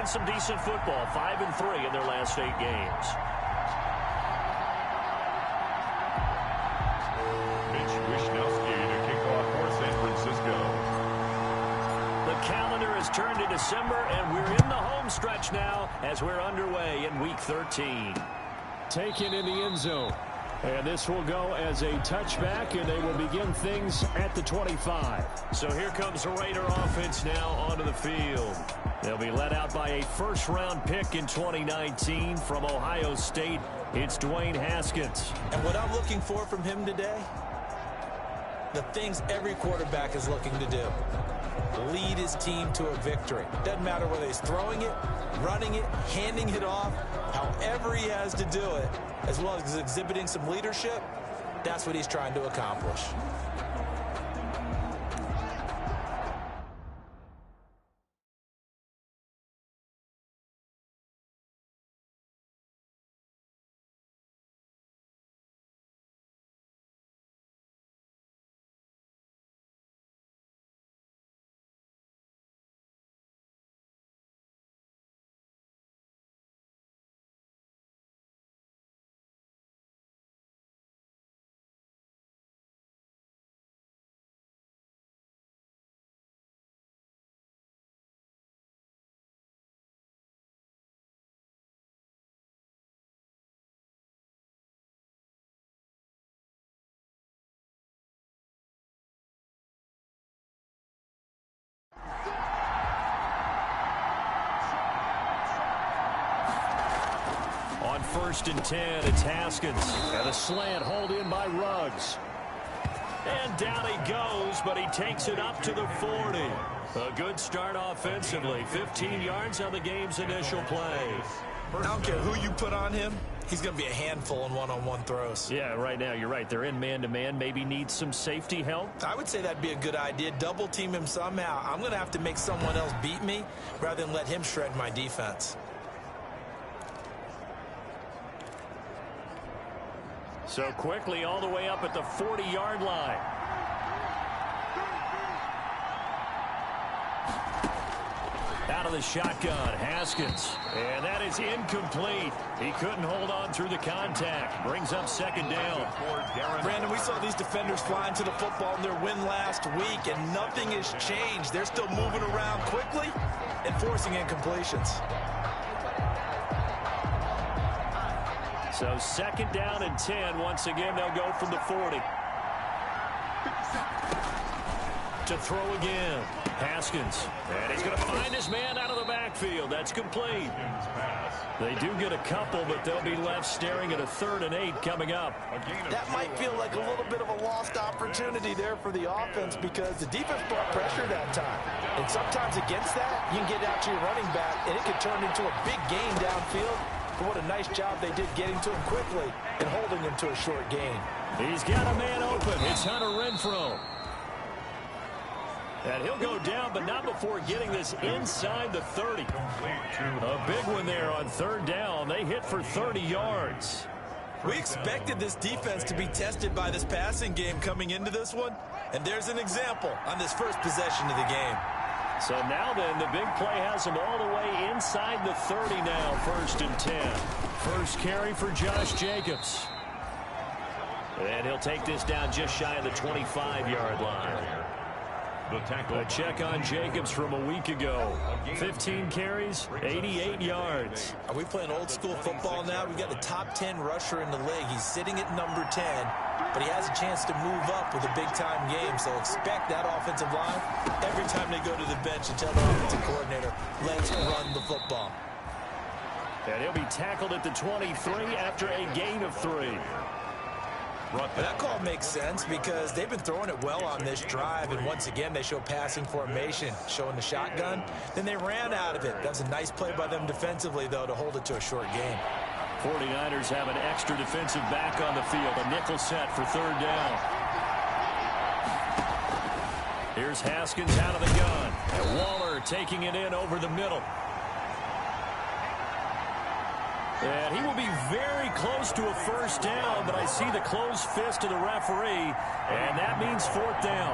playing some decent football, 5-3 in their last 8 games. Calendar has turned to December, and we're in the home stretch now as we're underway in Week 13. Taken in the end zone. And this will go as a touchback, and they will begin things at the 25. So here comes the Raider offense now onto the field. They'll be led out by a first-round pick in 2019 from Ohio State. It's Dwayne Haskins. And what I'm looking for from him today, the things every quarterback is looking to do. Lead his team to a victory. Doesn't matter whether he's throwing it, running it, handing it off, however he has to do it, as well as exhibiting some leadership, that's what he's trying to accomplish. On 1st and 10, it's Haskins. And a slant hold in by Ruggs. And down he goes, but he takes it up to the 40. A good start offensively. 15 yards on the game's initial play. I don't care who you put on him. He's going to be a handful in one-on-one throws. Yeah, right now, you're right. They're in man-to-man. Maybe need some safety help. I would say that'd be a good idea. Double team him somehow. I'm going to have to make someone else beat me rather than let him shred my defense. So quickly all the way up at the 40-yard line. Out of the shotgun, Haskins. And that is incomplete. He couldn't hold on through the contact. Brings up 2nd down. Brandon, we saw these defenders flying to the football in their win last week, and nothing has changed. They're still moving around quickly and forcing incompletions. So 2nd down and 10. Once again, they'll go from the 40. To throw again. Haskins. And he's going to find his man out of the backfield. That's complete. They do get a couple, but they'll be left staring at a 3rd and 8 coming up. That might feel like a little bit of a lost opportunity there for the offense because the defense brought pressure that time. And sometimes against that, you can get out to your running back, and it could turn into a big gain downfield. But what a nice job they did getting to him quickly and holding him to a short gain. He's got a man open. It's Hunter Renfrow. And he'll go down, but not before getting this inside the 30. A big one there on 3rd down. They hit for 30 yards. We expected this defense to be tested by this passing game coming into this one. And there's an example on this first possession of the game. So now then, the big play has him all the way inside the 30 now, 1st and 10. First carry for Josh Jacobs. And he'll take this down just shy of the 25-yard line. A check on Jacobs from a week ago. 15 carries, 88 yards. Are we playing old school football now? We've got the top 10 rusher in the league. He's sitting at number 10, but he has a chance to move up with a big-time game. So expect that offensive line every time they go to the bench and tell the offensive coordinator, let's run the football. And he'll be tackled at the 23 after a gain of 3. That call makes sense because they've been throwing it well on this drive, and once again they show passing formation, showing the shotgun. Then they ran out of it. That's a nice play by them defensively, though, to hold it to a short gain. 49ers have an extra defensive back on the field, a nickel set for 3rd down. Here's Haskins out of the gun, and Waller taking it in over the middle. And he will be very close to a 1st down, but I see the closed fist of the referee, and that means 4th down.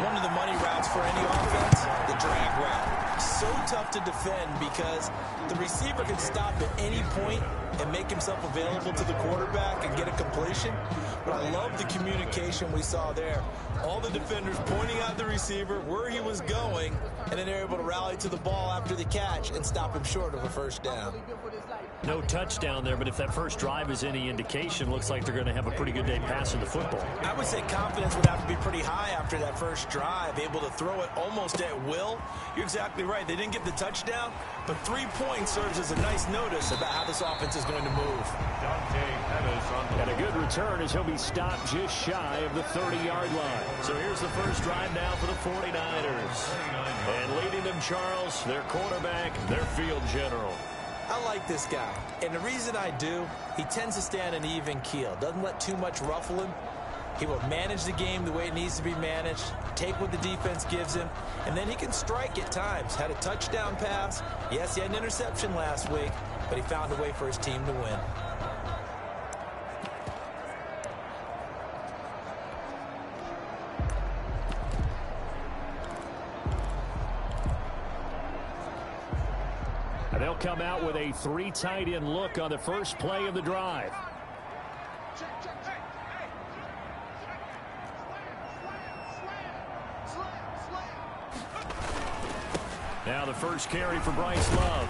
One of the money routes for any offense, the drag route. So tough to defend because the receiver can stop at any point and make himself available to the quarterback and get a completion. But I love the communication we saw there. All the defenders pointing out the receiver, where he was going, and then they're able to rally to the ball after the catch and stop him short of a first down. No touchdown there, but if that first drive is any indication, looks like they're going to have a pretty good day passing the football. I would say confidence would have to be pretty high after that first drive, able to throw it almost at will. You're exactly right. They didn't get the touchdown, but 3 points serves as a nice notice about how this offense is going to move. And a good return as he'll be stopped just shy of the 30-yard line. So here's the first drive now for the 49ers. And leading them, Charles, their quarterback, their field general. I like this guy, and the reason I do, he tends to stand an even keel. Doesn't let too much ruffle him. He will manage the game the way it needs to be managed, take what the defense gives him, and then he can strike at times. Had a touchdown pass. Yes, he had an interception last week, but he found a way for his team to win. They'll come out with a 3 tight end look on the first play of the drive. Now the first carry for Bryce Love.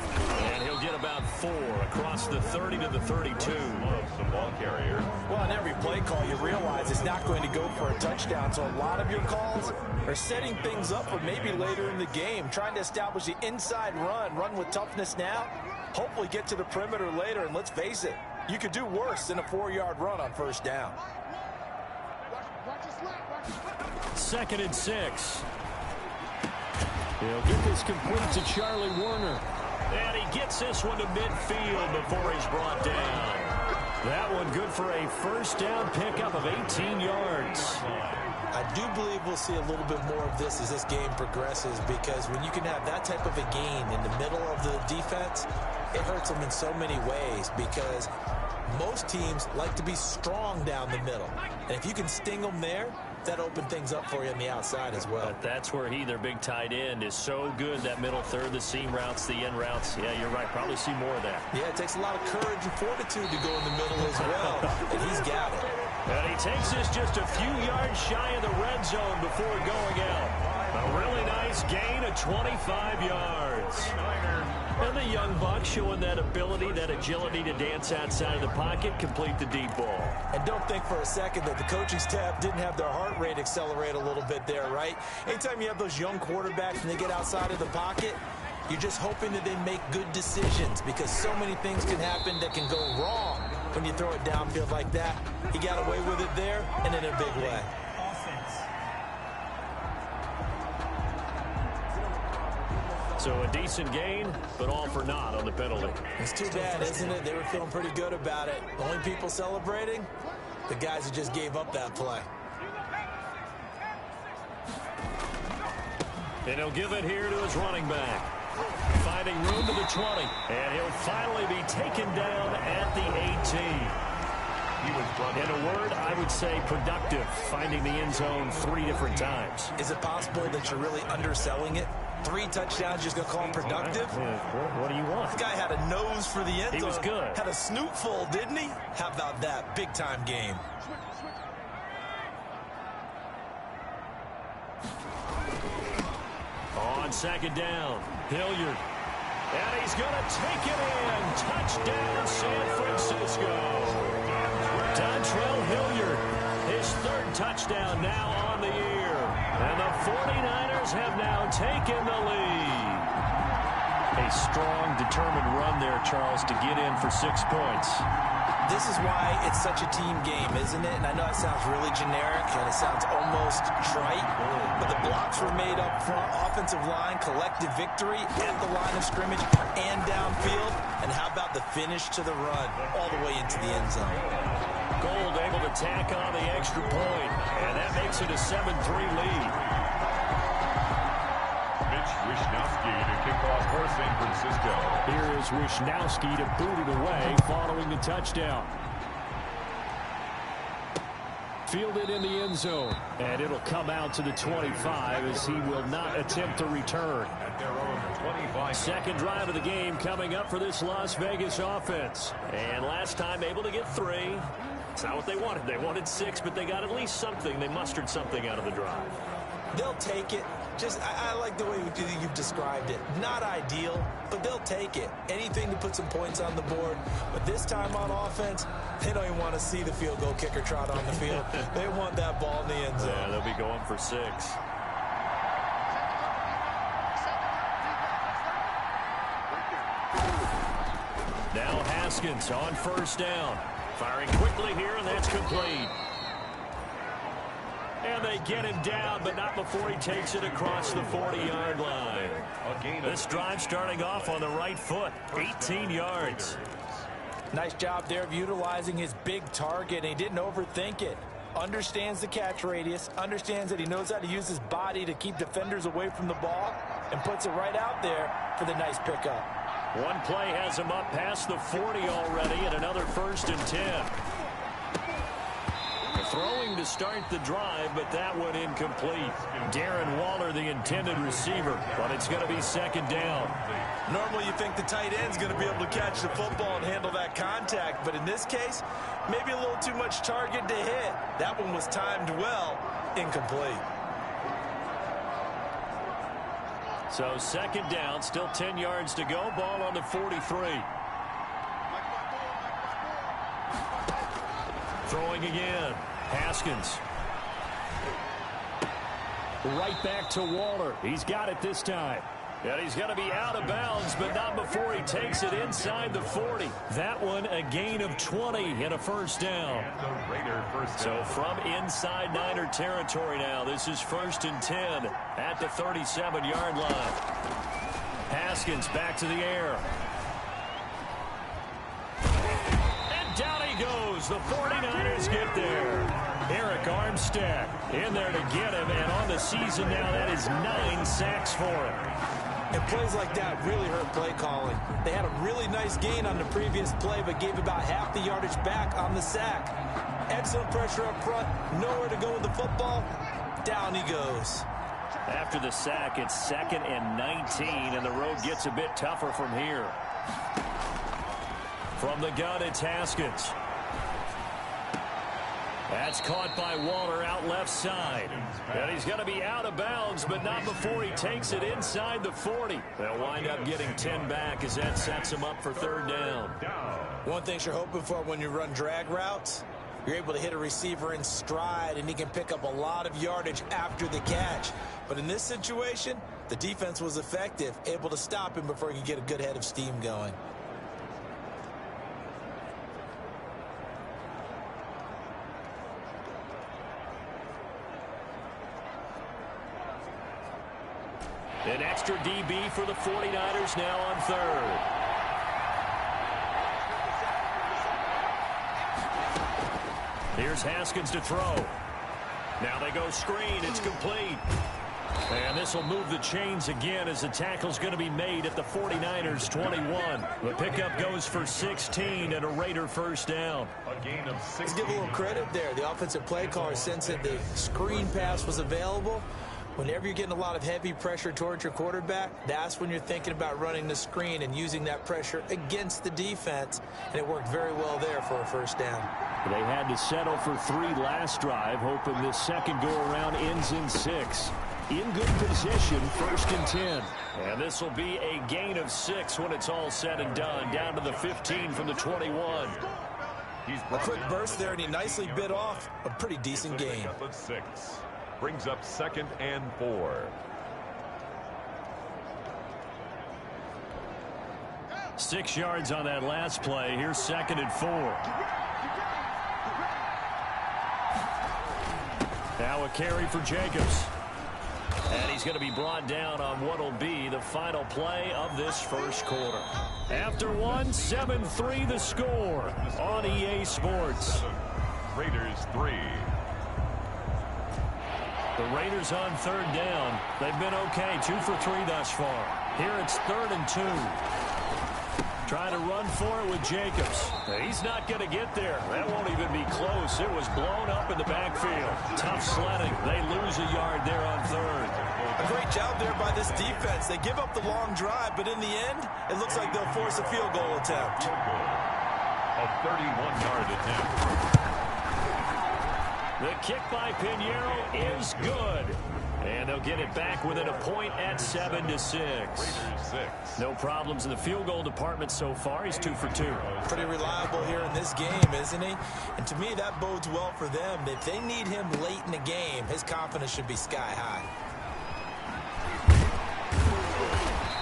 And he'll get about 4 across the 30 to the 32. Love's the ball carrier. Well, on every play call, you realize it's not going to go for a touchdown. So a lot of your calls are setting things up for maybe later in the game, trying to establish the inside run with toughness now, hopefully get to the perimeter later. And let's face it, you could do worse than a 4-yard run on first down. 2nd and 6. He'll get this complete to Charlie Warner. And he gets this one to midfield before he's brought down. That one good for a first down pickup of 18 yards. I do believe we'll see a little bit more of this as this game progresses, because when you can have that type of a gain in the middle of the defense, it hurts them in so many ways, because most teams like to be strong down the middle. And if you can sting them there, that opened things up for you on the outside as well. But that's where their big tight end, is so good. That middle third, the seam routes, the end routes. Yeah, you're right. Probably see more of that. Yeah, it takes a lot of courage and fortitude to go in the middle as well. And he's got it. And he takes this just a few yards shy of the red zone before going out. A really nice gain of 25 yards. And the young buck showing that ability, that agility to dance outside of the pocket, complete the deep ball. And don't think for a second that the coaching staff didn't have their heart rate accelerate a little bit there, right? Anytime you have those young quarterbacks and they get outside of the pocket, you're just hoping that they make good decisions, because so many things can happen that can go wrong when you throw it downfield like that. He got away with it there and in a big way. So a decent gain, but all for naught on the penalty. It's too bad, isn't it? They were feeling pretty good about it. The only people celebrating, the guys who just gave up that play. And he'll give it here to his running back. Finding room to the 20. And he'll finally be taken down at the 18. In a word, I would say productive, finding the end zone 3 different times. Is it possible that you're really underselling it? 3 touchdowns, just going to call him productive? What do you want? This guy had a nose for the end zone. He was good. Had a snoot full, didn't he? How about that? Big-time game. On 2nd down, Hilliard. And he's going to take it in. Touchdown, San Francisco. Dontrell Hilliard, his 3rd touchdown now on the year. And the 49ers have now taken the lead. A strong, determined run there, Charles, to get in for 6 points. This is why it's such a team game, isn't it? And I know it sounds really generic and it sounds almost trite, but the blocks were made up front, offensive line, collective victory at the line of scrimmage and downfield. And how about the finish to the run all the way into the end zone? Gold able to tack on the extra point, and that makes it a 7-3 lead. Wisnowski to kick off for San Francisco. Here is Wisnowski to boot it away following the touchdown. Fielded in the end zone. And it'll come out to the 25 as he will not attempt to return. At their own 25. Second drive of the game coming up for this Las Vegas offense. And last time able to get 3. It's not what they wanted. They wanted 6, but they got at least something. They mustered something out of the drive. They'll take it. I like the way you've described it. Not ideal, but they'll take it. Anything to put some points on the board. But this time on offense, they don't even want to see the field goal kicker trot on the field. They want that ball in the end zone. Yeah, they'll be going for 6. Now Haskins on first down. Firing quickly here, and that's complete. And they get him down, but not before he takes it across the 40-yard line. This drive starting off on the right foot, 18 yards. Nice job there of utilizing his big target, and he didn't overthink it. Understands the catch radius, understands that he knows how to use his body to keep defenders away from the ball, and puts it right out there for the nice pickup. One play has him up past the 40 already, and another 1st and 10. Throwing to start the drive, but that one incomplete. Darren Waller, the intended receiver, but it's going to be second down. Normally you think the tight end's going to be able to catch the football and handle that contact, but in this case, maybe a little too much target to hit. That one was timed well, incomplete. So second down, still 10 yards to go, ball on the 43. Throwing again. Haskins. Right back to Waller. He's got it this time. And he's going to be out of bounds, but not before he takes it inside the 40. That one a gain of 20 and a first down. So from inside Niner territory now, this is 1st and 10 at the 37-yard line. Haskins back to the air. Down he goes. The 49ers get there. Eric Armstead in there to get him, and on the season now, that is 9 sacks for him. And plays like that really hurt play calling. They had a really nice gain on the previous play, but gave about half the yardage back on the sack. Excellent pressure up front. Nowhere to go with the football. Down he goes. After the sack, it's 2nd and 19, and the road gets a bit tougher from here. From the gun, it's Haskins. That's caught by Waller out left side. And he's going to be out of bounds, but not before he takes it inside the 40. They'll wind up getting 10 back as that sets him up for 3rd down. One thing you're hoping for when you run drag routes, you're able to hit a receiver in stride, and he can pick up a lot of yardage after the catch. But in this situation, the defense was effective, able to stop him before he could get a good head of steam going. An extra DB for the 49ers now on 3rd. Here's Haskins to throw. Now they go screen. It's complete. And this will move the chains again as the tackle's going to be made at the 49ers 21. The pickup goes for 16 and a Raider 1st down. Let's give a little credit there. The offensive play caller sensed that the screen pass was available. Whenever you're getting a lot of heavy pressure towards your quarterback, that's when you're thinking about running the screen and using that pressure against the defense. And it worked very well there for a 1st down. They had to settle for 3 last drive, hoping this second go-around ends in 6. In good position, 1st and 10. And this will be a gain of 6 when it's all said and done. Down to the 15 from the 21. A quick burst there, and he nicely bit off a pretty decent gain. 6. Brings up 2nd and 4. Six yards on that last play. Here's 2nd and 4. Now a carry for Jacobs. And he's going to be brought down on what will be the final play of this 1st quarter. After one, 7-3 the score on EA Sports. Raiders 3. The Raiders on 3rd down. They've been okay, 2 for 3 thus far. Here it's 3rd and 2. Trying to run for it with Jacobs. He's not going to get there. That won't even be close. It was blown up in the backfield. Tough sledding. They lose a yard there on third. A great job there by this defense. They give up the long drive, but in the end, it looks like they'll force a field goal attempt. A 31-yard attempt. The kick by Pinheiro is good. And they'll get it back within a point at 7-6. No problems in the field goal department so far. He's 2 for 2. Pretty reliable here in this game, isn't he? And to me, that bodes well for them. If they need him late in the game, his confidence should be sky high.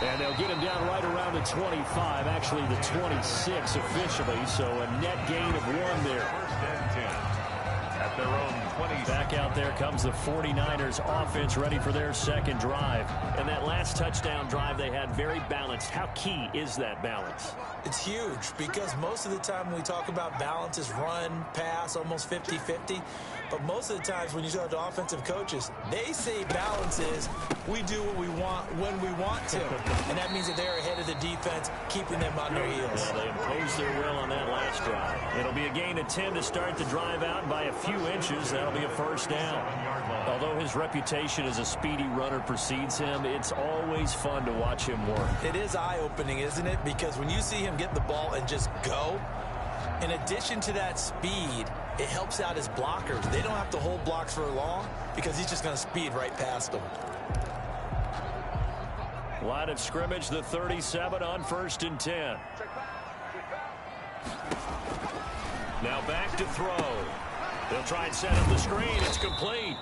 And they'll get him down right around the 25, actually the 26 officially, so a net gain of 1 there. First and 10 at their own 20. Back out there comes the 49ers offense ready for their second drive. And that last touchdown drive they had very balanced. How key is that balance? It's huge because most of the time when we talk about balance is run, pass, almost 50-50. But most of the times when you talk to offensive coaches, they say balance is we do what we want when we want to. And that means that they're ahead of the defense, keeping them on their heels. Well, they imposed their will on that last drive. It'll be a gain of 10 to start the drive out by a few inches. That'll be a first down. Although his reputation as a speedy runner precedes him, it's always fun to watch him work. It is eye-opening, isn't it? Because when you see him get the ball and just go, in addition to that speed, it helps out his blockers. They don't have to hold blocks for long because he's just going to speed right past them. Line of scrimmage, the 37 on 1st and 10. Now back to throw. They'll try and set up the screen. It's complete.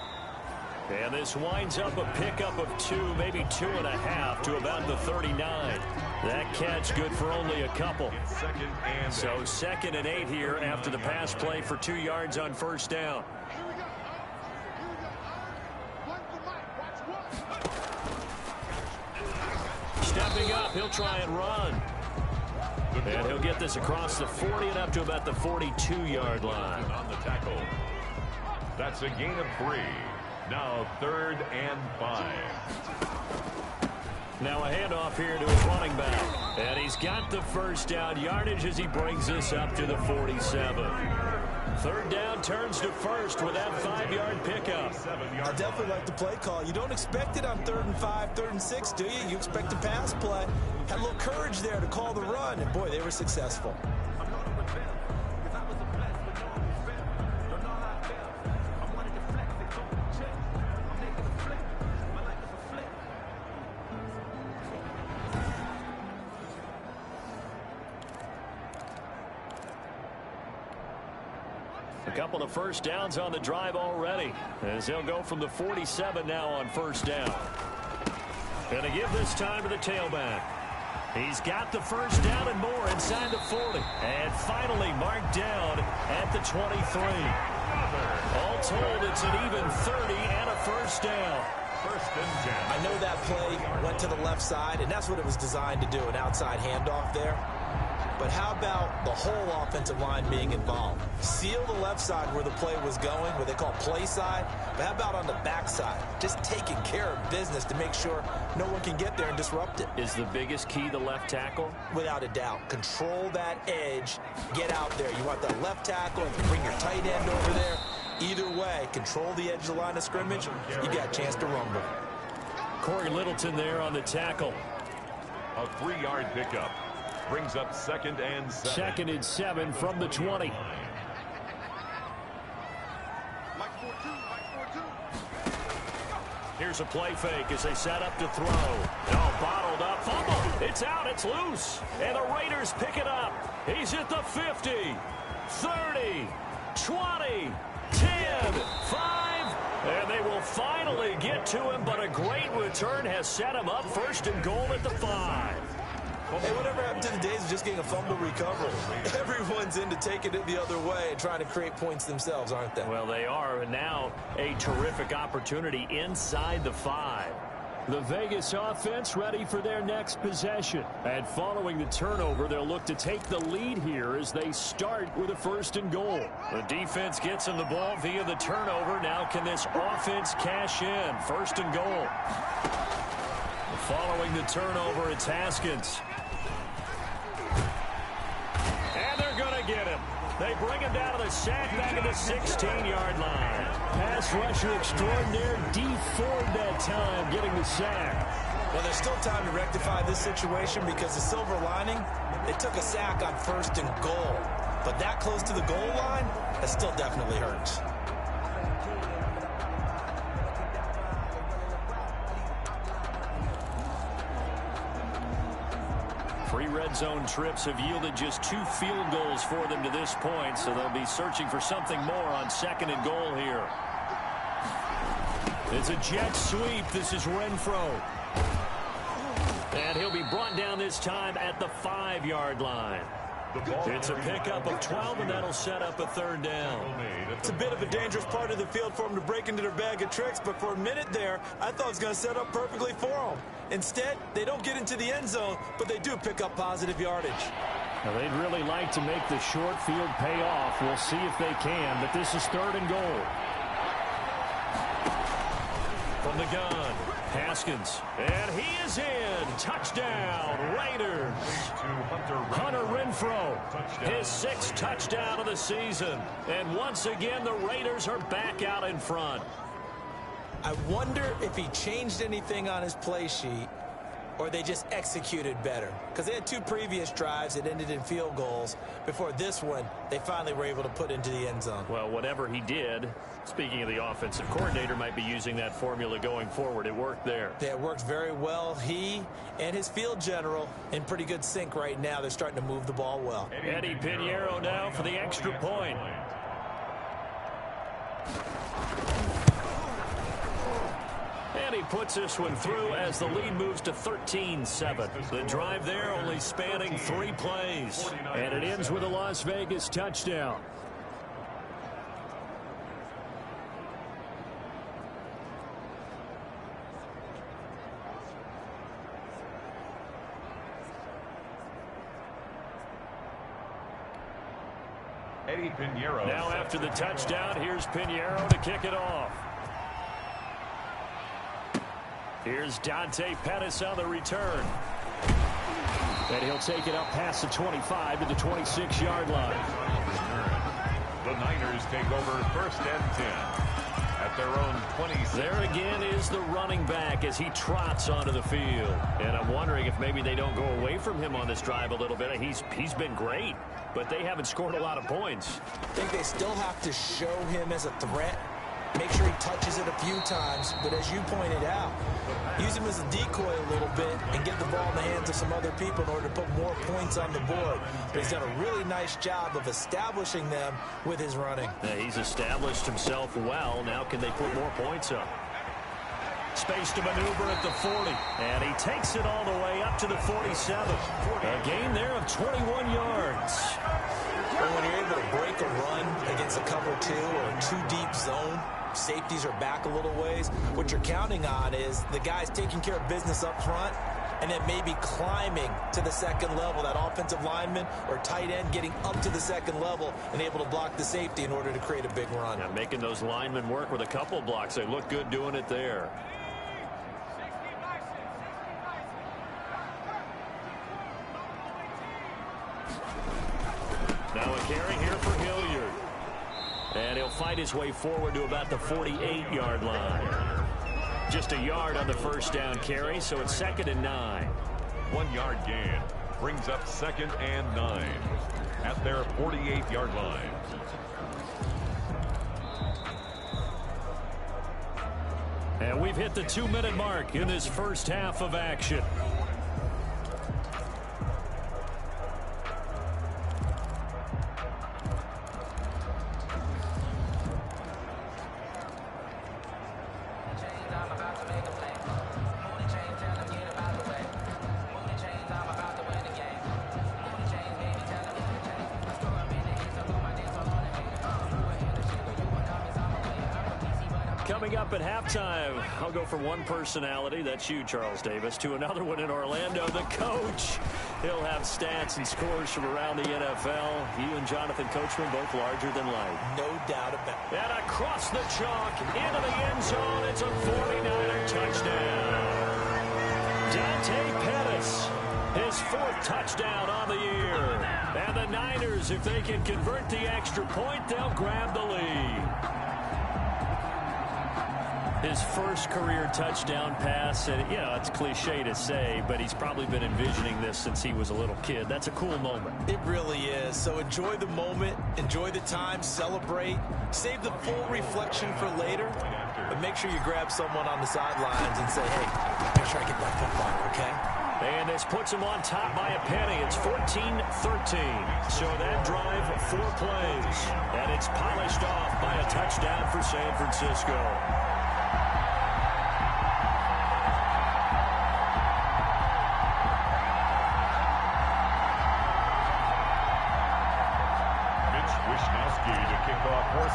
And this winds up a pickup of 2, maybe 2.5 to about the 39. That catch good for only a couple. So 2nd and 8 here after the pass play for 2 yards on first down. Stepping up, he'll try and run. And he'll get this across the 40 and up to about the 42-yard line. On the tackle. That's a gain of 3. Now 3rd and 5. Now a handoff here to his running back. And he's got the first down yardage as he brings this up to the 47. 3rd down turns to 1st with that 5-yard pickup. I definitely like the play call. You don't expect it on 3rd and 5, 3rd and 6, do you? You expect a pass play. Had a little courage there to call the run, and boy, they were successful. A couple of first downs on the drive already as they'll go from the 47 now on first down. Gonna give this time to the tailback. He's got the first down and more inside the 40. And finally marked down at the 23. All told, it's an even 30 and a first down. First and 10. I know that play went to the left side, and that's what it was designed to do, an outside handoff there. But how about the whole offensive line being involved? Seal the left side where the play was going, what they call play side. But how about on the back side? Just taking care of business to make sure no one can get there and disrupt it. Is the biggest key the left tackle? Without a doubt. Control that edge. Get out there. You want that left tackle and bring your tight end over there. Either way, control the edge of the line of scrimmage. You got a chance to rumble. Corey Littleton there on the tackle. A 3-yard pickup. Brings up 2nd and 7. 2nd and 7 from the 20. Here's a play fake as they set up to throw. Oh, bottled up. Fumble. It's out. It's loose. And the Raiders pick it up. He's at the 50, 30, 20, 10, 5. And they will finally get to him, but a great return has set him up 1st and goal at the 5. Hey, whatever happened to the days of just getting a fumble recovery? Everyone's into taking it the other way and trying to create points themselves, aren't they? Well, they are. And now a terrific opportunity inside the 5. The Vegas offense ready for their next possession. And following the turnover, they'll look to take the lead here as they start with a 1st and goal. The defense gets them the ball via the turnover. Now can this offense cash in? 1st and goal. Following the turnover, it's Haskins. They bring him down to the sack back at the 16-yard line. Pass rusher extraordinaire, D Ford that time getting the sack. Well, there's still time to rectify this situation because the silver lining, they took a sack on 1st and goal. But that close to the goal line, that still definitely hurts. 3 red zone trips have yielded just 2 field goals for them to this point, so they'll be searching for something more on 2nd and goal here. It's a jet sweep. This is Renfro. And he'll be brought down this time at the 5-yard line. It's a pickup of 12, and that'll set up a 3rd down. It's a bit of a dangerous part of the field for them to break into their bag of tricks, but for a minute there, I thought it was going to set up perfectly for them. Instead, they don't get into the end zone, but they do pick up positive yardage. Now, they'd really like to make the short field pay off. We'll see if they can, but this is 3rd and goal. From the gun, Haskins, and he is in. Touchdown, Raiders. Hunter Renfro, his 6th touchdown of the season. And once again, the Raiders are back out in front. I wonder if he changed anything on his play sheet or they just executed better. Because they had 2 previous drives that ended in field goals. Before this one, they finally were able to put into the end zone. Well, whatever he did, speaking of the offensive coordinator, might be using that formula going forward. It worked there. Yeah, it worked very well. He and his field general in pretty good sync right now. They're starting to move the ball well. Eddie Pinheiro now for the extra point. And he puts this one through as the lead moves to 13-7. The drive there only spanning 3 plays. And it ends with a Las Vegas touchdown. Eddie Pinheiro. Now after the touchdown, here's Pinheiro to kick it off. Here's Dante Pettis on the return. And he'll take it up past the 25 to the 26-yard line. The Niners take over 1st and 10 at their own 26. There again is the running back as he trots onto the field. And I'm wondering if maybe they don't go away from him on this drive a little bit. He's been great, but they haven't scored a lot of points. I think they still have to show him as a threat. Make sure he touches it a few times, but as you pointed out, use him as a decoy a little bit and get the ball in the hands of some other people in order to put more points on the board. But he's done a really nice job of establishing them with his running. Yeah, he's established himself well. Now can they put more points up? Space to maneuver at the 40. And he takes it all the way up to the 47. A gain there of 21 yards. Well, when you're able to break a run against a cover 2 or a 2-deep zone, safeties are back a little ways. What you're counting on is the guys taking care of business up front and then maybe climbing to the 2nd level. That offensive lineman or tight end getting up to the 2nd level and able to block the safety in order to create a big run. Yeah, making those linemen work with a couple blocks. They look good doing it there. Now a carry here for Hilliard. And he'll fight his way forward to about the 48-yard line. Just a yard on the 1st down carry, so it's 2nd and 9. 1-yard gain brings up 2nd and 9 at their 48-yard line. And we've hit the 2-minute mark in this first half of action. Coming up at halftime, I'll go from one personality, that's you, Charles Davis, to another one in Orlando, the coach. He'll have stats and scores from around the NFL. He and Jonathan Coachman both larger than life. No doubt about it. And across the chalk, into the end zone, it's a 49er touchdown. Dante Pettis, his 4th touchdown on the year. And the Niners, if they can convert the extra point, they'll grab the lead. His first career touchdown pass, and it's cliche to say, but he's probably been envisioning this since he was a little kid. That's a cool moment. It really is. So enjoy the moment, enjoy the time, celebrate, save the full reflection for later, but make sure you grab someone on the sidelines and say, hey, make sure I get that football, okay? And this puts him on top by a penny. It's 14-13. So that drive, 4 plays, and it's polished off by a touchdown for San Francisco.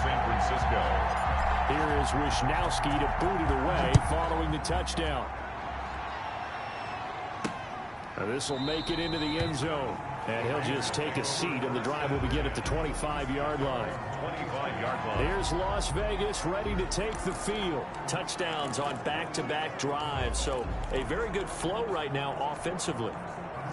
San Francisco. Here is Wisnowski to boot it away following the touchdown. This will make it into the end zone. And he'll just take a seat, and the drive will begin at the 25-yard line. 25-yard line. Here's Las Vegas ready to take the field. Touchdowns on back-to-back drives. So a very good flow right now offensively.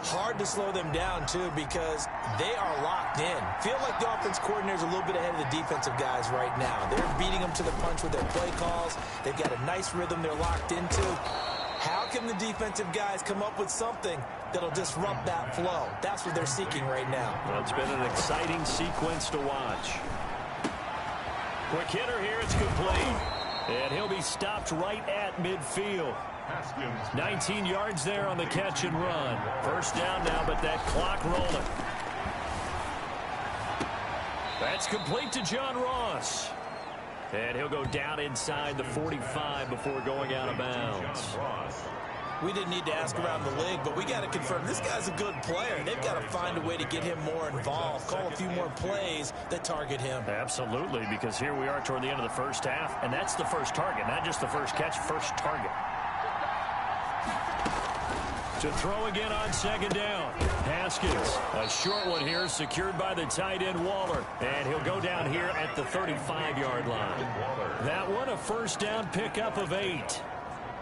Hard to slow them down, too, because they are locked in. Feel like the offense coordinator's a little bit ahead of the defensive guys right now. They're beating them to the punch with their play calls. They've got a nice rhythm they're locked into. How can the defensive guys come up with something that'll disrupt that flow? That's what they're seeking right now. Well, it's been an exciting sequence to watch. Quick hitter here, it's complete. And he'll be stopped right at midfield. 19 yards there on the catch and run. First down now, but that clock rolling. That's complete to John Ross. And he'll go down inside the 45 before going out of bounds. We didn't need to ask around the league, but we got to confirm this guy's a good player. They've got to find a way to get him more involved, call a few more plays that target him. Absolutely, because here we are toward the end of the first half, and that's the first target, not just the first catch, first target. To throw again on second down. Haskins, a short one here, secured by the tight end Waller. And he'll go down here at the 35-yard line. That one, a first down pickup of 8.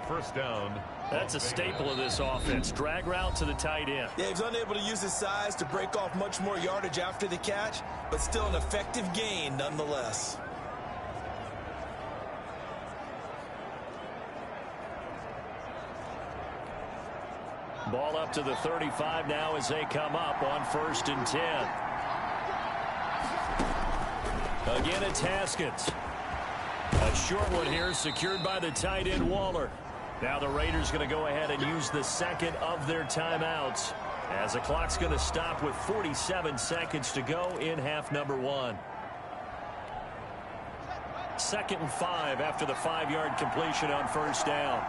First down. That's a staple of this offense. Drag route to the tight end. Yeah, he's unable to use his size to break off much more yardage after the catch, but still an effective gain nonetheless. Ball up to the 35 now as they come up on first and 10. Again, it's Haskins. A short one here, secured by the tight end Waller. Now the Raiders going to go ahead and use the second of their timeouts, as the clock's going to stop with 47 seconds to go in half number 1. 2nd and 5 after the 5-yard completion on first down.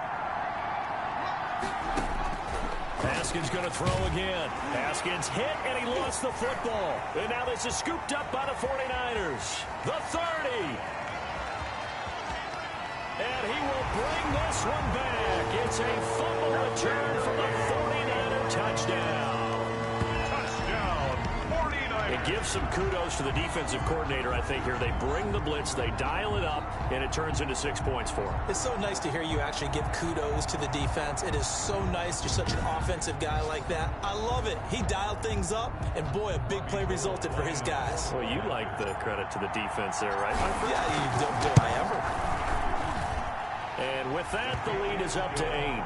Haskins going to throw again. Haskins hit, and he lost the football. And now this is scooped up by the 49ers. The 30. And he will bring this one back. It's a fumble return for the 49er touchdown. Touchdown, 49ers. It gives some kudos to the defensive coordinator, I think, here. They bring the blitz, they dial it up, and it turns into 6 points for him. It's so nice to hear you actually give kudos to the defense. It is so nice. You're such an offensive guy like that. I love it. He dialed things up, and boy, a big play resulted for his guys. Well, you like the credit to the defense there, right, my friend? Yeah, you don't do I ever. And with that, the lead is up to 8.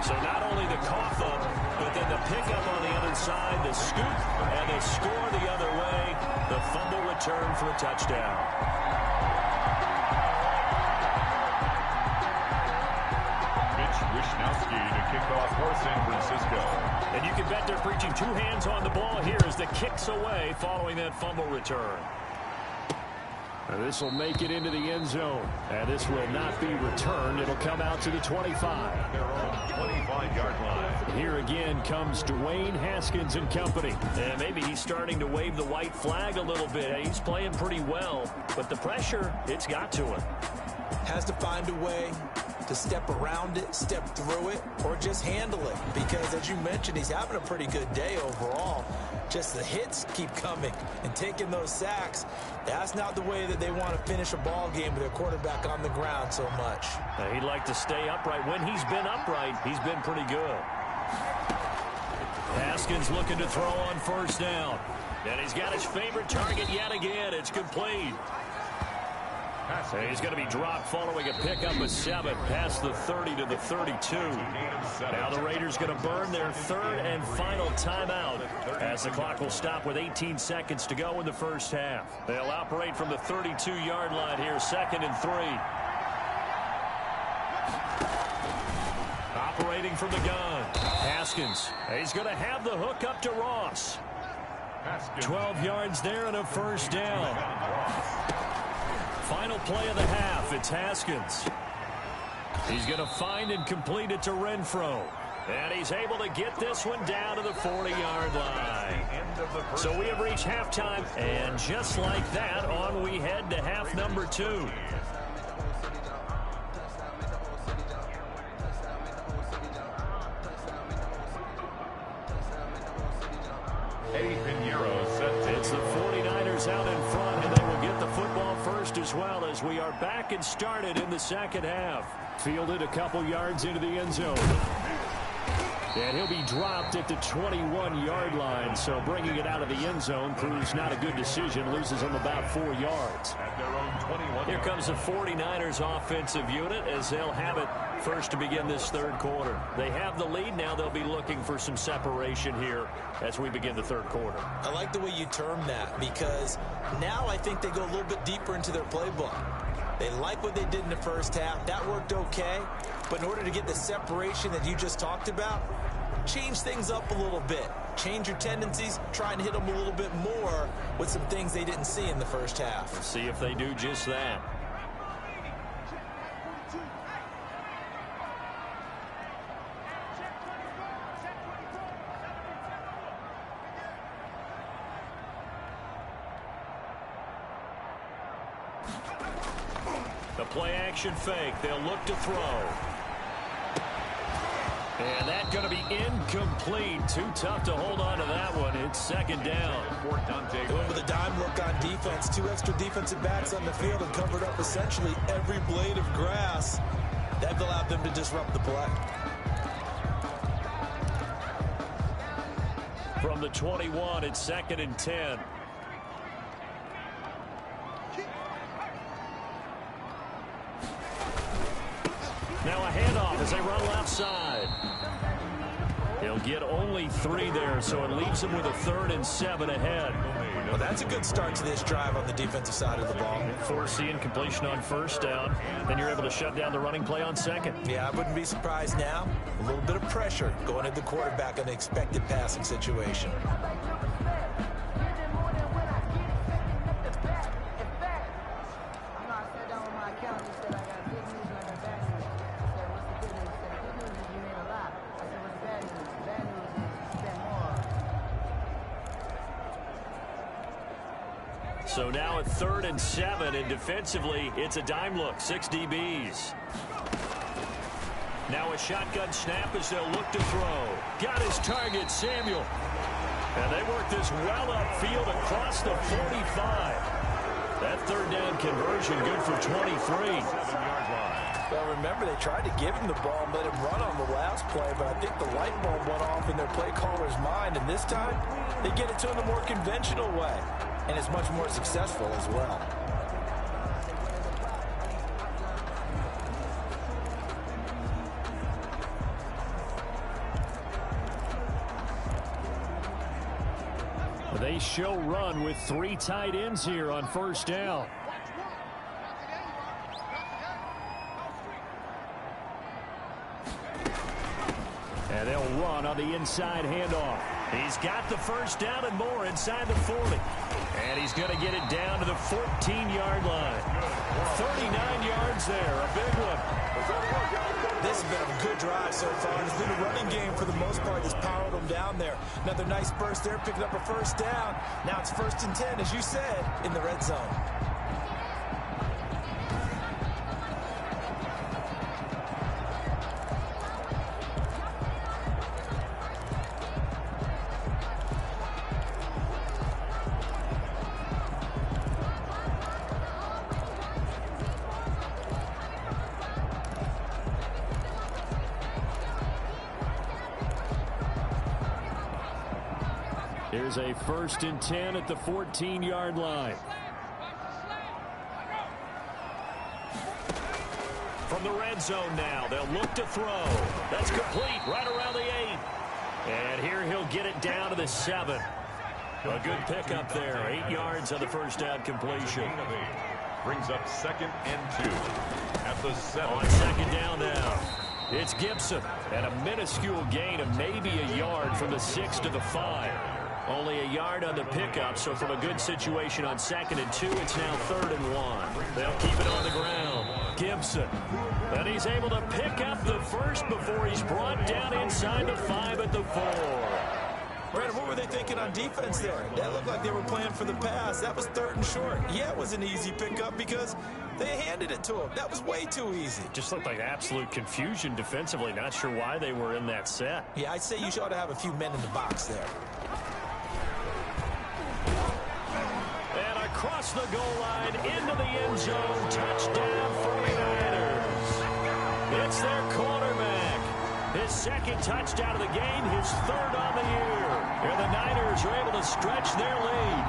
So not only the cough up, but then the pickup on the other side, the scoop, and the score the other way. The fumble return for a touchdown. Wisnowski to kick off for San Francisco. And you can bet they're preaching 2 hands on the ball here as the kick's away following that fumble return. And this will make it into the end zone. And this will not be returned. It'll come out to the 25. They're on the 25-yard line. Here again comes Dwayne Haskins and company. And maybe he's starting to wave the white flag a little bit. He's playing pretty well, but the pressure, it's got to him. Has to find a way to step around it, step through it, or just handle it. Because, as you mentioned, he's having a pretty good day overall. Just the hits keep coming and taking those sacks. That's not the way that they want to finish a ball game with their quarterback on the ground so much. He'd like to stay upright. When he's been upright, he's been pretty good. Haskins looking to throw on first down. And he's got his favorite target yet again. It's complete. And he's going to be dropped following a pickup of 7 past the 30 to the 32. Now the Raiders going to burn their third and final timeout as the clock will stop with 18 seconds to go in the first half. They'll operate from the 32-yard line here, 2nd and 3. Operating from the gun. Haskins. He's going to have the hook up to Ross. 12 yards there and a first down. Final play of the half. It's Haskins. He's going to find and complete it to Renfro. And he's able to get this one down to the 40-yard line. So we have reached halftime. And just like that, on we head to half number 2. It's the 49ers out in front, and they will get the football first as well as we are back and started in the second half. Fielded a couple yards into the end zone. And he'll be dropped at the 21-yard line, so bringing it out of the end zone proves not a good decision. Loses him about 4 yards. At their own 21. Here comes the 49ers offensive unit as they'll have it first to begin this third quarter. They have the lead. Now they'll be looking for some separation here as we begin the third quarter. I like the way you term that because now I think they go a little bit deeper into their playbook. They like what they did in the first half. That worked okay. But in order to get the separation that you just talked about, change things up a little bit. Change your tendencies. Try and hit them a little bit more with some things they didn't see in the first half. Let's see if they do just that. The play-action fake. They'll look to throw. And that's going to be incomplete. Too tough to hold on to that one. It's second down. Going with a dime look on defense. 2 extra defensive backs on the field and covered up essentially every blade of grass. That allowed them to disrupt the play. From the 21, it's 2nd and 10. Now a handoff as they run left side. He'll get only 3 there, so it leaves him with a 3rd and 7 ahead. Well, that's a good start to this drive on the defensive side of the ball. Force the incompletion on first down. Then you're able to shut down the running play on second. Yeah, I wouldn't be surprised now. A little bit of pressure going at the quarterback in an expected passing situation. So now at 3rd and 7, and defensively, it's a dime look, 6 DBs. Now a shotgun snap as they'll look to throw. Got his target, Samuel. And they work this well upfield across the 45. That 3rd down conversion good for 23. Well, remember, they tried to give him the ball and let him run on the last play, but I think the light bulb went off in their play caller's mind, and this time they get it to him the more conventional way. And it's much more successful as well. They show run with 3 tight ends here on first down. And they'll run on the inside handoff. He's got the first down and more inside the 40. And he's going to get it down to the 14-yard line. 39 yards there, a big one. This has been a good drive so far. It's been a running game for the most part that's powered them down there. Another nice burst there, picking up a first down. Now it's 1st and 10, as you said, in the red zone. Here's a 1st and 10 at the 14-yard line. From the red zone now, they'll look to throw. That's complete right around the 8. And here he'll get it down to the 7. A good pickup there. 8 yards on the first down completion. Brings up 2nd and 2 at the 7. On 2nd down now, it's Gibson. And a minuscule gain of maybe a yard from the 6 to the 5. Only a yard on the pickup, so from a good situation on 2nd and 2, it's now 3rd and 1. They'll keep it on the ground. Gibson. And he's able to pick up the first before he's brought down inside the 5 at the 4. Brandon, what were they thinking on defense there? That looked like they were playing for the pass. That was 3rd and short. Yeah, it was an easy pickup because they handed it to him. That was way too easy. Just looked like absolute confusion defensively. Not sure why they were in that set. Yeah, I'd say you ought to have a few men in the box there. And across the goal line, into the end zone, touchdown 49ers. It's their quarterback. His 2nd touchdown of the game, his 3rd on the year. And the Niners are able to stretch their lead.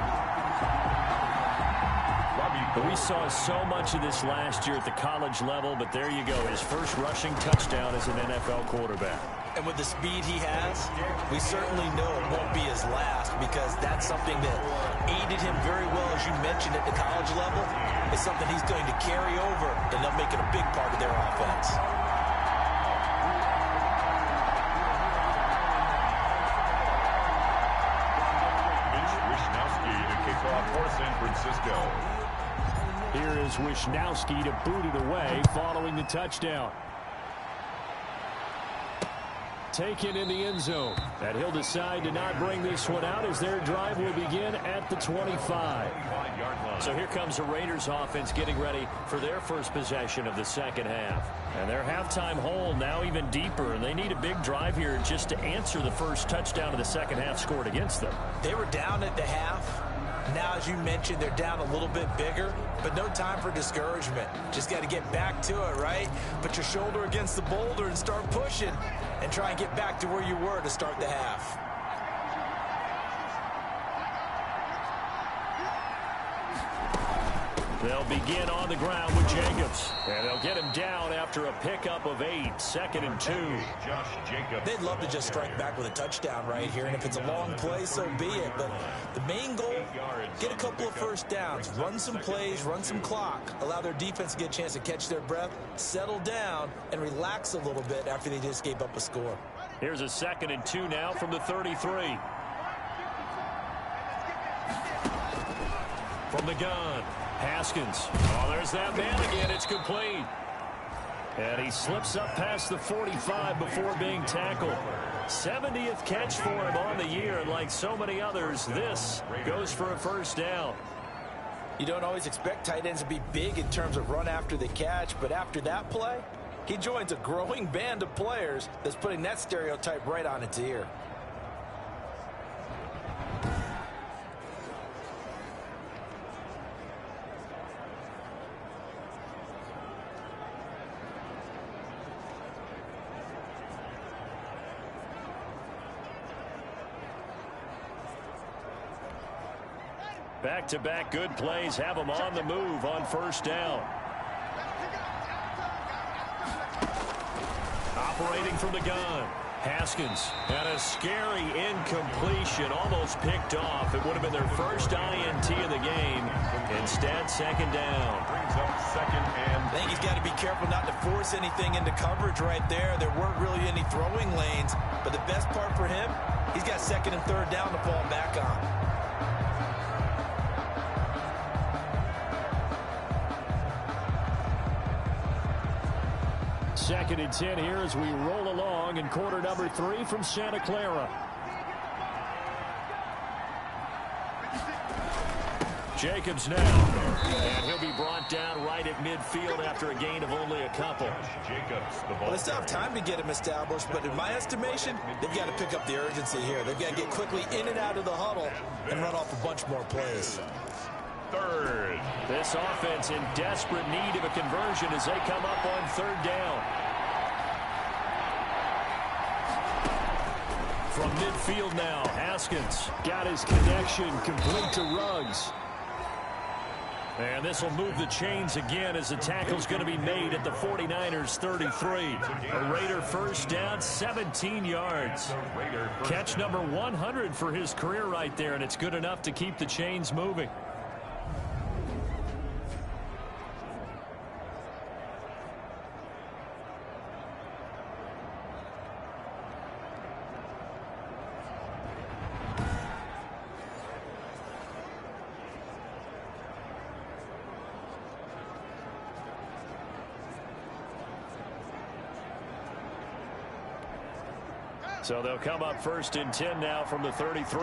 We saw so much of this last year at the college level, but there you go. His first rushing touchdown as an NFL quarterback. And with the speed he has, we certainly know it won't be his last because that's something that aided him very well, as you mentioned, at the college level. It's something he's going to carry over, and they'll make it a big part of their offense. For San Francisco. Here is Wisnowski to boot it away following the touchdown. Taken in the end zone. And he'll decide to not bring this one out as their drive will begin at the 25. So here comes the Raiders offense getting ready for their first possession of the second half. And their halftime hole now even deeper. And they need a big drive here just to answer the first touchdown of the second half scored against them. They were down at the half. Now, as you mentioned, they're down a little bit bigger, but no time for discouragement. Just got to get back to it, right? Put your shoulder against the boulder and start pushing and try and get back to where you were to start the half. They'll begin on the ground with Jacobs. And they'll get him down after a pickup of 8. 2nd and 2. Josh Jacobs. They'd love to just strike back with a touchdown right here, and if it's a long play, so be it. But the main goal, get a couple of first downs, run some plays, run some clock, allow their defense to get a chance to catch their breath, settle down, and relax a little bit after they just gave up a score. Here's a 2nd and 2 now from the 33. From the gun, Haskins. Oh, there's that man again. It's complete. And he slips up past the 45 before being tackled. 70th catch for him on the year. And like so many others, this goes for a first down. You don't always expect tight ends to be big in terms of run after the catch, but after that play, he joins a growing band of players that's putting that stereotype right on its ear. Back-to-back good plays have him on the move on first down. Operating from the gun, Haskins. And a scary incompletion, almost picked off. It would have been their first INT of the game. Instead, 2nd down. Brings up 2nd and I think he's got to be careful not to force anything into coverage right there. There weren't really any throwing lanes, but the best part for him, he's got 2nd and 3rd down to fall back on. 2nd and 10 here as we roll along in quarter number 3 from Santa Clara. Jacobs now. And he'll be brought down right at midfield after a gain of only a couple. Well, they still have time to get him established, but in my estimation, they've got to pick up the urgency here. They've got to get quickly in and out of the huddle and run off a bunch more plays. 3rd. This offense in desperate need of a conversion as they come up on 3rd down. From midfield now, Haskins. Got his connection complete to Ruggs. And this will move the chains again as the tackle's going to be made at the 49ers 33. A Raider first down, 17 yards. Catch number 100 for his career right there, and it's good enough to keep the chains moving. So they'll come up first and 10 now from the 33.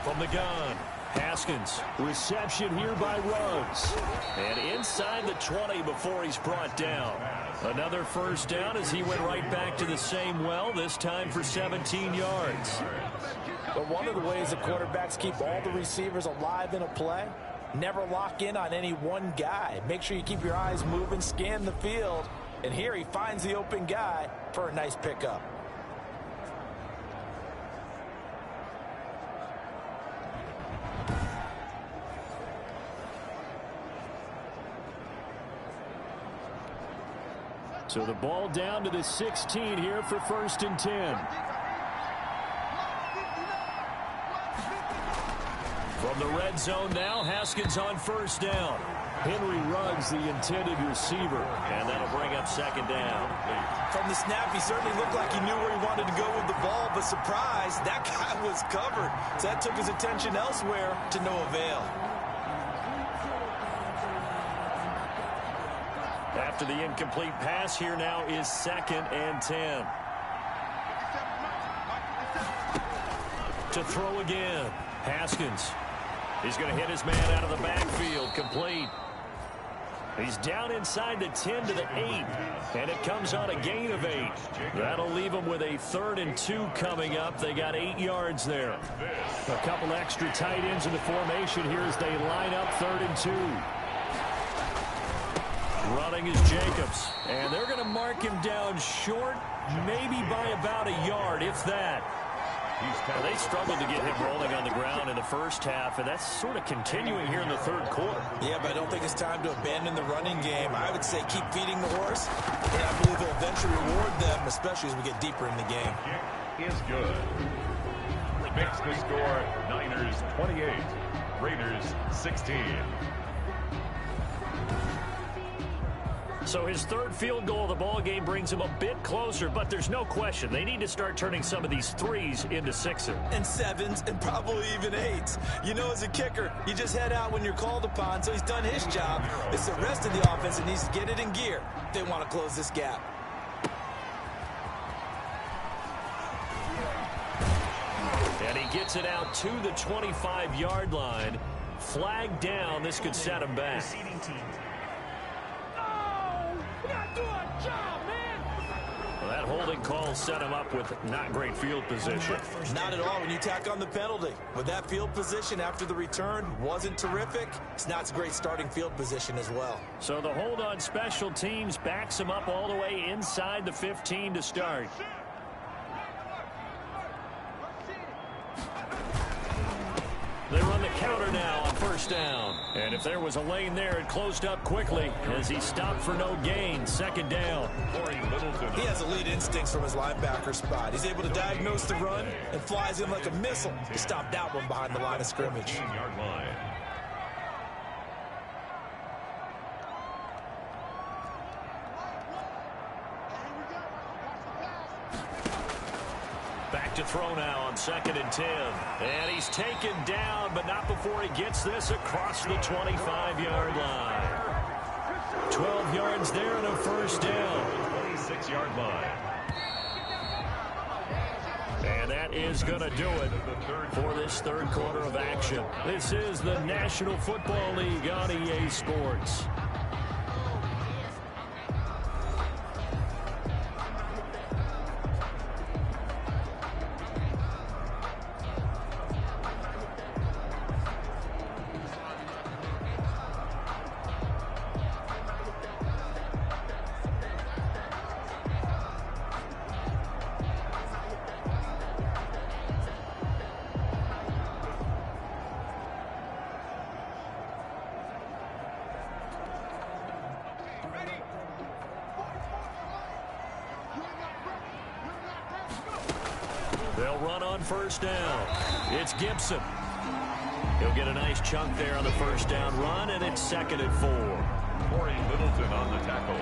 From the gun, Haskins. Reception here by Ruggs. And inside the 20 before he's brought down. Another first down as he went right back to the same well, this time for 17 yards. But one of the ways that quarterbacks keep all the receivers alive in a play, never lock in on any one guy. Make sure you keep your eyes moving, scan the field. And here he finds the open guy for a nice pickup. So the ball down to the 16 here for first and 10. From the red zone now, Haskins on first down. Henry Ruggs, the intended receiver. And that'll bring up second down. From the snap, he certainly looked like he knew where he wanted to go with the ball, but surprise, that guy was covered. So that took his attention elsewhere to no avail. After the incomplete pass, here now is second and 10. To throw again, Haskins. He's going to hit his man out of the backfield, complete. He's down inside the 10 to the 8, and it comes on a gain of 8. That'll leave him with a 3rd and 2 coming up. They got 8 yards there. A couple extra tight ends in the formation here as they line up 3rd and 2. Running is Jacobs, and they're going to mark him down short, maybe by about a yard, if that. Well, they struggled to get him rolling on the ground in the first half, and that's sort of continuing here in the third quarter. Yeah, but I don't think it's time to abandon the running game. I would say keep feeding the horse, and I believe he'll eventually reward them, especially as we get deeper in the game. Kick is good. Makes the score Niners 28, Raiders 16. So his third field goal of the ball game brings him a bit closer, but there's no question they need to start turning some of these threes into sixes. And 7s and probably even 8s. You know, as a kicker, you just head out when you're called upon, so he's done his job. It's the rest of the offense that needs to get it in gear if they want to close this gap. And he gets it out to the 25-yard line. Flag down. This could set him back. Well, that holding call set him up with not great field position. Not at all when you tack on the penalty. With that field position after the return wasn't terrific, it's not great starting field position as well. So the hold on special teams backs him up all the way inside the 15 to start. They run the counter now on first down. And if there was a lane there, it closed up quickly as he stopped for no gain. Second down. He has elite instincts from his linebacker spot. He's able to diagnose the run and flies in like a missile to stop that one behind the line of scrimmage. Back to throw now on second and 10. And he's taken down, but not before he gets this across the 25-yard line. 12 yards there and a first down. 26-yard line. And that is going to do it for this third quarter of action. This is the National Football League on EA Sports. They'll run on first down. It's Gibson. He'll get a nice chunk there on the first down run, and it's 2nd and 4. Corey Littleton on the tackle.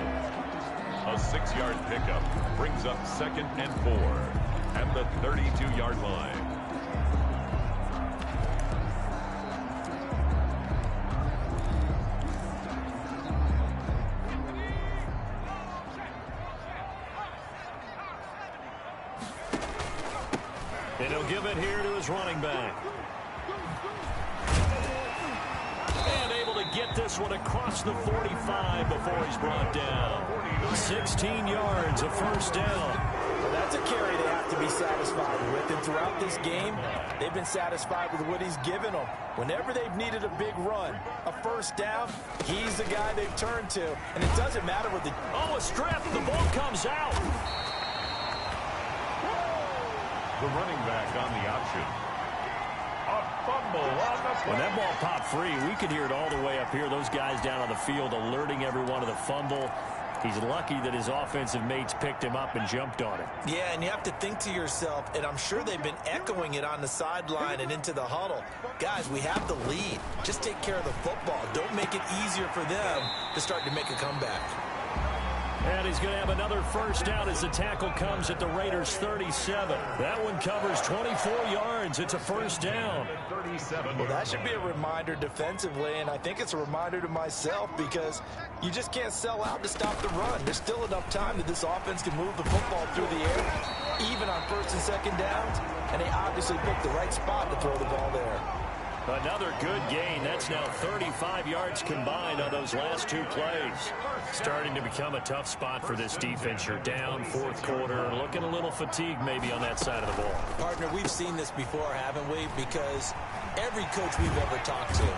A 6-yard pickup brings up 2nd and 4 at the 32-yard line. And he'll give it here to his running back. And able to get this one across the 45 before he's brought down. 16 yards, a first down. Well, that's a carry they have to be satisfied with. And throughout this game, they've been satisfied with what he's given them. Whenever they've needed a big run, a first down, he's the guy they've turned to. And it doesn't matter what the... Oh, a strip. The ball comes out. The running back on the option. A fumble on the play. When that ball popped free, we could hear it all the way up here. Those guys down on the field alerting everyone of the fumble. He's lucky that his offensive mates picked him up and jumped on it. Yeah, and you have to think to yourself, and I'm sure they've been echoing it on the sideline and into the huddle. Guys, we have the lead. Just take care of the football. Don't make it easier for them to start to make a comeback. And he's going to have another first down as the tackle comes at the Raiders' 37. That one covers 24 yards. It's a first down. Well, that should be a reminder defensively, and I think it's a reminder to myself because you just can't sell out to stop the run. There's still enough time that this offense can move the football through the air, even on first and second downs, and they obviously picked the right spot to throw the ball there. Another good gain. That's now 35 yards combined on those last 2 plays. Starting to become a tough spot for this defense. You're down 4th quarter, looking a little fatigued maybe on that side of the ball. Partner, we've seen this before, haven't we? Because every coach we've ever talked to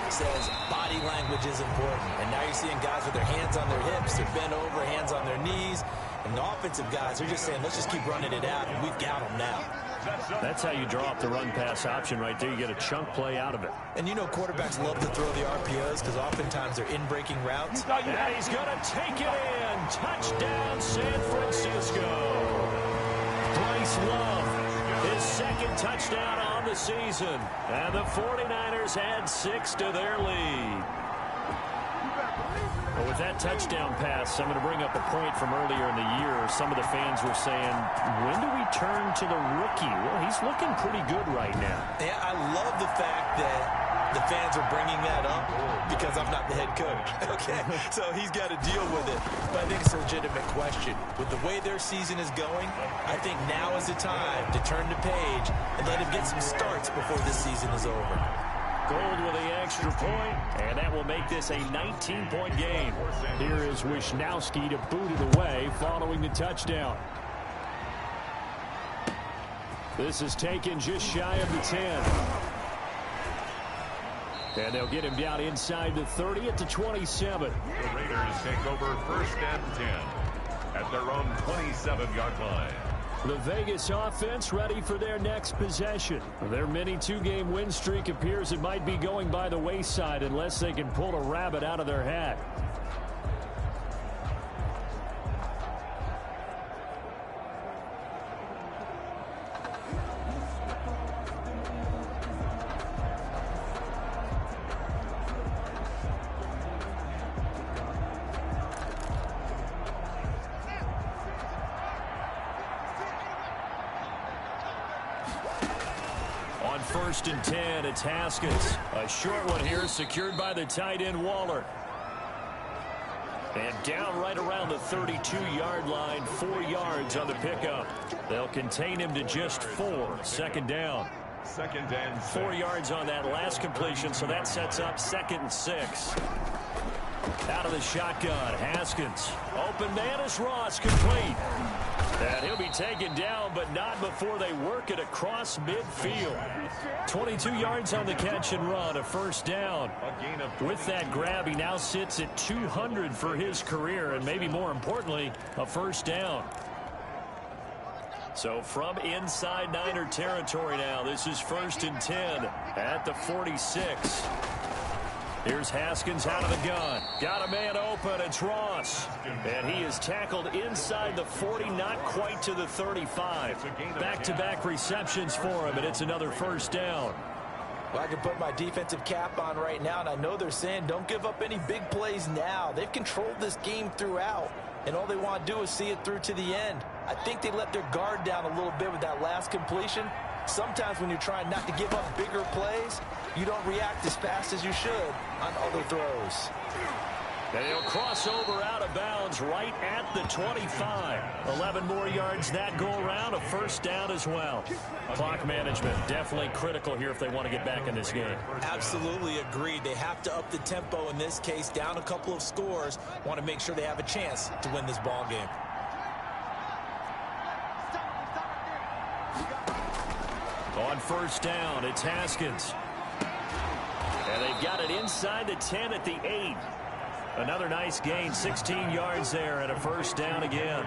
says body language is important. And now you're seeing guys with their hands on their hips, they're bent over, hands on their knees. And the offensive guys are just saying, let's just keep running it out, and we've got them now. That's how you draw up the run-pass option right there. You get a chunk play out of it. And you know quarterbacks love to throw the RPOs because oftentimes they're in-breaking routes. And he's going to take it in. Touchdown, San Francisco. Bryce Love, his 2nd touchdown on the season. And the 49ers add 6 to their lead. Well, with that touchdown pass, I'm going to bring up a point from earlier in the year. Some of the fans were saying, when do we turn to the rookie? Well, he's looking pretty good right now. Yeah, I love the fact that the fans are bringing that up because I'm not the head coach. Okay, so he's got to deal with it. But I think it's a legitimate question. With the way their season is going, I think now is the time to turn the page and let him get some starts before this season is over. Gold with the extra point, and that will make this a 19-point game. Here is Wisnowski to boot it away following the touchdown. This is taken just shy of the 10. And they'll get him down inside the 30 at the 27. The Raiders take over 1st and 10 at their own 27-yard line. The Vegas offense ready for their next possession. Their mini 2-game win streak appears it might be going by the wayside unless they can pull a rabbit out of their hat. On 1st and 10, it's Haskins. A short one here, secured by the tight end Waller. And down right around the 32-yard line, 4 yards on the pickup. They'll contain him to just 4. 2nd down. 2nd and 6. 4 yards on that last completion, so that sets up 2nd and 6. Out of the shotgun, Haskins. Open man is Ross, complete. And he'll be taken down, but not before they work it across midfield. 22 yards on the catch and run, a first down. With that grab, he now sits at 200 for his career, and maybe more importantly, a first down. So from inside Niner territory now, this is 1st and 10 at the 46. Here's Haskins out of the gun. Got a man open. It's Ross. And he is tackled inside the 40, not quite to the 35. Back-to-back receptions for him, and it's another first down. Well, I can put my defensive cap on right now, and I know they're saying don't give up any big plays now. They've controlled this game throughout, and all they want to do is see it through to the end. I think they let their guard down a little bit with that last completion. Sometimes when you're trying not to give up bigger plays, you don't react as fast as you should on other throws. And he'll cross over out of bounds right at the 25. 11 more yards that go around, a first down as well. Clock management definitely critical here if they want to get back in this game. Absolutely agreed. They have to up the tempo in this case, down a couple of scores. Want to make sure they have a chance to win this ball game. On first down, it's Haskins. And they've got it inside the 10 at the 8. Another nice gain, 16 yards there, and a first down again.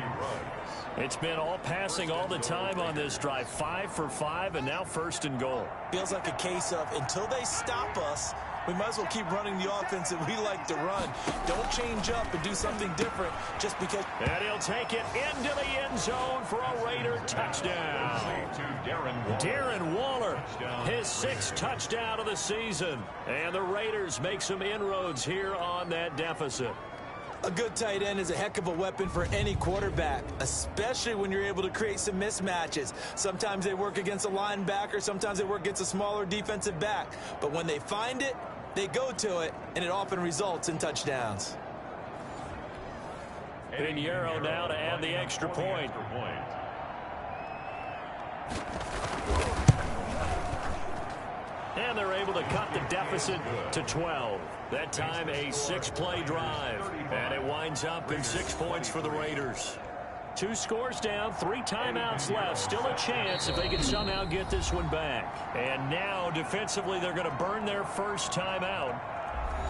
It's been all passing all the time on this drive. 5 for 5, and now first and goal. Feels like a case of until they stop us, we might as well keep running the offense that we like to run. Don't change up and do something different just because. And he'll take it into the end zone for a Raider touchdown. Darren Waller, his 6th touchdown of the season. And the Raiders make some inroads here on that deficit. A good tight end is a heck of a weapon for any quarterback, especially when you're able to create some mismatches. Sometimes they work against a linebacker, sometimes they work against a smaller defensive back. But when they find it, they go to it, and it often results in touchdowns. Pinheiro now to add the extra point. And they're able to cut the deficit to 12. That time a 6-play drive. And it winds up in 6 points for the Raiders. 2 scores down, 3 timeouts left. Still a chance if they can somehow get this one back. And now defensively they're going to burn their first timeout.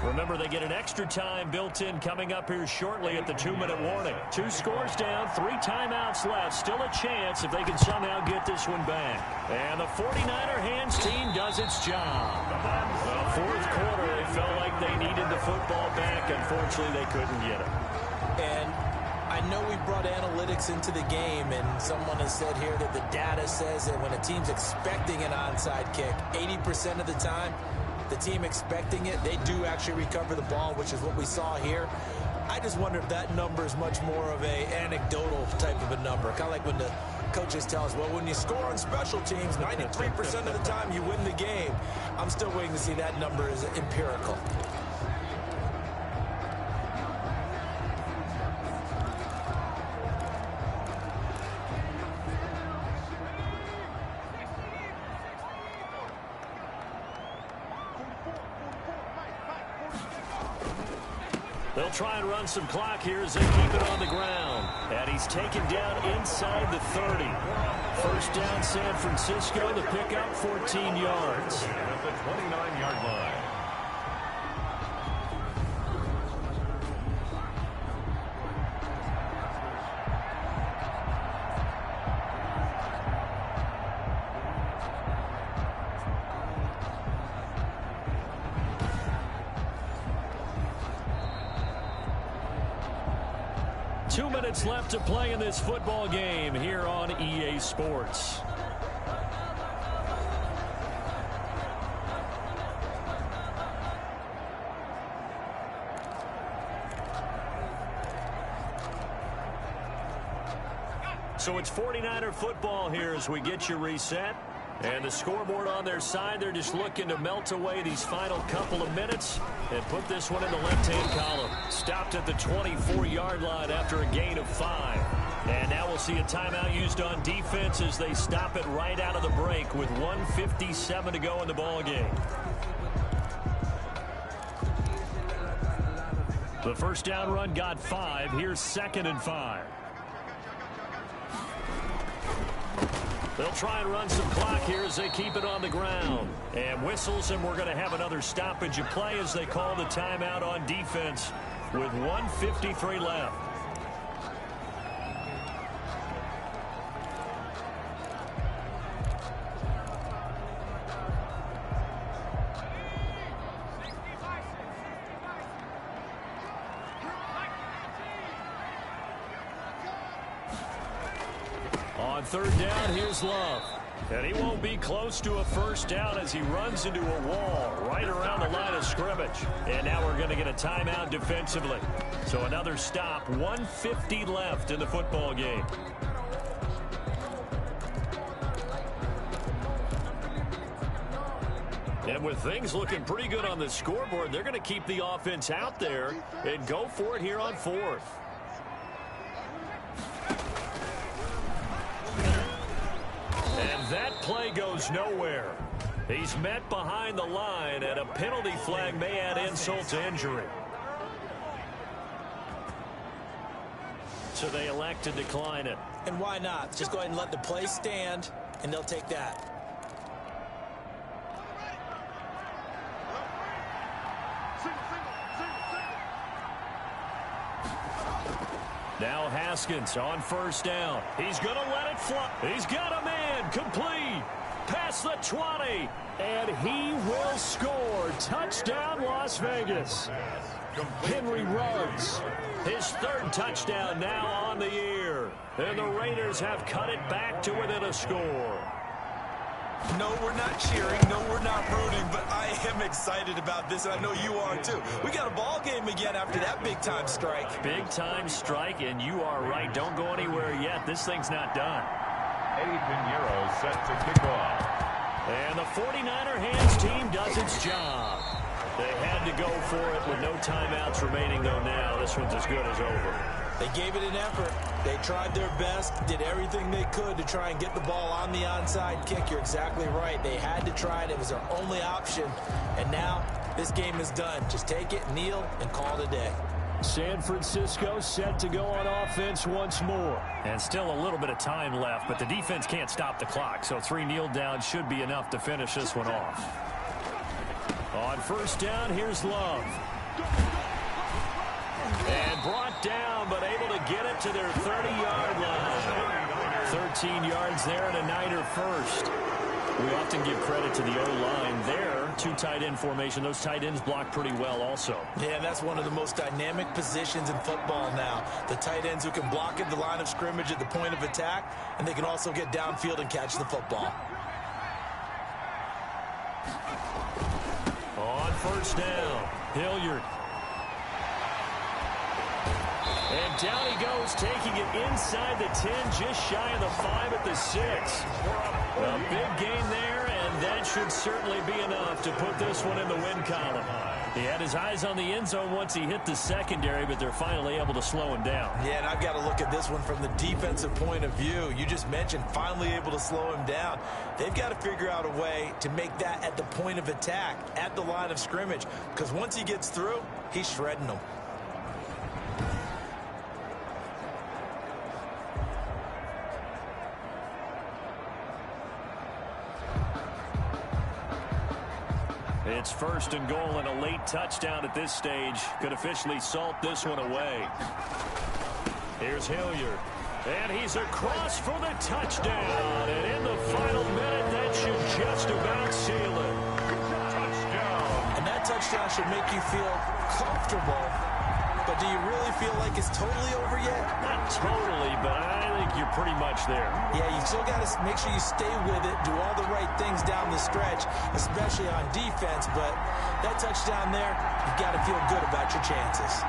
Remember, they get an extra time built in coming up here shortly at the 2-minute warning. 2 scores down, 3 timeouts left. Still a chance if they can somehow get this one back. And the 49er hands team does its job. The 4th quarter, they felt like they needed the football back. Unfortunately, they couldn't get it. And I know we brought analytics into the game, and someone has said here that the data says that when a team's expecting an onside kick, 80% of the time, the team expecting it, they do actually recover the ball, which is what we saw here. I just wonder if that number is much more of a anecdotal type of a number. Kind of like when the coaches tell us, well, when you score on special teams, 93% of the time you win the game. I'm still waiting to see that number is empirical. They'll try and run some clock here as they keep it on the ground. And he's taken down inside the 30. First down, San Francisco. The pickup, 14 yards. At the 29-yard line. Left to play in this football game here on EA Sports. So it's 49er football here as we get you reset. And the scoreboard on their side, they're just looking to melt away these final couple of minutes and put this one in the left-hand column. Stopped at the 24-yard line after a gain of 5. And now we'll see a timeout used on defense as they stop it right out of the break with 1:57 to go in the ball game. The first down run got 5. Here's 2nd and 5. They'll try and run some clock here as they keep it on the ground. And whistles, and we're going to have another stoppage of play as they call the timeout on defense with 1:53 left. On third down, here's Love. And he won't be close to a first down as he runs into a wall right around the line of scrimmage. And now we're going to get a timeout defensively. So another stop, 1:50 left in the football game. And with things looking pretty good on the scoreboard, they're going to keep the offense out there and go for it here on fourth. And that play goes nowhere. He's met behind the line, and a penalty flag may add insult to injury. So they elect to decline it. And why not? Just go ahead and let the play stand, and they'll take that. Now Haskins on first down. He's going to let it fly. He's got a man complete. Past the 20. And he will score. Touchdown, Las Vegas. Henry runs. His third touchdown now on the year. And the Raiders have cut it back to within a score. No, we're not cheering. No, we're not rooting. But I am excited about this, and I know you are too. We got a ball game again after that big-time strike. Big-time strike, and you are right. Don't go anywhere yet. This thing's not done. Eddie Pinheiro set to kick off. And the 49er hands team does its job. They had to go for it with no timeouts remaining, though now. This one's as good as over. They gave it an effort. They tried their best, did everything they could to try and get the ball on the onside kick. You're exactly right. They had to try it. It was their only option. And now this game is done. Just take it, kneel, and call it a day. San Francisco set to go on offense once more. And still a little bit of time left, but the defense can't stop the clock. So 3 kneel downs should be enough to finish this one off. On first down, here's Love. And brought down, but able to get it to their 30-yard line. 13 yards there and a Niner first. We often give credit to the O-line there. 2 tight end formation. Those tight ends block pretty well also. Yeah, that's one of the most dynamic positions in football now. The tight ends who can block at the line of scrimmage at the point of attack, and they can also get downfield and catch the football. On first down, Hilliard. And down he goes, taking it inside the 10, just shy of the 5 at the 6. A big gain there, and that should certainly be enough to put this one in the win column. He had his eyes on the end zone once he hit the secondary, but they're finally able to slow him down. Yeah, and I've got to look at this one from the defensive point of view. You just mentioned finally able to slow him down. They've got to figure out a way to make that at the point of attack, at the line of scrimmage, because once he gets through, he's shredding them. It's first and goal, and a late touchdown at this stage could officially salt this one away. Here's Hilliard. And he's across for the touchdown. And in the final minute, that should just about seal it. Touchdown. And that touchdown should make you feel comfortable. But do you really feel like it's totally over yet? Not totally, but I think you're pretty much there. Yeah, you still got to make sure you stay with it, do all the right things down the stretch, especially on defense. But that touchdown there, you've got to feel good about your chances.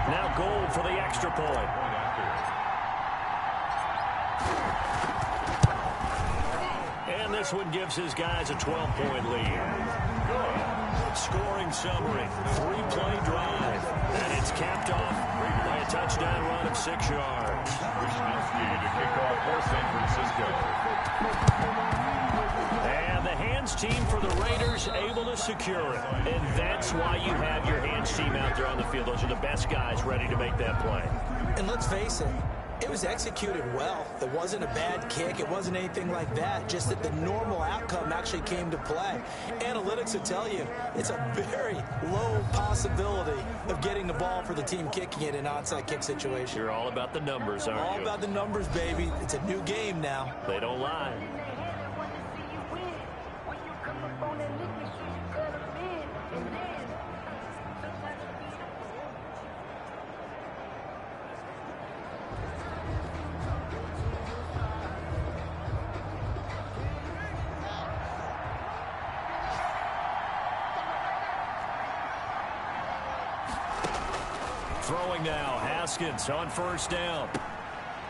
Now goal for the extra point. And this one gives his guys a 12-point lead. Scoring summary, 3-play drive, and it's capped off by a touchdown run of 6 yards. Wisniewski to kick off for San Francisco. And the hands team for the Raiders able to secure it. And that's why you have your hands team out there on the field. Those are the best guys ready to make that play. And let's face it, it was executed well. It wasn't a bad kick. It wasn't anything like that. Just that the normal outcome actually came to play. Analytics will tell you it's a very low possibility of getting the ball for the team kicking it in an onside kick situation. You're all about the numbers, aren't you? All about the numbers, baby. It's a new game now. They don't lie. Throwing now, Haskins on first down.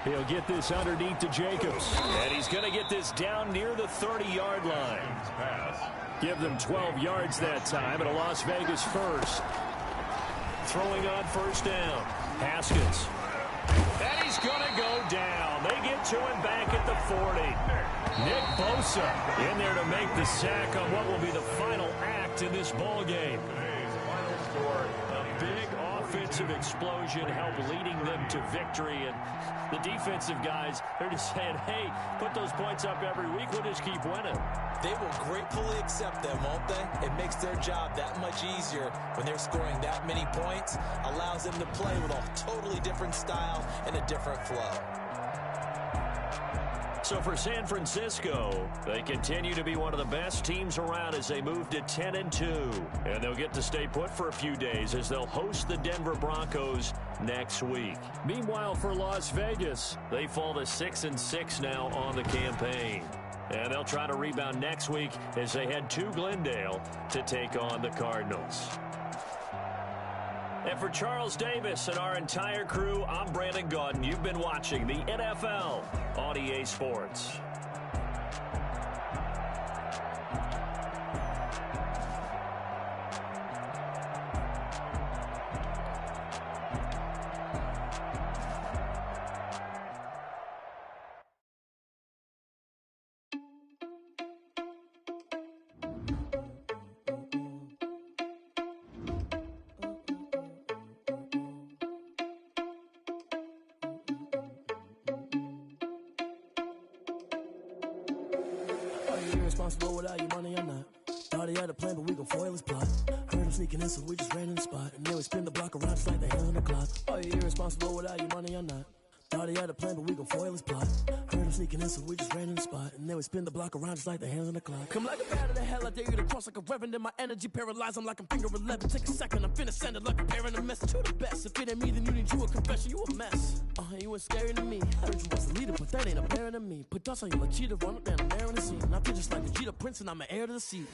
He'll get this underneath to Jacobs. And he's going to get this down near the 30-yard line. Give them 12 yards that time, and a Las Vegas first. Throwing on first down, Haskins. And he's going to go down. They get to him back at the 40. Nick Bosa in there to make the sack on what will be the final act in this ball game. Today's final score, A big offensive explosion helped leading them to victory. And the defensive guys, they're just saying, hey, put those points up every week. We'll just keep winning. They will gratefully accept them, won't they? It makes their job that much easier when they're scoring that many points. Allows them to play with a totally different style and a different flow. So for San Francisco, they continue to be one of the best teams around as they move to 10-2. And they'll get to stay put for a few days as they'll host the Denver Broncos next week. Meanwhile, for Las Vegas, they fall to 6-6 now on the campaign. And they'll try to rebound next week as they head to Glendale to take on the Cardinals. And for Charles Davis and our entire crew, I'm Brandon Gaudin. You've been watching the NFL on EA Sports. Irresponsible without your money or not. Thought he had a plan, but we gon' foil his plot. Heard him sneaking in, so we just ran in the spot. And then we spin the block around just like the hand on the clock. Are you irresponsible without your money or not? Thought he had a plan, but we gon' foil his plot. Heard him sneaking in, so we just ran in the spot. And then we spin the block around just like the hands on the clock. Come like a bat of the hell, I dare you to cross like a reverend. And my energy paralyzed, I'm like I'm finger 11. Take a second, I'm finna send it like a parent a message to the best. If it ain't me, then you need you a confession, you a mess. You ain't scary to me. I heard you was a leader, but that ain't apparent to me. Put dust on you like cheetah, run up down the air in the scene. I feel just like the Jeter Prince, and I'm an heir to the seat.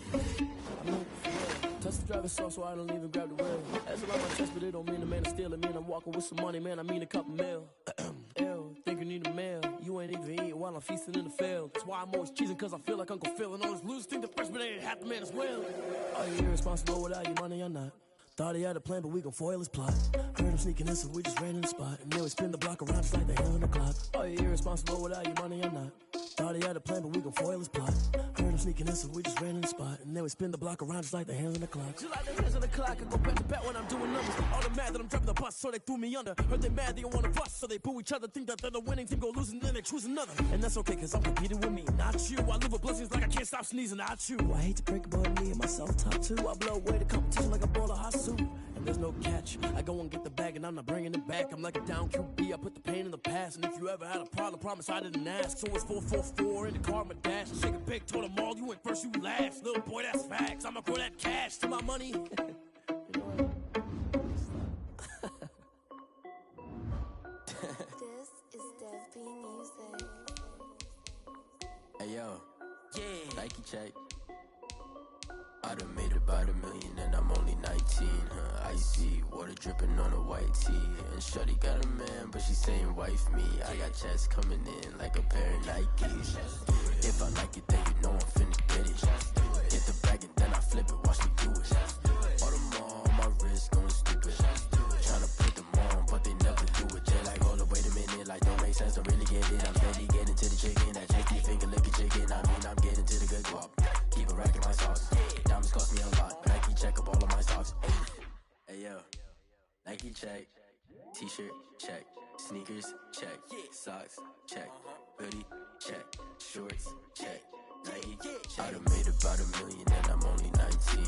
Touch the driver's soft, so I don't even grab the wheel. That's around my chest, but it don't mean the man is stealing. Mean I'm walking with some money, man, I mean a couple mil. Ew, think you need a meal. You ain't even eating while I'm feasting in the field. That's why I'm always cheesing, cause I feel like Uncle Phil. And all this losers think the freshman ain't half the man as well. Are you irresponsible without your money or not? Thought he had a plan, but we gon' foil his plot. Heard him sneaking in, so we just ran in the spot. And then we spin the block around just like the hand on the clock. Are you irresponsible without your money or not? Thought he had a plan, but we gon' foil his plot. Heard him sneaking in, so we just ran in the spot. And then we spin the block around just like the hands on the clock. Just like the hands on the clock, I go back to back when I'm doing numbers. All the mad that I'm driving the bus, so they threw me under. Heard they mad, they don't wanna bust, so they boo each other. Think that they're the winning team, go losing, then they choose another. And that's okay, cause I'm competing with me, not you. I live with blessings like I can't stop sneezing, not you. I hate to break it, but me and myself top two. I blow away the competition like a ball of hot soup. And there's no catch. I go and get the bag and I'm not bringing it back. I'm like a down QB, I put the pain in the past. And if you ever had a problem, promise I didn't ask. So it's 4-4-4 in the car, my dash. Shake a big, told them all, you went first, you last. Little boy, that's facts. I'ma grow that cash to my money. You know This is Dev B Music. Hey yo, yeah, Nike check. I done made about $1 million and I'm only 19, icy, water dripping on a white tee. And shorty got a man, but she saying wife me. I got checks coming in like a pair of Nikes. If I like it, then you know I'm finna get it. Get the bag and then I flip it, watch me do it. All them on my wrist going stupid. Tryna put them on, but they never do it. Just like, hold up, wait a minute, like don't make sense, don't really get it. I'm steady getting to the chicken, that chicky finger licking chicken. I mean, I'm getting to the good guap. Keep a rack in my sauce. Diamonds cost me a lot. Nike check up all of my socks. Hey yo, Nike check. T-shirt check. Sneakers check. Socks check. Hoodie check. Shorts check. Nike check. I done made about $1 million and I'm only 19.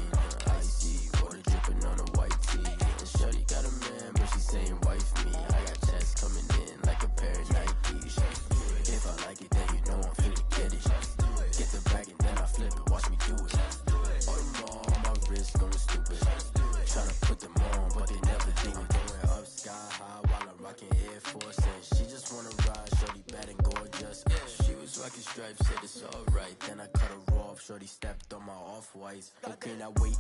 Icy, water dripping on a white tee. And shorty got a man, but she saying wife me. I got checks coming in like a pair of Nikes. If I like it, then you know I'm finna get it. Get the bag and then I flip it, watch me do it. All them on my wrist going stupid. Tryna put them on, but they never do it. Going up sky high while I'm rocking Air Force. And she just wanna ride, shorty bad and gorgeous. She was rocking stripes, said it's alright. Then I cut her off, shorty stepped on my off-whites. Okay, now wait,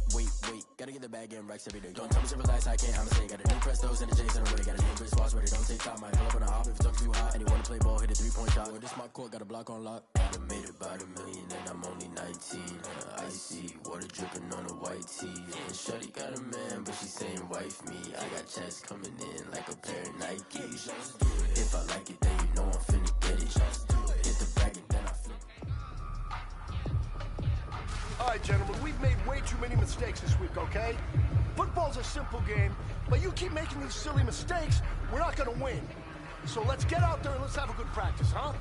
gotta get the bag. bag, getting racks every day. Don't tell me to relax, I can't, I'ma say. Got a new Prestos and the J's in the way. Got a new Chris Boss ready, don't take time. Might pull up on a hop if it's talking too hot. And you wanna play ball, hit a 3-point shot. Well, this my court, got a block on lock. I done made about $1 million and I'm only 19. Icy, water dripping on a white tee. And shorty got a man, but she saying wife me. I got checks coming in like a pair of Nikes. If I like it, then you know I'm finna get it. Hit the bag and then I flip. All right, gentlemen, we've made way too many mistakes this week, okay? Football's a simple game, but you keep making these silly mistakes, we're not gonna win. So let's get out there and let's have a good practice, huh?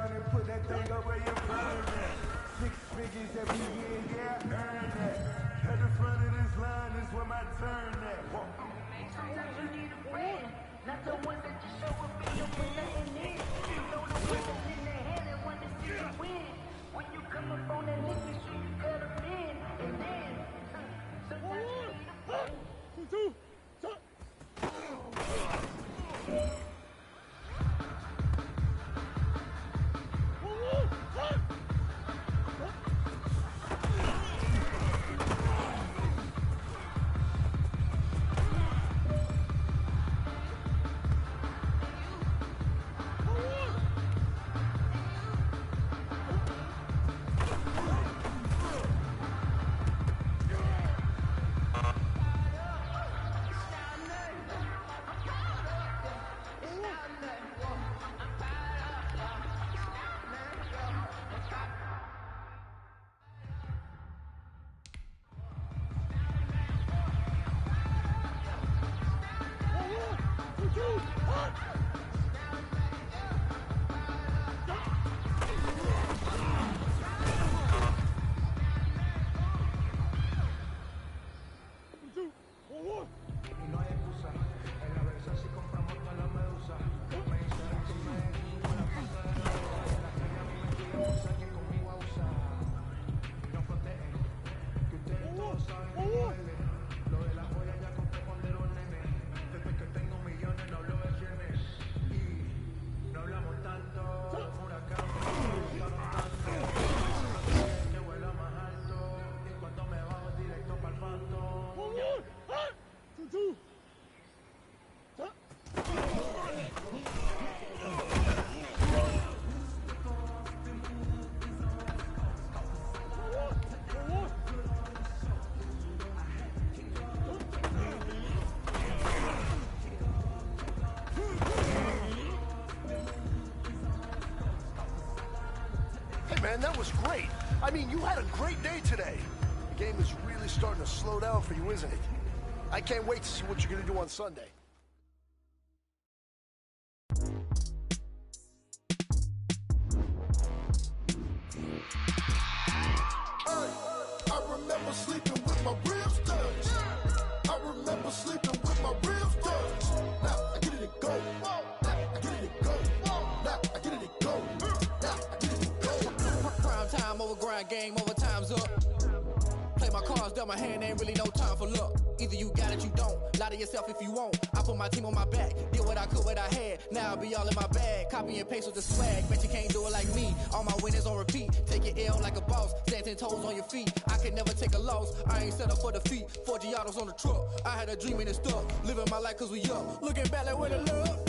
around and put that thing up where you burn that. 6 figures every year, yeah, I earn that. At the front of this line is where my turn at. Sometimes you need a friend, not the one that just show up and you put nothing in. You know the weapons in their hand and want to see you win. When you come up on that lick, make sure you cut them in. And then, sometimes you need a friend. Man, that was great. I mean, you had a great day today. The game is really starting to slow down for you, isn't it? I can't wait to see what you're going to do on Sunday. I remember sleeping with my ribs touched. I remember sleeping with my ribs touched. Now I get it to go. Now I get it to go. Now I get it to go. Now I get it to go. Prime time over grind game, over time's up. Play my cards, dealt my hand, ain't really no time for luck. Either you got it, you don't. Lie to yourself if you won't. I put my team on my back, did what I could, what I had. Now I'll be all in my bag. Copy and paste with the swag. Bet you can't do it like me. All my winners on repeat. Take your L like a boss. Stand 10 toes on your feet. I can never take a loss. I ain't set up for defeat. 4 Giottos on the truck. I had a dream and it stuck. Living my life cause we up. Looking back like where the love.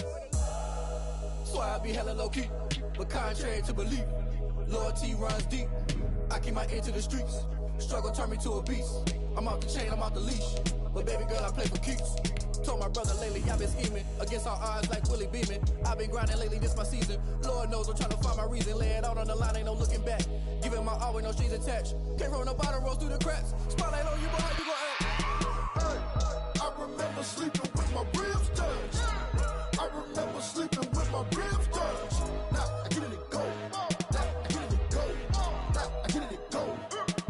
So I be hella low key. But contrary to belief, loyalty runs deep. I keep my ear to the streets. Struggle turn me to a beast. I'm off the chain, I'm off the leash. But baby girl, I play for keeps. Told my brother lately, I've been scheming. Against all odds like Willie Beeman. I've been grinding lately, this my season. Lord knows I'm trying to find my reason. Lay it out on the line, ain't no looking back. Giving my all with no strings attached. Came from the bottom, rose through the cracks. Spotlight on you, boy, how you gon' act? Hey, I remember sleeping with my ribs touched. I remember sleeping with my ribs touched. Now I get it to go. Now I get it to go. Now I get it to go.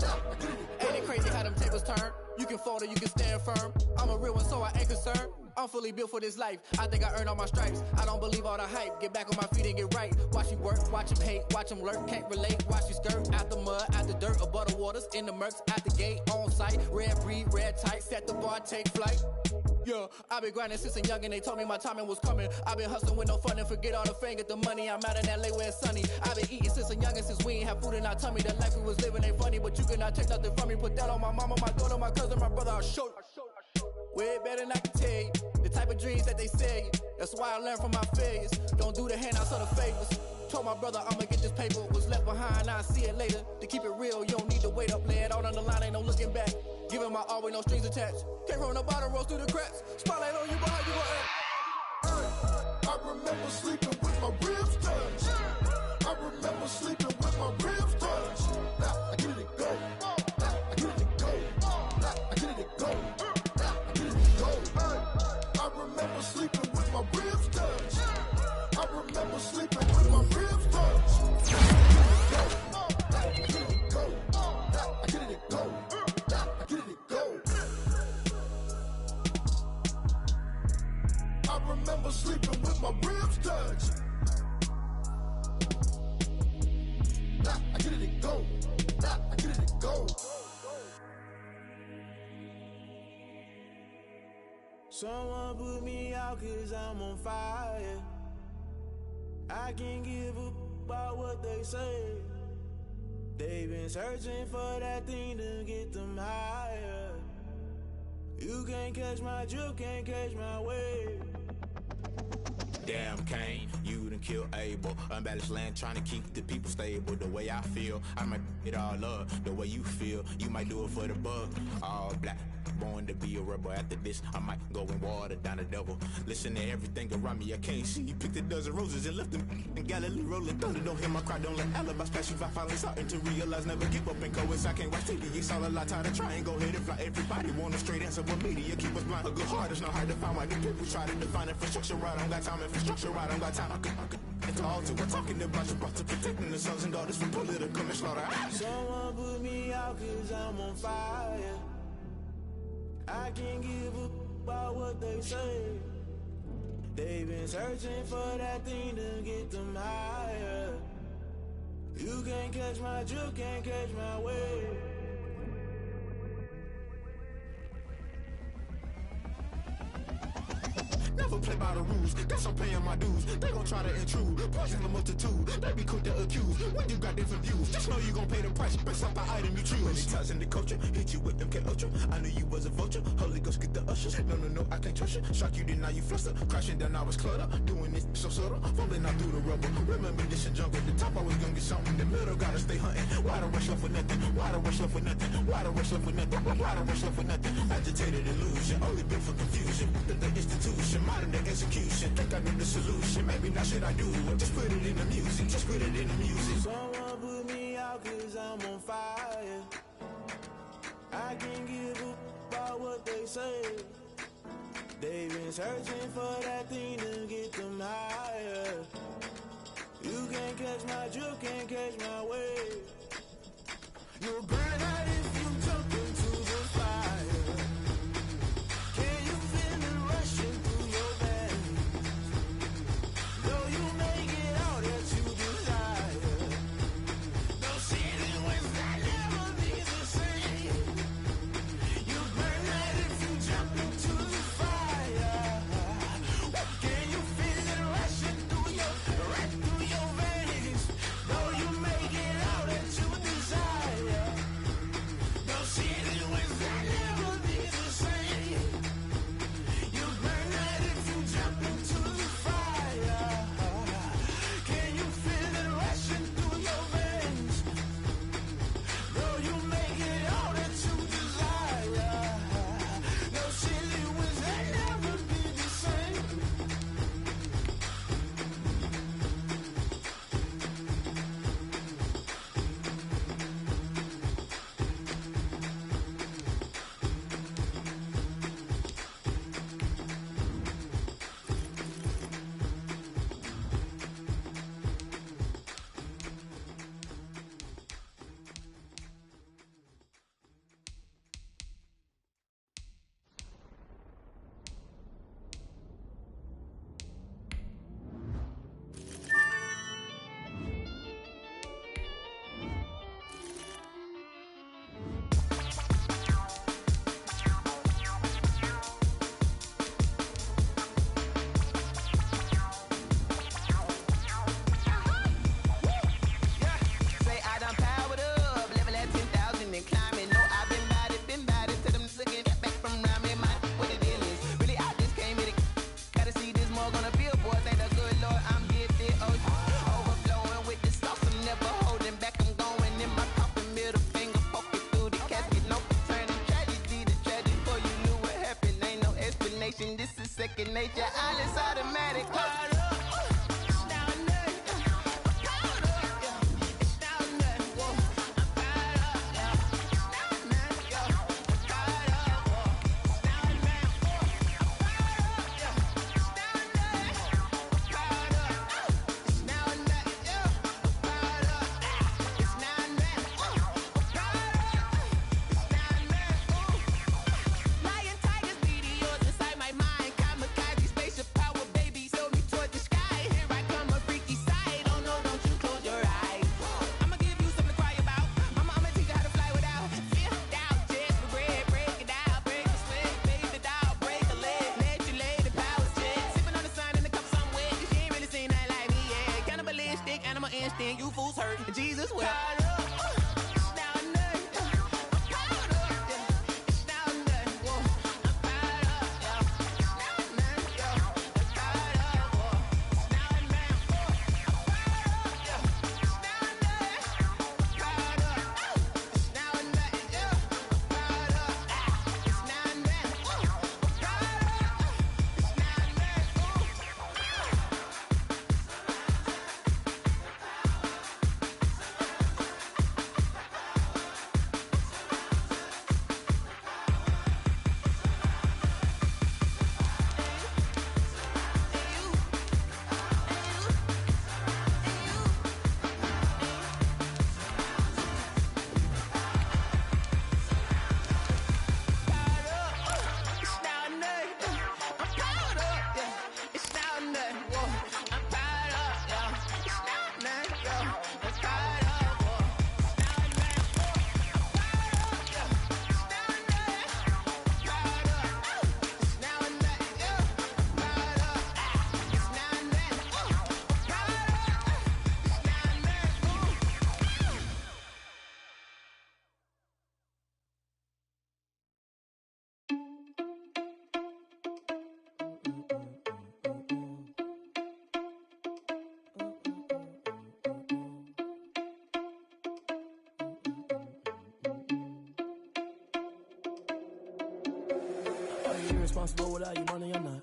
Now I get it to go. Ain't it crazy how them tables turn? You can fold or you can stand firm. I'm a real one, so I ain't concerned. I'm fully built for this life. I think I earned all my stripes. I don't believe all the hype. Get back on my feet and get right. Watch you work, watch him hate, watch him lurk. Can't relate, watch you skirt. Out the mud, out the dirt, above the waters, in the murks, out the gate, on site. Red breed, red tight, set the bar, take flight. Yeah, I been grinding since a young and they told me my timing was coming. I been hustling with no fun and forget all the fame, get the money. I'm out in LA where it's sunny. I been eating since a young and since we ain't have food in our tummy. The life we was living ain't funny, but you cannot take nothing from me. Put that on my mama, my daughter, my cousin, my brother, I'll show you. Way better than I can tell you. The type of dreams that they sell you. That's why I learned from my failures. Don't do the handouts or the favors. Told my brother I'ma get this paper. Was left behind, I'll see it later. To keep it real, you don't need to wait up. Lay it out on the line, ain't no looking back. Giving my all with no strings attached. Came from the bottom, rose through the cracks. Spotlight on you, boy, how you gon' act? I remember sleeping with my ribs touched. I remember sleeping with my ribs touched. Now I get it to go. Now I get it to go. Now I get it to go. Now I get it to go. I remember sleeping with my ribs touched. I remember sleeping with my ribs touched. sleeping with my ribs touched. Nah, I get it and go. Nah, I get it and go. Someone put me out 'cause I'm on fire. I can't give up about what they say. They've been searching for that thing to get them higher. You can't catch my drift, can't catch my wave. Damn, Kane, you done killed Abel. Unbalanced land, trying to keep the people stable. The way I feel, I might it all up. The way you feel, you might do it for the bug. All black, born to be a rebel. After this, I might go and water down the devil. Listen to everything around me, I can't see. You picked a dozen roses and left them in Galilee rolling thunder. Don't hear my cry, don't let alibis pass you. I finally starting to realize, never give up and coexist. I can't watch TV, it's all a lot. Tired of trying, go ahead and fly. Everybody want a straight answer, but media keep us blind. A good heart is not hard to find. Why the people try to define infrastructure right? I don't got time, infrastructure right? I don't got time. I could it's all to we're talking about you brought to protecting the sons and daughters from political and slaughter. Someone put me out 'cause I'm on fire. I can't give up about what they say. They've been searching for that thing to get them higher. You can't catch my drift, can't catch my wave. Never play by the rules, guess I'm paying my dues. They gon' try to intrude, poison the multitude. They be quick to accuse, when you got different views. Just know you gon' pay the price, based off the item you choose. Many ties in the culture, hit you with MK Ultra. I knew you was a vulture, Holy Ghost get the ushers. No, I can't trust you. Shock you, then now you fluster. Crashing down, I was clutter. Doing this so subtle, falling out through the rubble. Remember this and jungle, the top always gonna get something. In the middle, gotta stay hunting. Why the rush left for nothing? Why the rush left for nothing? Why the rush left for nothing? Why the rush left for nothing? Agitated illusion, only built for confusion. The institution, modern day execution. Think I know the solution, maybe not should I do it. Just put it in the music, just put it in the music. Someone put me out 'cause I'm on fire. I can't give up about what they say. They've been searching for that thing to get them higher. You can't catch my drift, can't catch my wave. You'll burn out if you jump into the fire. Can you feel it rushing through your veins? Though you make it out that you desire. No ceiling wins that never be the same. You burn out if you jump into the fire. Can you feel it rushing through right through your veins? Though you make it out that you desire. No ceiling wins that never be the same. You burn out if you jump into the fire. Can you feel it rushing through your veins? Though you make it all that you desire. No silly wins that never be the same. Say I done powered up, level at 10,000 and climbing. No, I've been bad it, to them looking back from around me. My what the deal is, really I just came here to gotta see this more gonna feel, boy. Thank the good Lord, I'm gifted. Oh, overflowing with the sauce, I'm never holding back. I'm going in my coffin, middle finger poking through the casket. No turning tragedy to tragic. Before you knew what happened, ain't no explanation. This is second nature, all is automatic. Lion, tigers, meteors inside my mind. Kamikaze, spaceship power, baby. So you irresponsible without your money or not.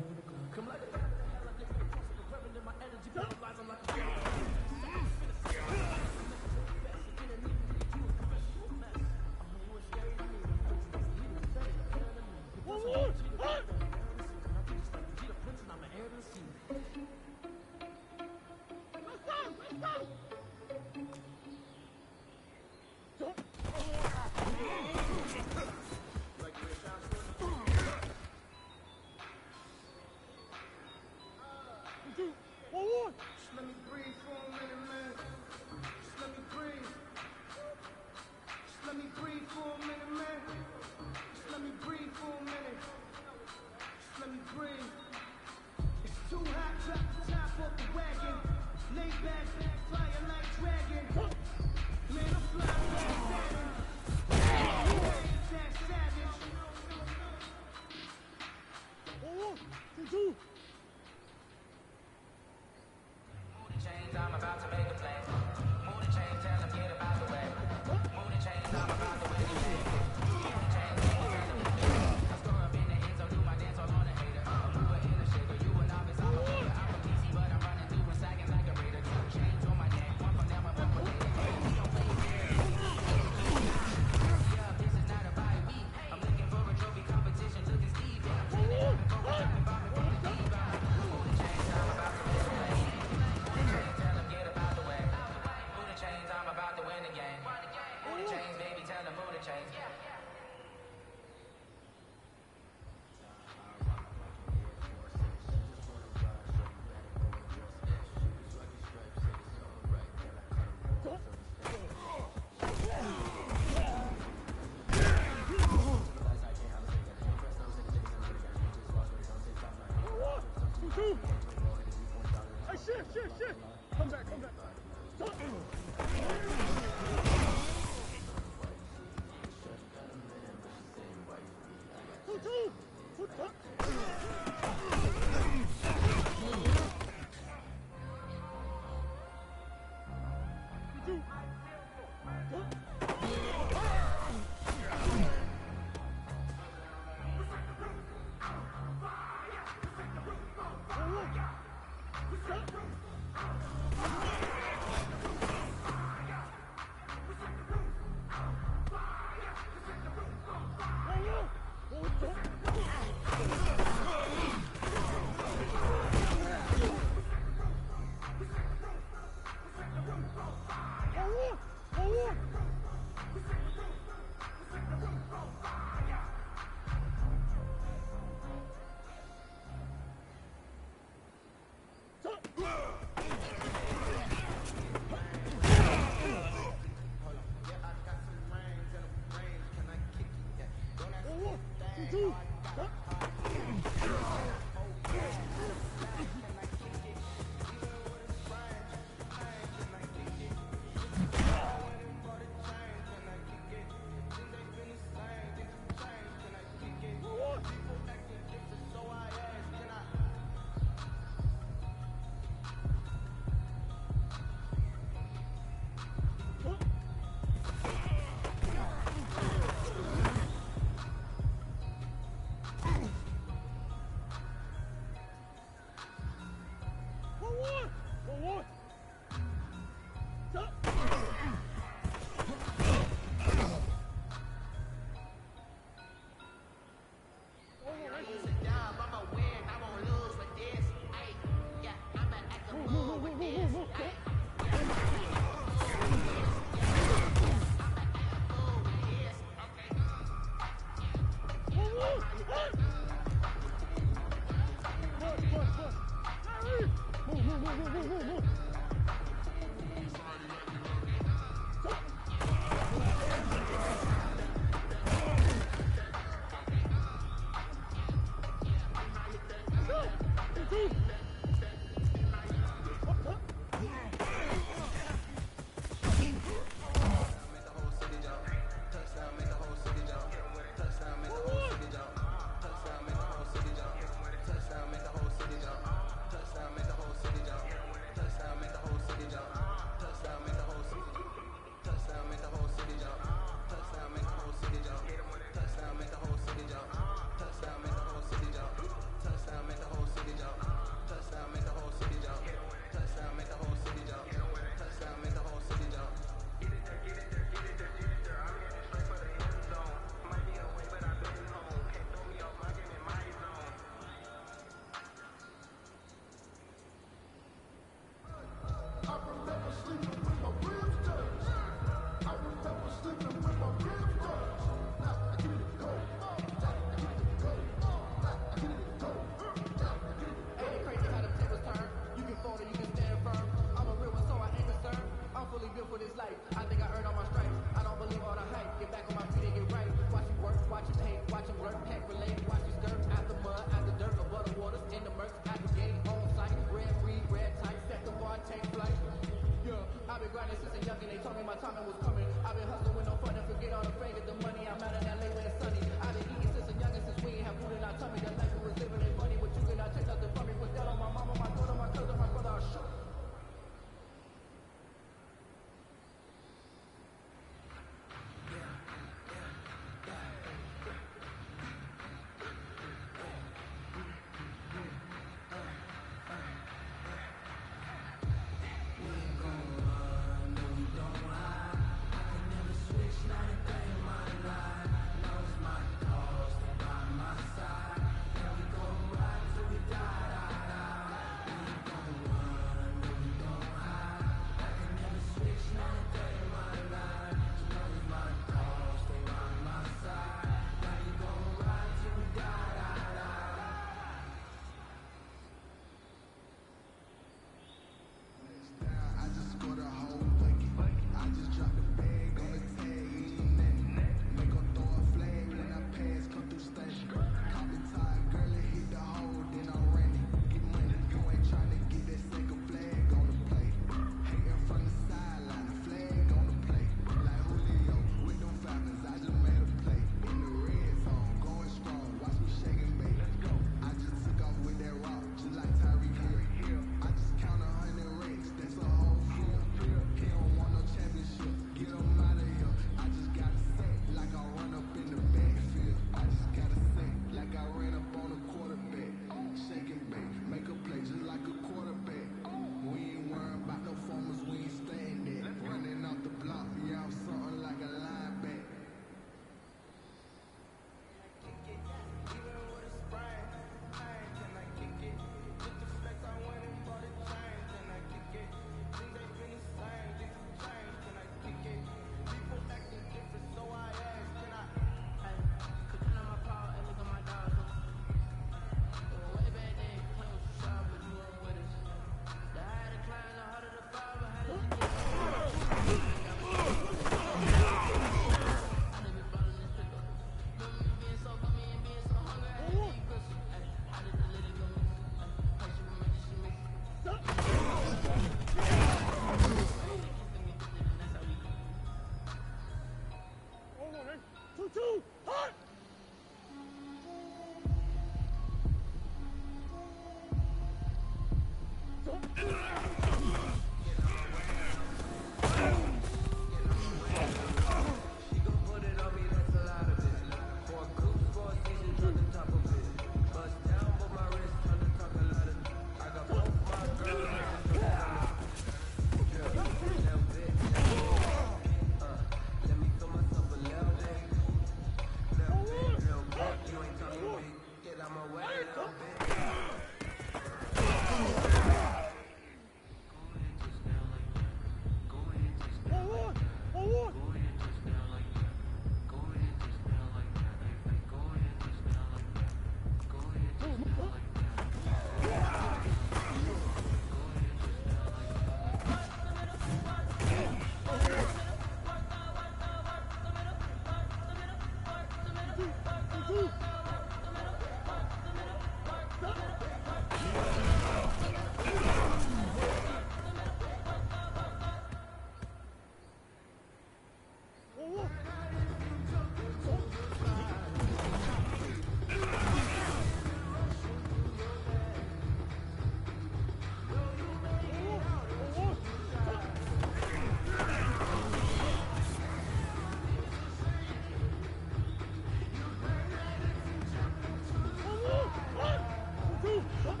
Sure.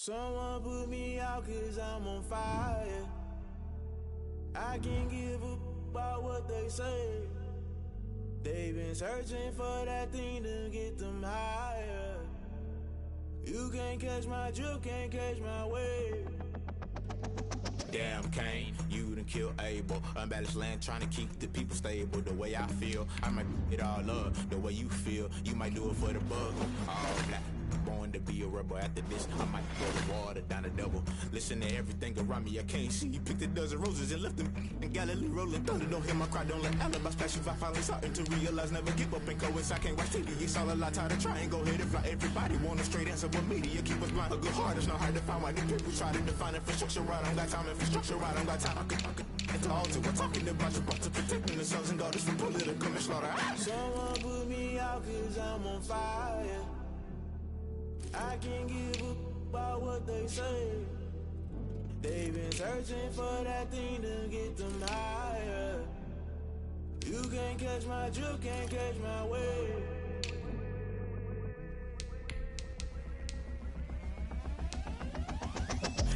Someone put me out 'cause I'm on fire. I can't give up about what they say. They've been searching for that thing to get them higher. You can't catch my drift, can't catch my wave. Damn, Kane, you done killed Abel. Unbalanced land, trying to keep the people stable. The way I feel, I might it all up. The way you feel, you might do it for the bug. All black, born to be a rebel. After this, I might go to water down a double. Listen to everything around me, I can't see. Picked a dozen roses and left them in Galilee rolling thunder. Don't hear my cry, don't let alibis pass you. I finally starting to realize, never give up and coincide. I can't watch TV, it's all a lot. Tired of trying, go ahead and fly. Everybody want a straight answer, but media keep us blind. A good heart is not hard to find. Why do people try to define infrastructure right? I don't got time, infrastructure right, I don't got time. I could talk to we're talking about your to protecting the sons and daughters from political and slaughter. Someone put me out 'cause I'm on fire. I can't give up about what they say. They've been searching for that thing to get them higher. You can't catch my drift, can't catch my wave.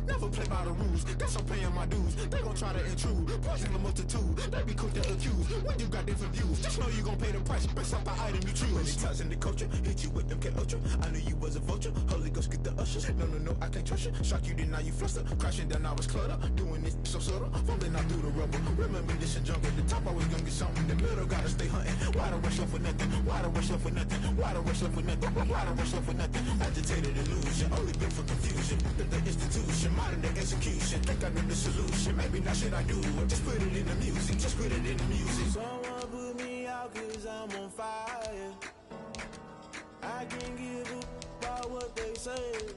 Never play by the rules, guess I'm paying my dues. They gon' try to intrude, poison the multitude. They be quick to accuse, when you got different views. Just know you gon' pay the price, based off the item you choose. Many times in the culture, hit you with them K Ultra. I knew you was a vulture, Holy Ghost get the ushers. No, I can't trust you. Shock you, then now you fluster. Crashing down, I was clutter. Doing this so subtle, falling out through the rubble. Remember this a jungle, the top always gonna get something. In the middle, gotta stay hunting. Why the rush left with nothing? Why the rush left with nothing? Why the rush left with nothing? Why the rush left with nothing? Agitated illusion, only been for confusion. The institution, modern day execution. Think I know the solution. Maybe not should I do it? Just put it in the music. Just put it in the music. Someone put me out 'cause I'm on fire. I can't give up about what they say.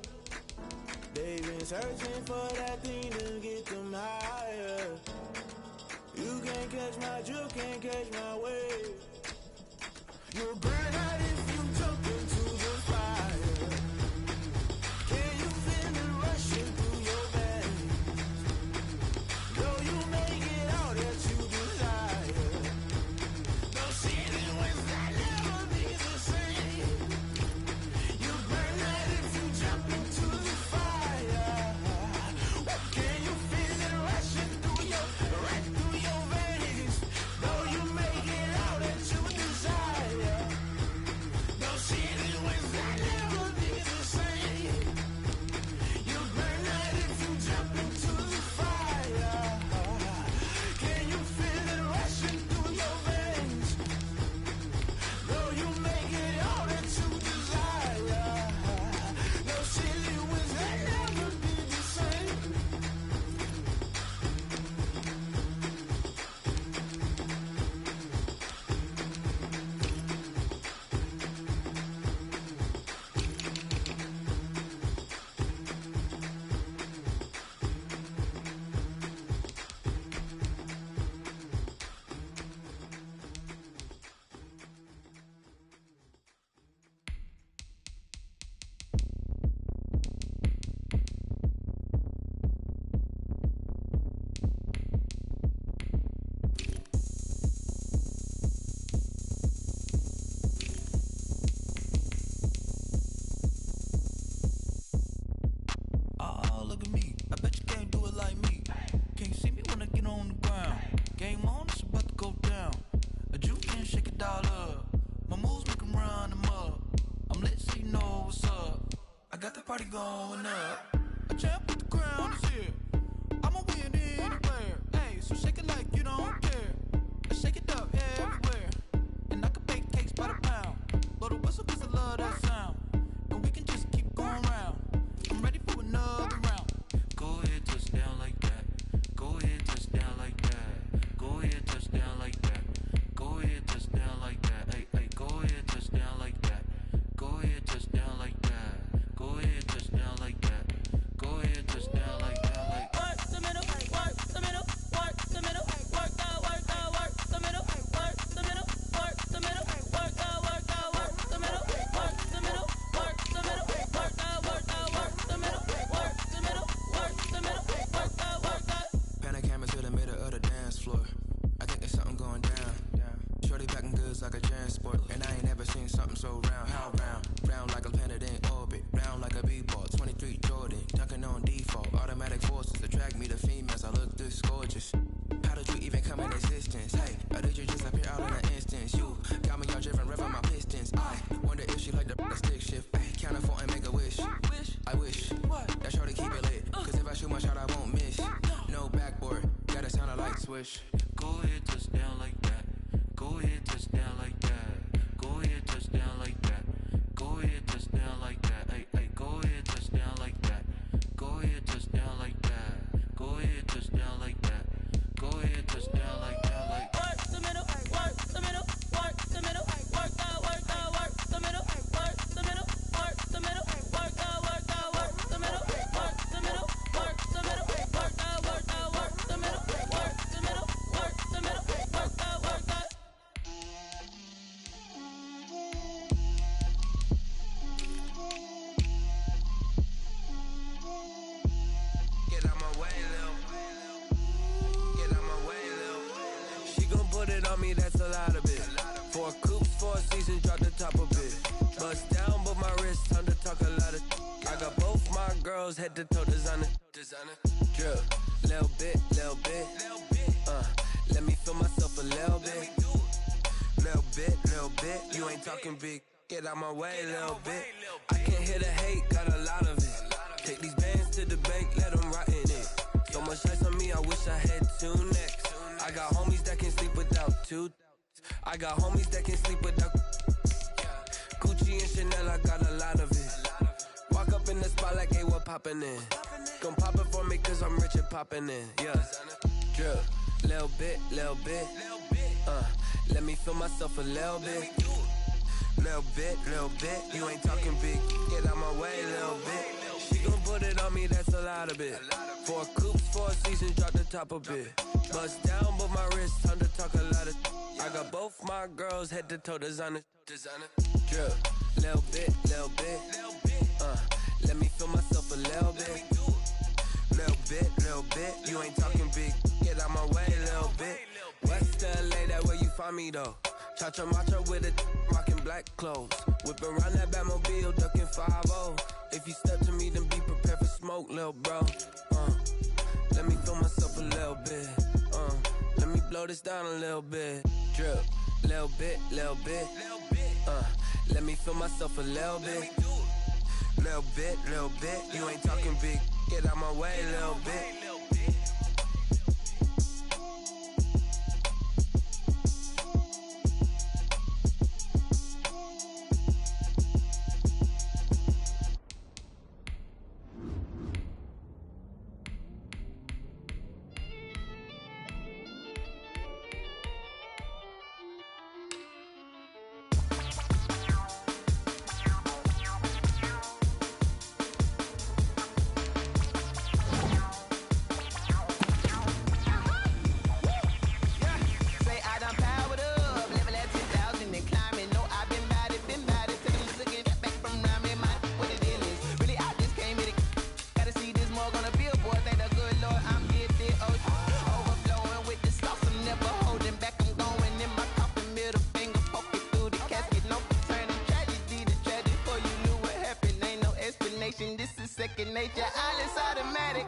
They've been searching for that thing to get them higher. You can't catch my drift, can't catch my wave. You'll burn out if you jump into the fire. Can you feel it rushing through your veins? Though you make it all that you desire. No ceiling was that never be the same. You burn out look at me. I bet you can't do it like me. Can't see me when I get on the ground. Game on, it's about to go down. A juke can shake it all up. My moves make 'em run them up. I'm lit so you know what's up. I got the party going up. A champ with the crown is here. I'ma win anywhere. Hey, so shake it like you don't care. I shake it up everywhere. And I can bake cakes by the pound. Blow the whistle 'cause I love that sound. And we can just keep going round. I'm ready for another round. Go ahead, touch down like that. Go ahead, touch down like that. Go ahead, touch down like that. Go ahead, touch down like that. Hey, hey, go ahead, touch down like that. Go ahead, touch down like that. Go ahead, touch down like that. Go ahead, touch down like that. Like work the middle, work the middle, work the middle, work out, work out, work the middle, work the middle, work the middle, work out, work out, work the middle, work the middle, work the middle, work out, work out, work the middle, work the middle, work the middle, work out, work out. Panic camera to the middle of the dance floor. I think there's something going down. Shorty packing goods like a transport, and I ain't never seen something so round. How round? Round like a planet in orbit, round like a b-ball. 23 Jordan, dunking on default. Automatic forces attract me to females. I look this gorgeous. How did you even come in existence? Hey, or did you just appear out in an instance? You got me all driven, revving my pistons. I wonder if she like the stick shift. Ay, count it 4 and make a wish. I wish that shorty keep it lit. 'Cause if I shoot my shot, I won't miss. No backboard, gotta sound a light switch. Go ahead, touch down like that. Go ahead, touch down like that. Go ahead, touch down like that. Go ahead, touch down like that. Hey, hey, go ahead, touch down like that. Go ahead, touch down like that. Go ahead, touch down like that. Go ahead, touch down like that. Like work the middle, work the middle, work the middle, work out, work out, work the middle, work the middle, work the middle, work out, work out, work the middle, work the middle, work the middle, work out, work out, work the middle, work the middle, work the middle, work out, work out. Get out my way, Lil. Get out my way, Lil. She gon' put it on me, that's a lot of it. 4 coops, 4 seasons, drop the top a bit. Bust down, but my wrist, time to talk a lot of. I got both my girls, head to toe designer. Drip, little bit, little bit. Let me feel myself a little bit. Little bit. You ain't talking big. Get out my way, little bit. I can't hear the hate, got a lot of it. Take these bands to the bank, let them rot in it. So much ice on me, I wish I had 2 necks. I got homies that can sleep without 2. I got homies that can sleep without Gucci and Chanel, I got a lot of it. Walk up in the spot like, hey, what poppin' in? Gon' pop it for me cause I'm rich and poppin' in, yeah. Drip, little bit. Let me feel myself a little bit. Little bit. You ain't talking big. Get out my way, little bit. She gon' put it on me, that's a lot of it. 4 coops, 4 seasons, drop the top a bit. Bust down, but my wrist, time to talk a lot of. I got both my girls, head to toe designer. Drip, little bit. Let me feel myself a little bit. Little bit. You ain't talking big. Get out my way, little bit. West LA, that where you find me though. Cha-cha matcha with a rockin' black clothes. Whip around that Batmobile, ducking 5-0. If you step to me, then be prepared for smoke, lil' bro. Let me feel myself a little bit. Let me blow this down a little bit. Drip, little bit. Let me feel myself a little bit. Little bit. You ain't talking big. Get out my way, little bit. second nature. All is automatic.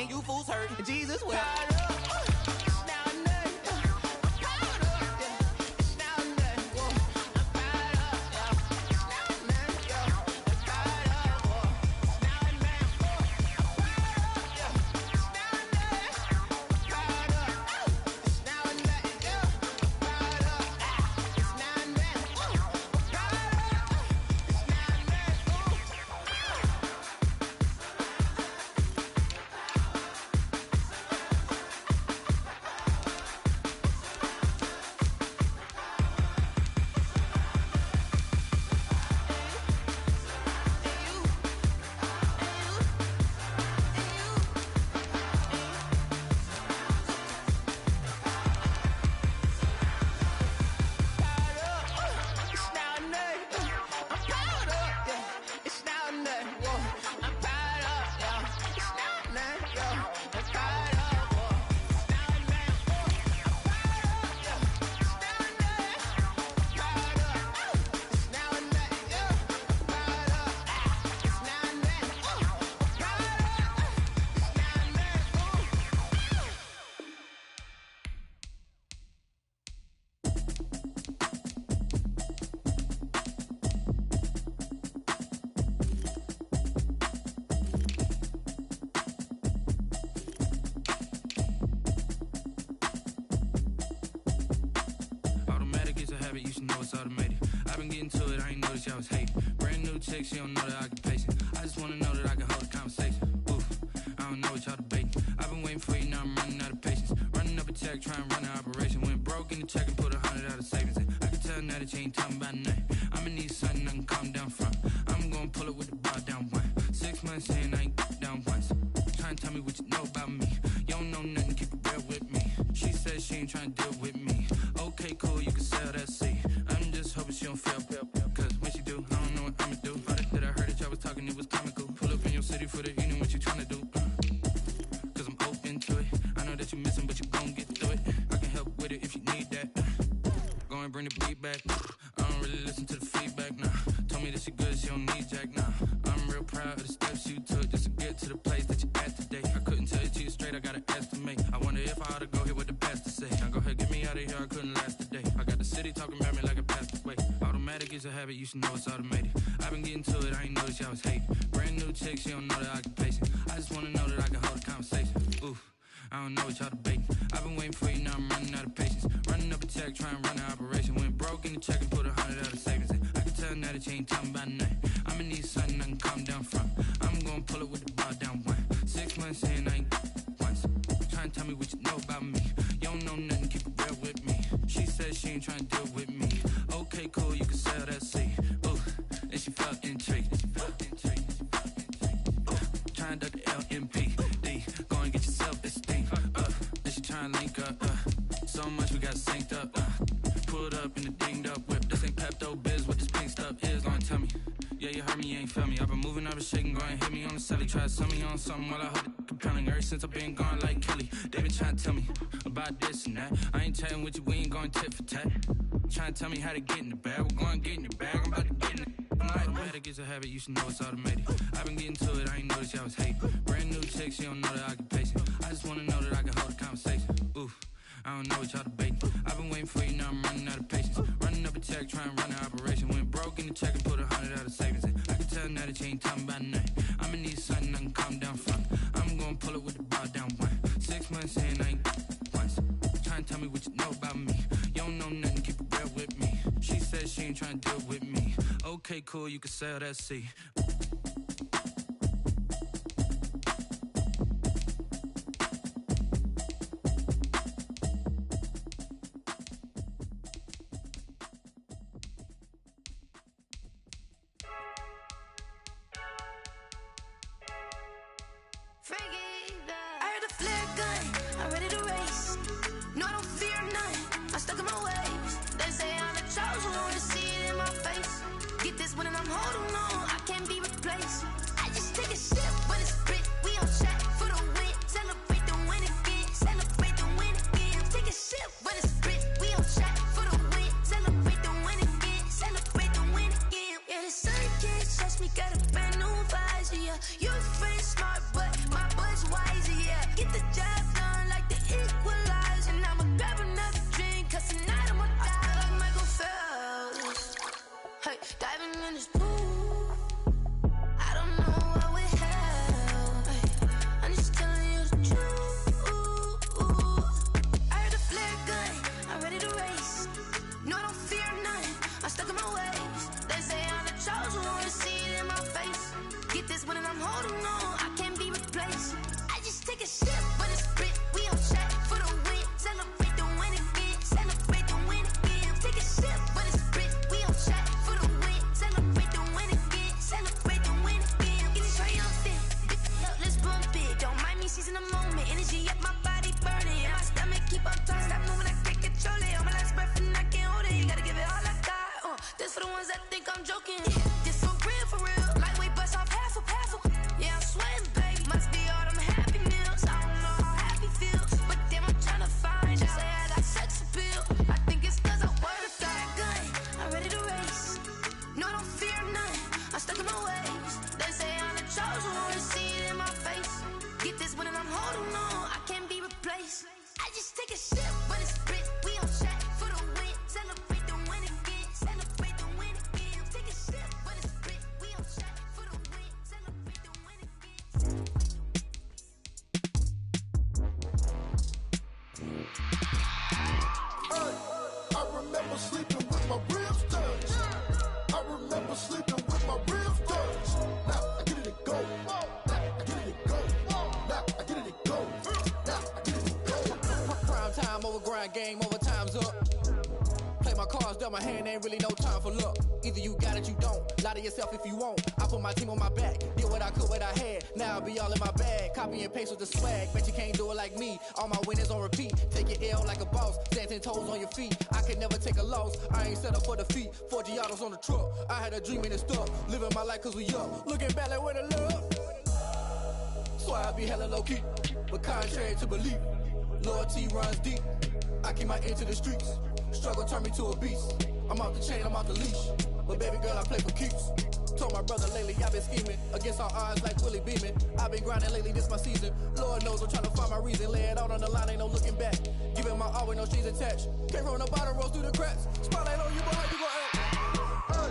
You fools hurt. Jesus will. You should know it's automated. I've been getting to it, I ain't noticed y'all was hating. Brand new chick, she don't know the occupation. I just wanna know that I can hold a conversation. Oof, I don't know what y'all debating. I've been waiting for you, now I'm running out of patience. Running up a check, trying to run an operation. Went broke in the check and put 100 out of savings in. I can tell now that you ain't talking about nothing. I'ma need something I can calm down from. I'm gonna pull it with the bar down one. 6 months in, I ain't down once. Trying to tell me what you know about me. You don't know nothing, keep it real with me. She said she ain't trying to deal with me. Okay, cool, you can sell that seat. I'm just hoping she don't fail. Cause when she do, I don't know what I'ma do. All that I heard that y'all was talking, it was comical. Pull up in your city for the evening, what you trying to do? Cause I'm open to it. I know that you missing, but you gon' get through it. I can help with it if you need that. Go and bring the beat back. I don't really listen to the feedback, nah. Told me that she good, she don't need jack, nah. I'm real proud of the steps you took just to get to the place that you at today. I couldn't tell you to you straight, I gotta estimate. I wonder if I ought to go here with the pastor say. Now go ahead, get me out of here, I couldn't last a day. I got the city talking about me like a pastor way. Automatic is a habit, you should know it's automated. I've been getting to it, I ain't noticed y'all was hating. Brand new chick, she don't know the occupation. I just wanna know that I can hold a conversation. Oof, I don't know what y'all debating. I've been waiting for you, now I'm running out of patience. Running up a check, trying to run an operation. Went broke in the check and put 100 out of savings in. I can tell now that you ain't talking about nothing. I'ma need something I can calm down from. I'm gonna pull it with the bar down one. 6 months in, I ain't once. Trying to tell me what you know about me. You don't know nothing, keep it real with me. She said she ain't trying to deal with me. Okay, cool, you can sell that seat. Ooh, and she felt intrigued. Trying to duck the LMPD. Go and get your self-esteem. And she trying to link up. So much we got synced up. Pulled up in the dinged up whip. This ain't Pepto-Biz, what this pink stuff is. Go and tell me. Yeah, you heard me, you ain't feel me. I've been moving, I've been shaking, go and hit me on the celly. Try to sell me on something while I hold it compelling. Ever since I've been gone like Kelly, they been trying to tell me about this and that. I ain't chatting with you, we ain't going tit for tat. Trying to tell me how to get in the bag. We're going to get in the bag, I'm about to get in it. Automatic is a habit, you should know it's automated. I've been getting to it, I ain't noticed y'all was hating. Brand new chick, she don't know the occupation. I just wanna know that I can hold a conversation. Oof, I don't know what y'all debating. I've been waiting for you, now I'm running out of patience. Running up a check, trying to run an operation. Went broke in the check and put 100 out of savings in. I can tell now that you ain't talking about nothing. I'ma need something I can calm down from. I'm gonna pull it with the bar down one. 6 months in, I ain't once. Trying to tell me what you know about me. You don't know nothing, keep it real with me. She said she ain't trying to deal with me. Okay. Okay, cool, you can sail that sea. Game over, time's up. Play my cards, dealt my hand, ain't really no time for luck. Either you got it, you don't. Lie to yourself if you won't. I put my team on my back, did what I could, what I had. Now I'll be all in my bag, copy and paste with the swag. Bet you can't do it like me. All my winners on repeat. Take your L like a boss, stand 10 toes on your feet. I could never take a loss. I ain't set up for defeat. 4 Giottos on the truck. I had a dream and it stuck. Living my life cause we up. Looking back like where the love. So I be hella low key, but contrary to belief, loyalty runs deep. I keep my ear to the streets. Struggle turned me to a beast. I'm off the chain, I'm off the leash. But baby girl, I play for keeps. Told my brother lately, I've been scheming against all odds like Willie Beeman. I've been grinding lately, this my season. Lord knows I'm trying to find my reason. Lay it out on the line, ain't no looking back. Giving my all with no strings attached. Came from the bottom, rose through the cracks. Spotlight on you, but how you gon' act? Hey,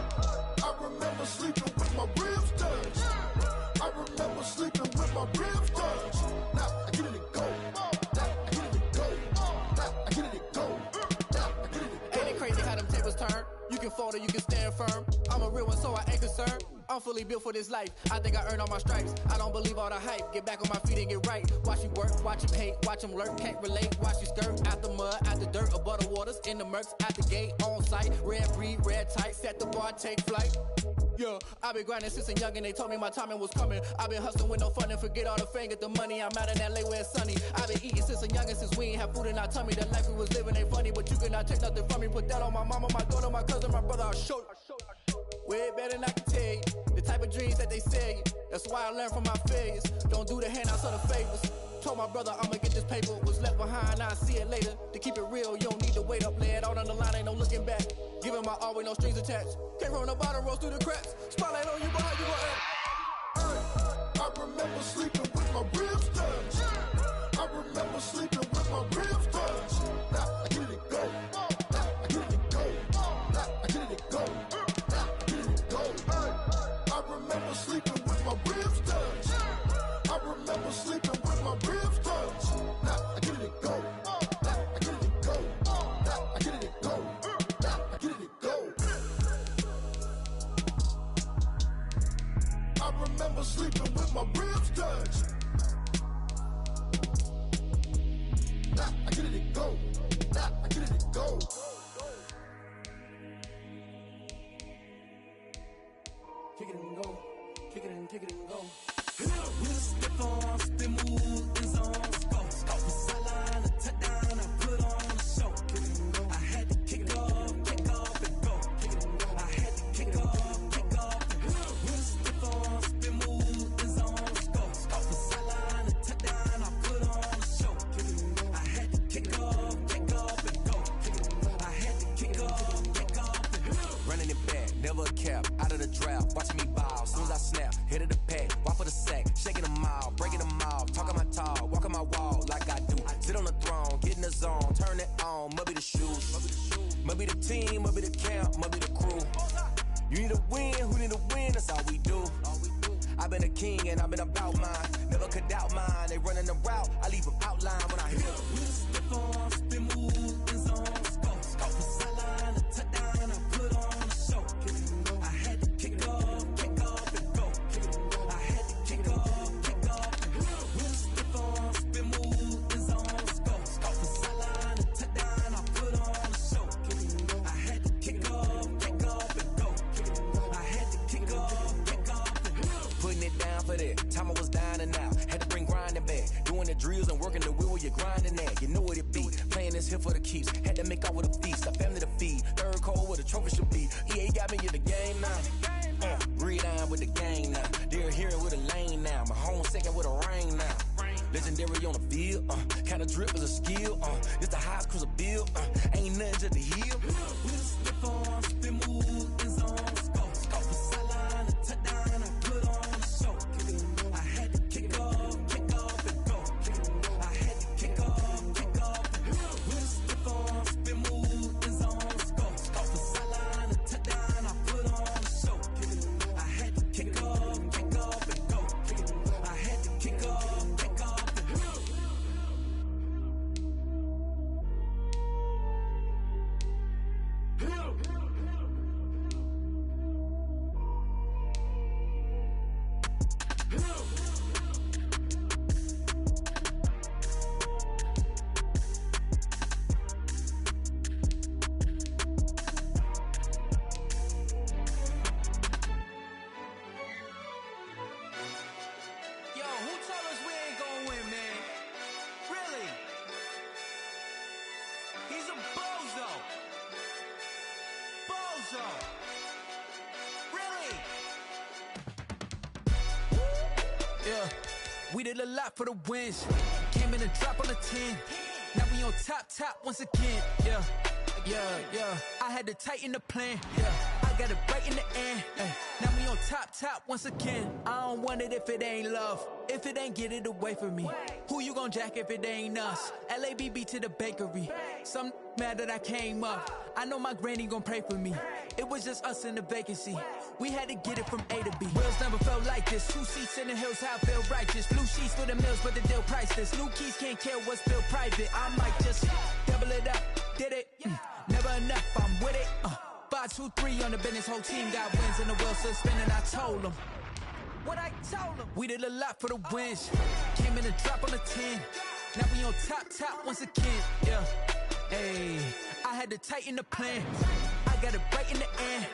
I remember sleeping with my ribs touched. I remember sleeping with my ribs touched. Now I get it and go. Turn. You can fold or you can stand firm. I'm a real one, so I ain't concerned. I'm fully built for this life. I think I earned all my stripes. I don't believe all the hype. Get back on my feet and get right. Watch you work, watch him hate, watch him lurk. Can't relate, watch you skirt. Out the mud, out the dirt, above the waters, in the murks, out the gate, on site. Red breed, red tight, set the bar, take flight. Yeah, I've been grinding since a young and they told me my timing was coming. I've been hustling with no fun and forget all the fame, get the money. I'm out in LA where it's sunny. I've been eating since a youngin' since we ain't have food in our tummy. The life we was living ain't funny, but you cannot take nothing from me. Put that on my mama, my daughter, my cousin, my brother, I'll show you. Way better than I can tell you. The type of dreams that they sell you. That's why I learned from my failures. Don't do the handouts or the favors. Told my brother I'ma get this paper. Was left behind, I'll see it later. To keep it real, you don't need to wait up. Lay it out on the line, ain't no looking back. Giving my all with no strings attached. Came from the bottom, rose through the cracks. Spotlight on you, but how you gon' act? I remember sleeping with my ribs touched. I remember sleeping with my ribs touched. Now I get it and go. Now I get it and go. Now I get it and go. Now I get it and go. I remember sleeping with my ribs touched. I remember sleeping with my ribs touched. Now I get it and go. Now I get it and go. Now I get it and go. Now I get it and go. kick it and go, kick it and go. With a stiff arm, spin move, in zone, go. From sideline to touchdown, I put on a show. I had to kick off and go. I had to kick off and go. With a stiff arm, spin move, in zone, go. From sideline to touchdown, I put on a show. I had to kick off and go. I had to kick off and go. Running it back, never a cap, out of the draft, watching me ball. Soon as I snap, hit of the pack, walk for the sack, shaking them all, breaking them all, talking my talk, walking my wall like I do. Sit on the throne, get in the zone, turn it on, must be the shoes, must be the team, must be the camp, must be the crew. You need a win, who need a win, that's all we do. I've been a king and I've been about mine, never could doubt mine. They running the route, I leave them outline when I hit them. Stiff arm, spin move, in zone, go. From sideline to touchdown, I put on a show. I had to kick off and go. I had to kick off and go. With a stiff arm, spin move, in zone, go. From sideline to touchdown, I put on a show. I had to kick off and go. I had to kick off and go. Putting it down for that, time I was down and out, had to bring grinding back, doing the drills and working the wheel where you're grinding at, you know what it be, playing this here for the keeps, had to make out with a feast, a family to feed, third cold where the trophy should be, EA got me in the game now, read on with the gang now, they're hearing with a lane now, my home second with a rain now, legendary on the field, kind of drip is a skill, it's the highest cruiser bill, ain't nothing just to heal. With a stiff arm, spin move, in zone, go. From sideline to touchdown, I put on a show. I had to kick off and go. I had to kick off and go. With a stiff arm, spin move, in zone, go. From sideline to touchdown, I put on a show. I had to kick off and go. I had to kick off and go. Yo, who told us we ain't gonna win, man? Really? He's a bozo. Bozo. Really? Yeah, we did a lot for the wins. Came in and drop on the 10. Now we on top once again. Yeah. I had to tighten the plan. Yeah, I got it right in the end. Now we on top once again. I don't want it if it ain't love. If it ain't, get it away from me. Who you gon' jack if it ain't us? LABB to the bakery. Some mad that I came up. I know my granny gon' pray for me. It was just us in the vacancy. We had to get it from A to B. Wheels never felt like this. 2 seats in the hills, how I feel righteous. Blue sheets for the mills, but the deal priceless. New keys can't care what's still private. I might just double it up. Did it? Never enough, I'm with it. 5, 2, 3 on the business. Whole team got wins and the wheels still spinning. I told them what I told them. We did a lot for the wins. Came in and drop on the 10. Now we on top once again. Yeah. Hey, I had to tighten the plan. I got it right in the end.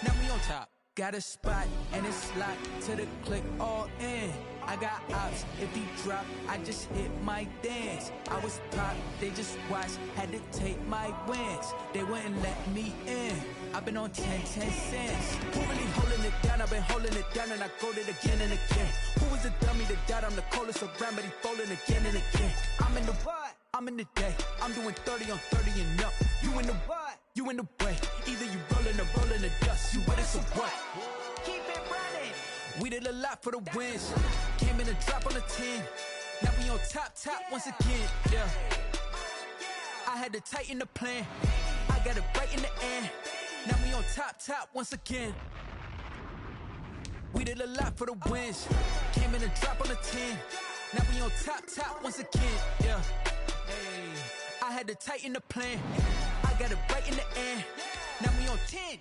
Now we on top. Got a spot and it's locked to the click all in. I got ops, if he drop, I just hit my dance. I was top, they just watched, had to take my wins. They wouldn't let me in. I've been on 10 cents. Who really holding it down? I've been holding it down and I go it again and again. Who was the dummy that doubt? I'm the coldest around, but he folding again and again. I'm in the what? I'm in the day. I'm doing 30 on 30 and up. You in the what? You in the way. Either you rolling or rolling the dust. You with us or what? Keep it running. We did a lot for the wins. Came in and drop on the 10. Now we on top once again. Yeah. I had to tighten the plan. I got it right in the end. Now we on top once again. We did a lot for the wins. Came in and drop on the 10. Now we on top once again. Yeah. Hey, I had to tighten the plan. I got it right in the end. Now we on 10.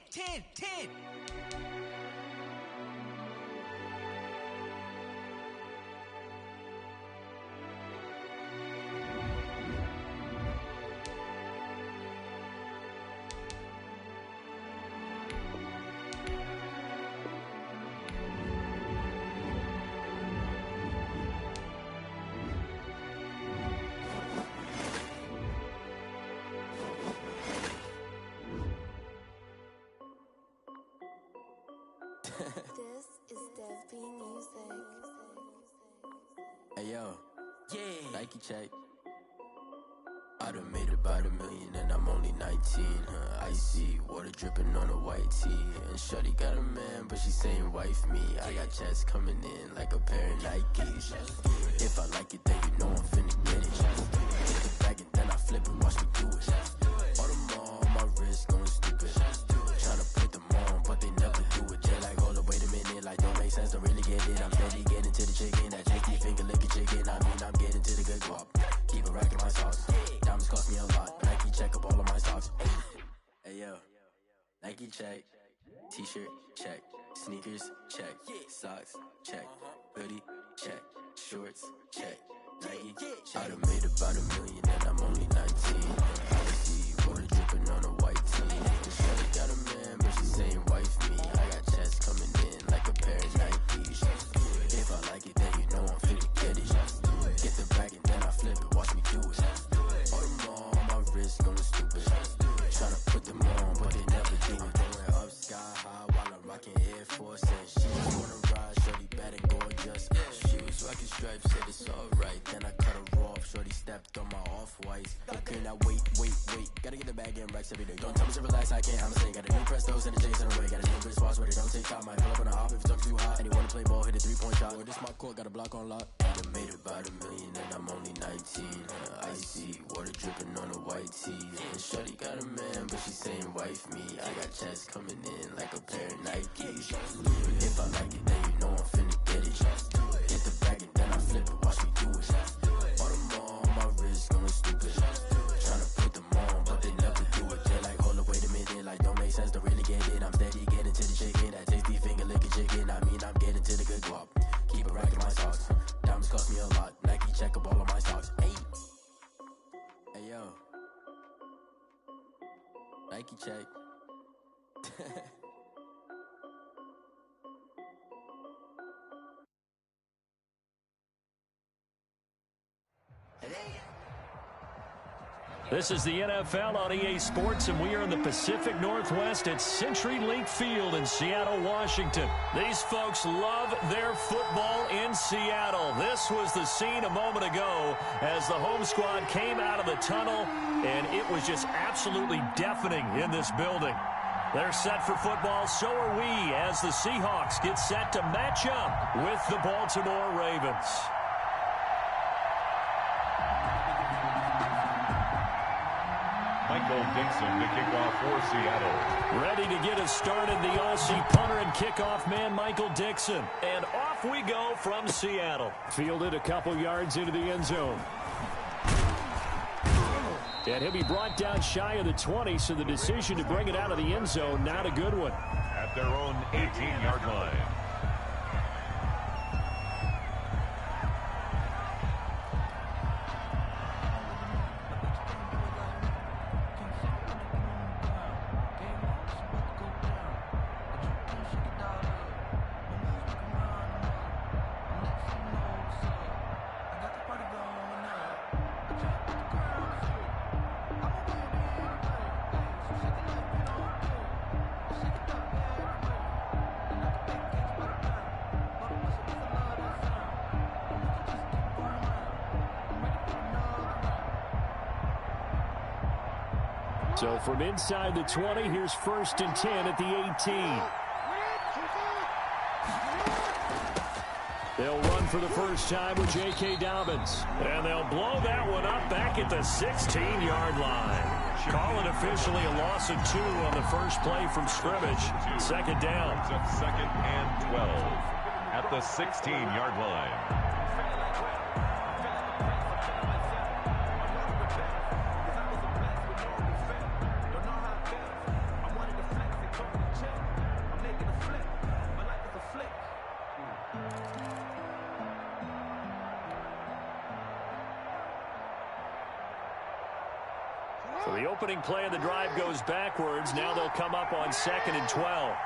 This is Dev B Music. Hey yo, yeah, Nike check. I done made about $1 million and I'm only 19. Icy water dripping on a white tee. And shorty got a man, but she saying wife me. I got checks coming in like a pair of Nikes. If I like it, then you know I'm finna get it. Get the bag and then I flip it, watch me do it. All them on my wrist going stupid. Tryna put them on, but they never do it. They're like, hold up, wait a minute, like don't make sense, don't really get it. I'm steady getting to the chicken, that tasty finger licking chicken. I mean, I'm getting to the good guap. Keep a rack in my socks. Diamonds cost me a lot. Nike check up all of my stocks. Hey yo, Nike check. T-shirt check. Sneakers check. Socks check. Hoodie check. Shorts check. Nike check. I done made about $1 million and I'm only 19. I see water dripping on a white tee. Shorty got a man, but she saying wife me. I got checks coming in like a pair of Nikes. If I like it, then you know I'm finna get it. Get the bag and then I flip it, watch me do it. All them on my wrist going stupid. Tryna put them on, but they never do it. Going up sky high while I'm rocking Air Force. And she was wanna ride, shorty bad and gorgeous. She was rocking stripes, said it's alright. Then I cut her off, shorty stepped on my off-whites. Okay, now wait. Gotta get the bag and racks every day. Don't tell me to relax, I can't, I'm saying. Got a new Prestos and a J's in the way. Got a new good spots where they don't take time. Might pull up on a hop if it's too hot. And you wanna play ball, hit a 3-point shot. Or this my court, got a block on lock. I done made about $1 million and I'm only 19. Icy water dripping on a white tee. And shorty got a man, but she saying wife me. I got checks coming in like a pair of Nikes. If I like it, then you know I'm finna get it. Get the bag and then I flip it, watch me do it. All them on my wrist going stupid. Tryna put them on, but they never do it. They're like, hold up, wait a minute, like don't make sense, don't really get it. I'm steady getting to the chicken, that tasty finger licking chicken. I mean, I'm getting to the good guap. Keep a rack in my socks. Diamonds cost me a lot. Nike check up all of my stocks. Hey yo, Nike check. This is the NFL on EA Sports, and we are in the Pacific Northwest at CenturyLink Field in Seattle, Washington. These folks love their football in Seattle. This was the scene a moment ago as the home squad came out of the tunnel, and it was just absolutely deafening in this building. They're set for football, so are we, as the Seahawks get set to match up with the Baltimore Ravens. Michael Dixon to kick off for Seattle. Ready to get us started, the Aussie punter and kickoff man, Michael Dixon. And off we go from Seattle. Fielded a couple yards into the end zone. And he'll be brought down shy of the 20, so the decision to bring it out of the end zone, not a good one. At their own 18-yard line. So from inside the 20, here's 1st and 10 at the 18. They'll run for the first time with J.K. Dobbins. And they'll blow that one up back at the 16-yard line. Call it officially a loss of 2 on the first play from scrimmage. Second down. Second and 12 at the 16-yard line. So the opening play of the drive goes backwards. Now they'll come up on 2nd and 12.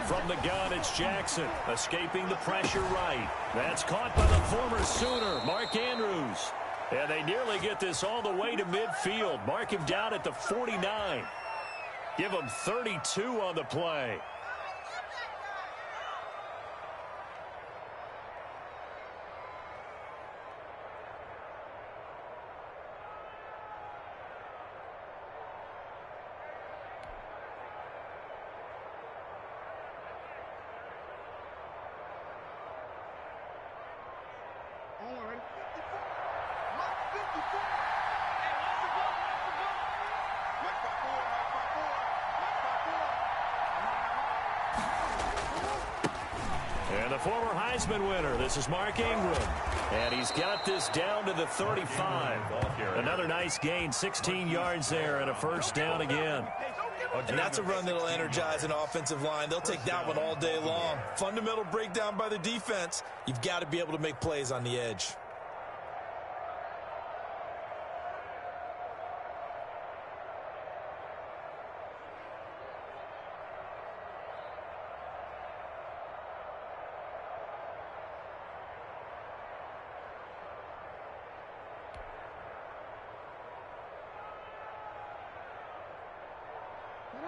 From the gun, it's Jackson, escaping the pressure right. That's caught by the former Sooner, Mark Andrews. And they nearly get this all the way to midfield. Mark him down at the 49. Give them 32 on the play. And the former Heisman winner, this is Mark Ingram. And he's got this down to the 35. Another nice gain, 16 yards there and a first down again. And that's a run that'll energize an offensive line. They'll take that one all day long. Fundamental breakdown by the defense. You've got to be able to make plays on the edge.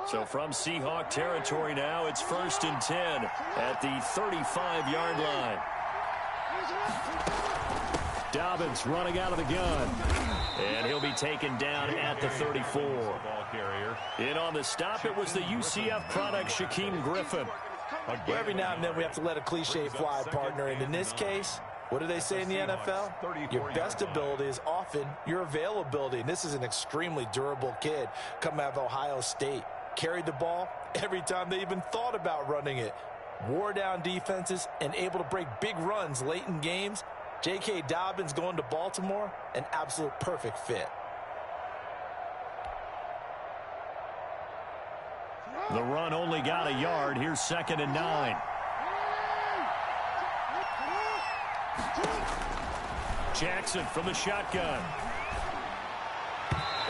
So from Seahawk territory now, it's 1st and 10 at the 35-yard line. Dobbins running out of the gun. And he'll be taken down at the 34. In on the stop, it was the UCF product, Shaquem Griffin. Well, every now and then we have to let a cliche fly, partner. And in this case, what do they say in the NFL? Your best ability is often your availability. And this is an extremely durable kid coming out of Ohio State. Carried the ball every time they even thought about running it. Wore down defenses and able to break big runs late in games. J.K. Dobbins going to Baltimore, an absolute perfect fit. The run only got a yard. Here's 2nd and 9. Jackson from the shotgun.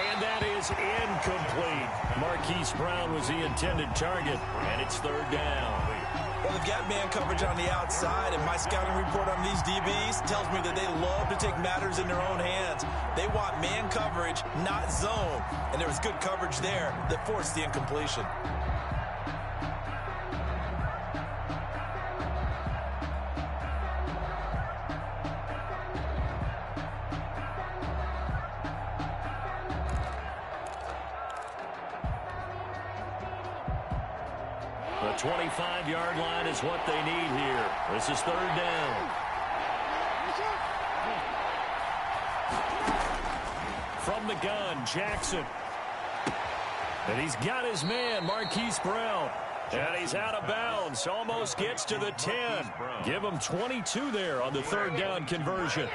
And that is incomplete. Marquise Brown was the intended target, and it's 3rd down. Well, they've got man coverage on the outside, and my scouting report on these DBs tells me that they love to take matters in their own hands. They want man coverage, not zone. And there was good coverage there that forced the incompletion. The 25-yard line is what they need here. This is 3rd down. From the gun, Jackson. And he's got his man, Marquise Brown. And he's out of bounds. Almost gets to the 10. Give him 22 there on the 3rd down conversion.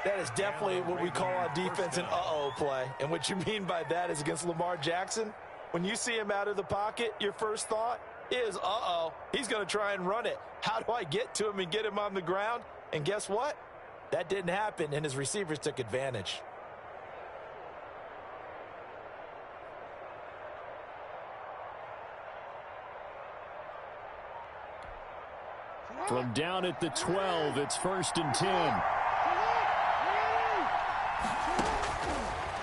That is definitely what we call on defense an uh-oh play. And what you mean by that is against Lamar Jackson, when you see him out of the pocket, your first thought is, uh-oh, he's going to try and run it. How do I get to him and get him on the ground? And guess what? That didn't happen, and his receivers took advantage. From down at the 12, it's 1st and 10.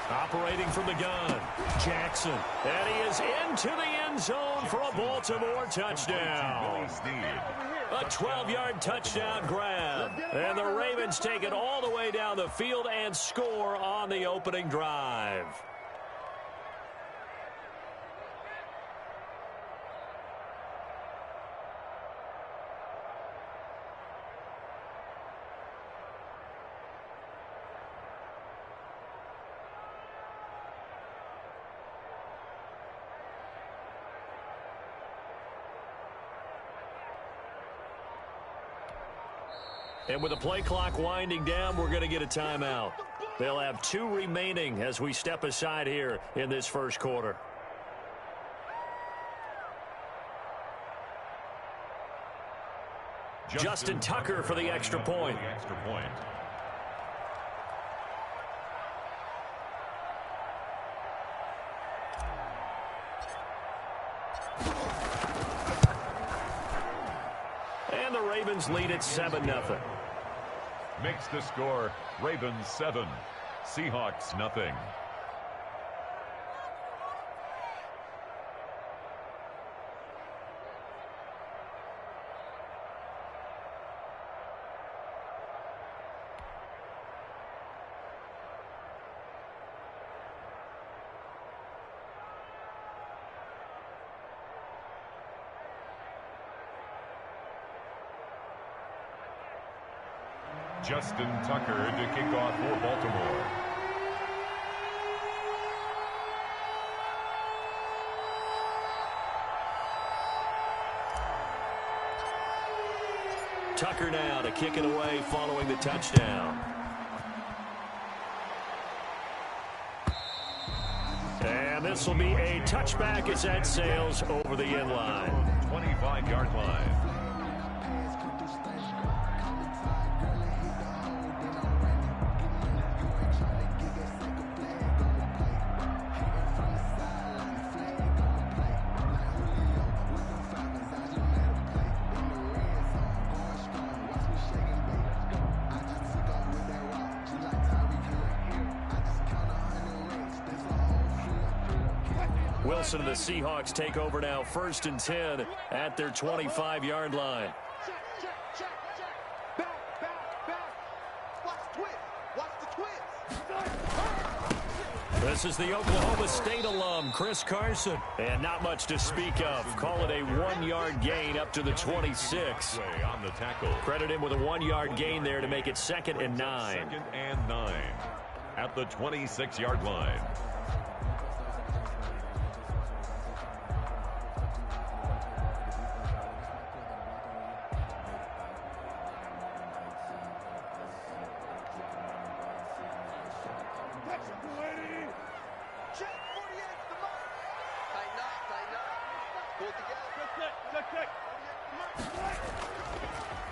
Operating from the gun, Jackson. And he is into the end zone for a Baltimore touchdown. A 12-yard touchdown grab. And the Ravens take it all the way down the field and score on the opening drive. And with the play clock winding down, we're going to get a timeout. They'll have 2 remaining as we step aside here in this first quarter. Justin Tucker for the extra point. And the Ravens lead at 7-0. Makes the score Ravens 7, Seahawks nothing. Justin Tucker to kick off for Baltimore. Tucker now to kick it away following the touchdown. And this will be a touchback as that sails over the end line. 25-yard line. Wilson and the Seahawks take over now, 1st and 10 at their 25-yard line. This is the Oklahoma State alum, Chris Carson. And not much to speak of. Call it a 1-yard gain up to the 26. On the tackle. Credit him with a 1-yard gain there to make it 2nd and 9. 2nd and 9 at the 26-yard line.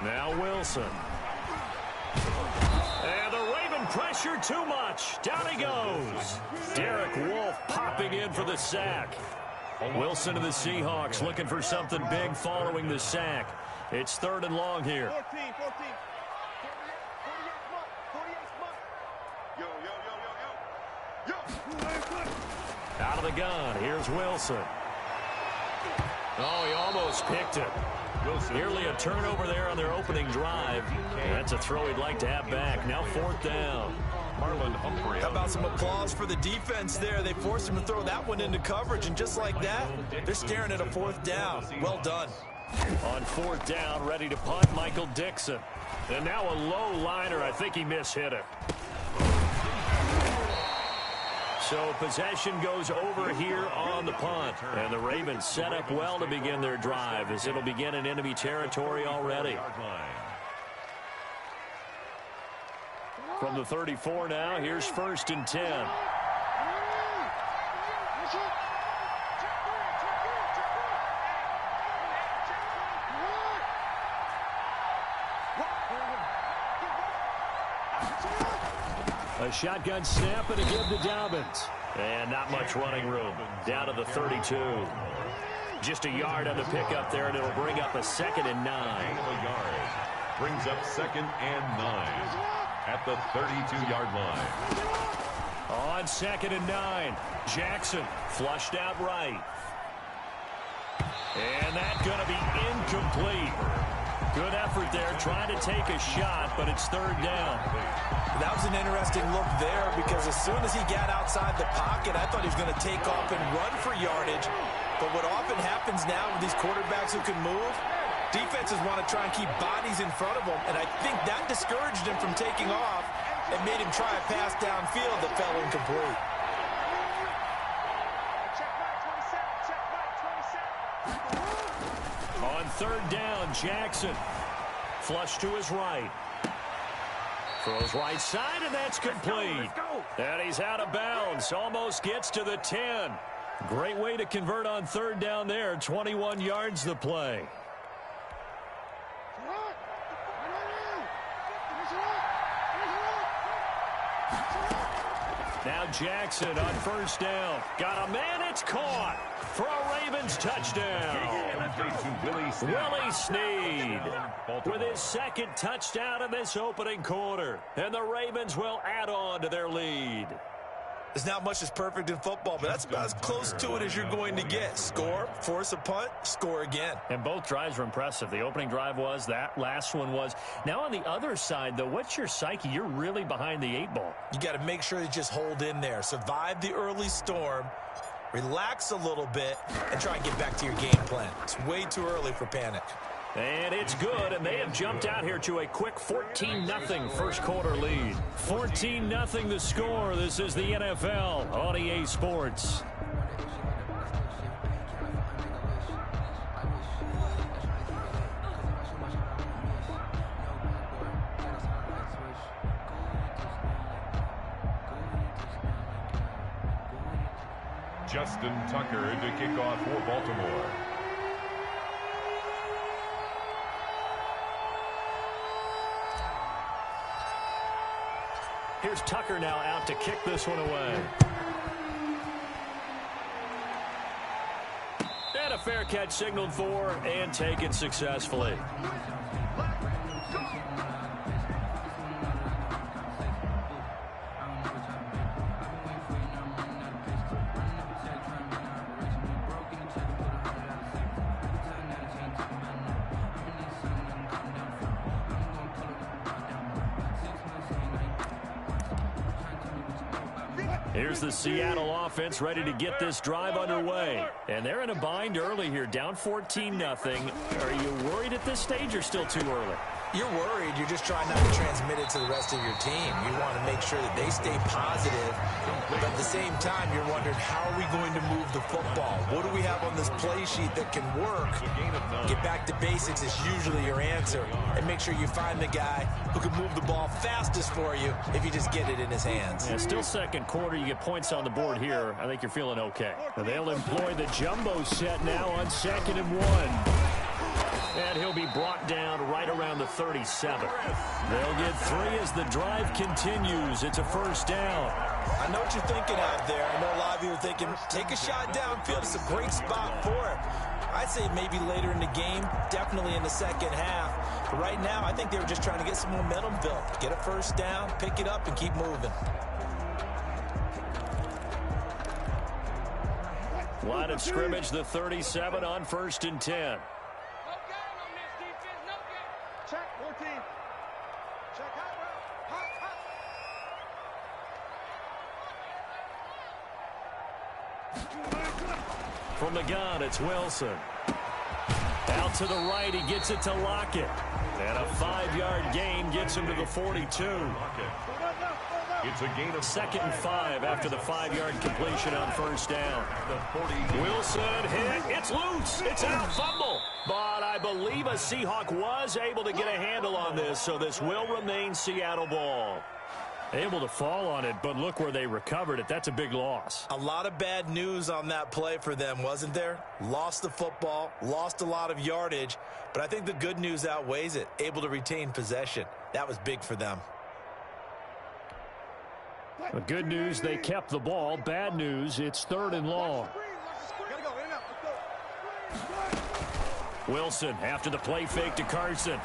Now Wilson. And the Raven pressure too much. Down he goes. Derek Wolfe popping in for the sack. Wilson and the Seahawks looking for something big following the sack. It's 3rd and long here. 14. Out of the gun. Here's Wilson. Oh, he almost picked it. Nearly a turnover there on their opening drive. That's a throw he'd like to have back. Now 4th down. Marlon Humphrey. How about some applause for the defense there? They forced him to throw that one into coverage, and just like that, they're staring at a 4th down. Well done. On 4th down, ready to punt, Michael Dixon. And now a low liner. I think he mishit it. So possession goes over here on the punt. And the Ravens set up well to begin their drive as it'll begin in enemy territory already. From the 34 now, here's 1st and 10. A shotgun snap and a give to Dobbins. And not much running room. Down to the 32. Just a yard on the pickup there, and it'll bring up a 2nd and 9. A yard. Brings up 2nd and 9 at the 32-yard line. On 2nd and 9. Jackson flushed out right. And that's going to be incomplete. Good effort there, trying to take a shot, but it's 3rd down. That was an interesting look there because as soon as he got outside the pocket, I thought he was going to take off and run for yardage. But what often happens now with these quarterbacks who can move, defenses want to try and keep bodies in front of them, and I think that discouraged him from taking off and made him try a pass downfield that fell incomplete. On 3rd down, Jackson. Flush to his right. Throws right side, and that's complete. And he's out of bounds. Almost gets to the 10. Great way to convert on 3rd down there. 21 yards the play. Now Jackson on 1st down. Got a man, it's caught for a Ravens touchdown. Willie Snead with his 2nd touchdown in this opening quarter. And the Ravens will add on to their lead. There's not much that's perfect in football, but that's about as close to it as you're going to get. Score, force a punt, score again. And both drives were impressive. The opening drive was, that last one was. Now on the other side, though, what's your psyche? You're really behind the 8 ball. You got to make sure you just hold in there. Survive the early storm, relax a little bit, and try and get back to your game plan. It's way too early for panic. And it's good, and they have jumped out here to a quick 14-0 first quarter lead. 14-0 the score. This is the NFL on EA Sports. Justin Tucker to kick off for Baltimore. Here's Tucker now out to kick this one away. And a fair catch signaled for and taken successfully. Here's the Seattle offense ready to get this drive underway. And they're in a bind early here, down 14-0. Are you worried at this stage or still too early? You're worried. You're just trying not to transmit it to the rest of your team. You want to make sure that they stay positive. But at the same time, you're wondering, how are we going to move the football? What do we have on this play sheet that can work? Get back to basics is usually your answer. And make sure you find the guy who can move the ball fastest for you if you just get it in his hands. Yeah, still second quarter. You get points on the board here. I think you're feeling okay. They'll employ the jumbo set now on 2nd and 1. And he'll be brought down right around the 37. They'll get 3 as the drive continues. It's a first down. I know what you're thinking out there. I know a lot of you are thinking, take a shot downfield. It's a great spot for it. I'd say maybe later in the game, definitely in the second half. But right now, I think they were just trying to get some momentum built. Get a first down, pick it up, and keep moving. Line of scrimmage, the 37 on 1st and 10. Check, 14. Check, From the gun, it's Wilson. Out to the right, he gets it to Lockett. And a 5-yard gain gets him to the 42. It's a gain of 2nd and 5 after the 5-yard completion on first down. Wilson hit. It's loose. It's out. Fumble. But I believe a Seahawk was able to get a handle on this, so this will remain Seattle ball. Able to fall on it, but look where they recovered it. That's a big loss. A lot of bad news on that play for them, wasn't there? Lost the football, lost a lot of yardage, but I think the good news outweighs it. Able to retain possession. That was big for them. The good news, they kept the ball. Bad news, it's 3rd and long. Wilson after the play fake to Carson.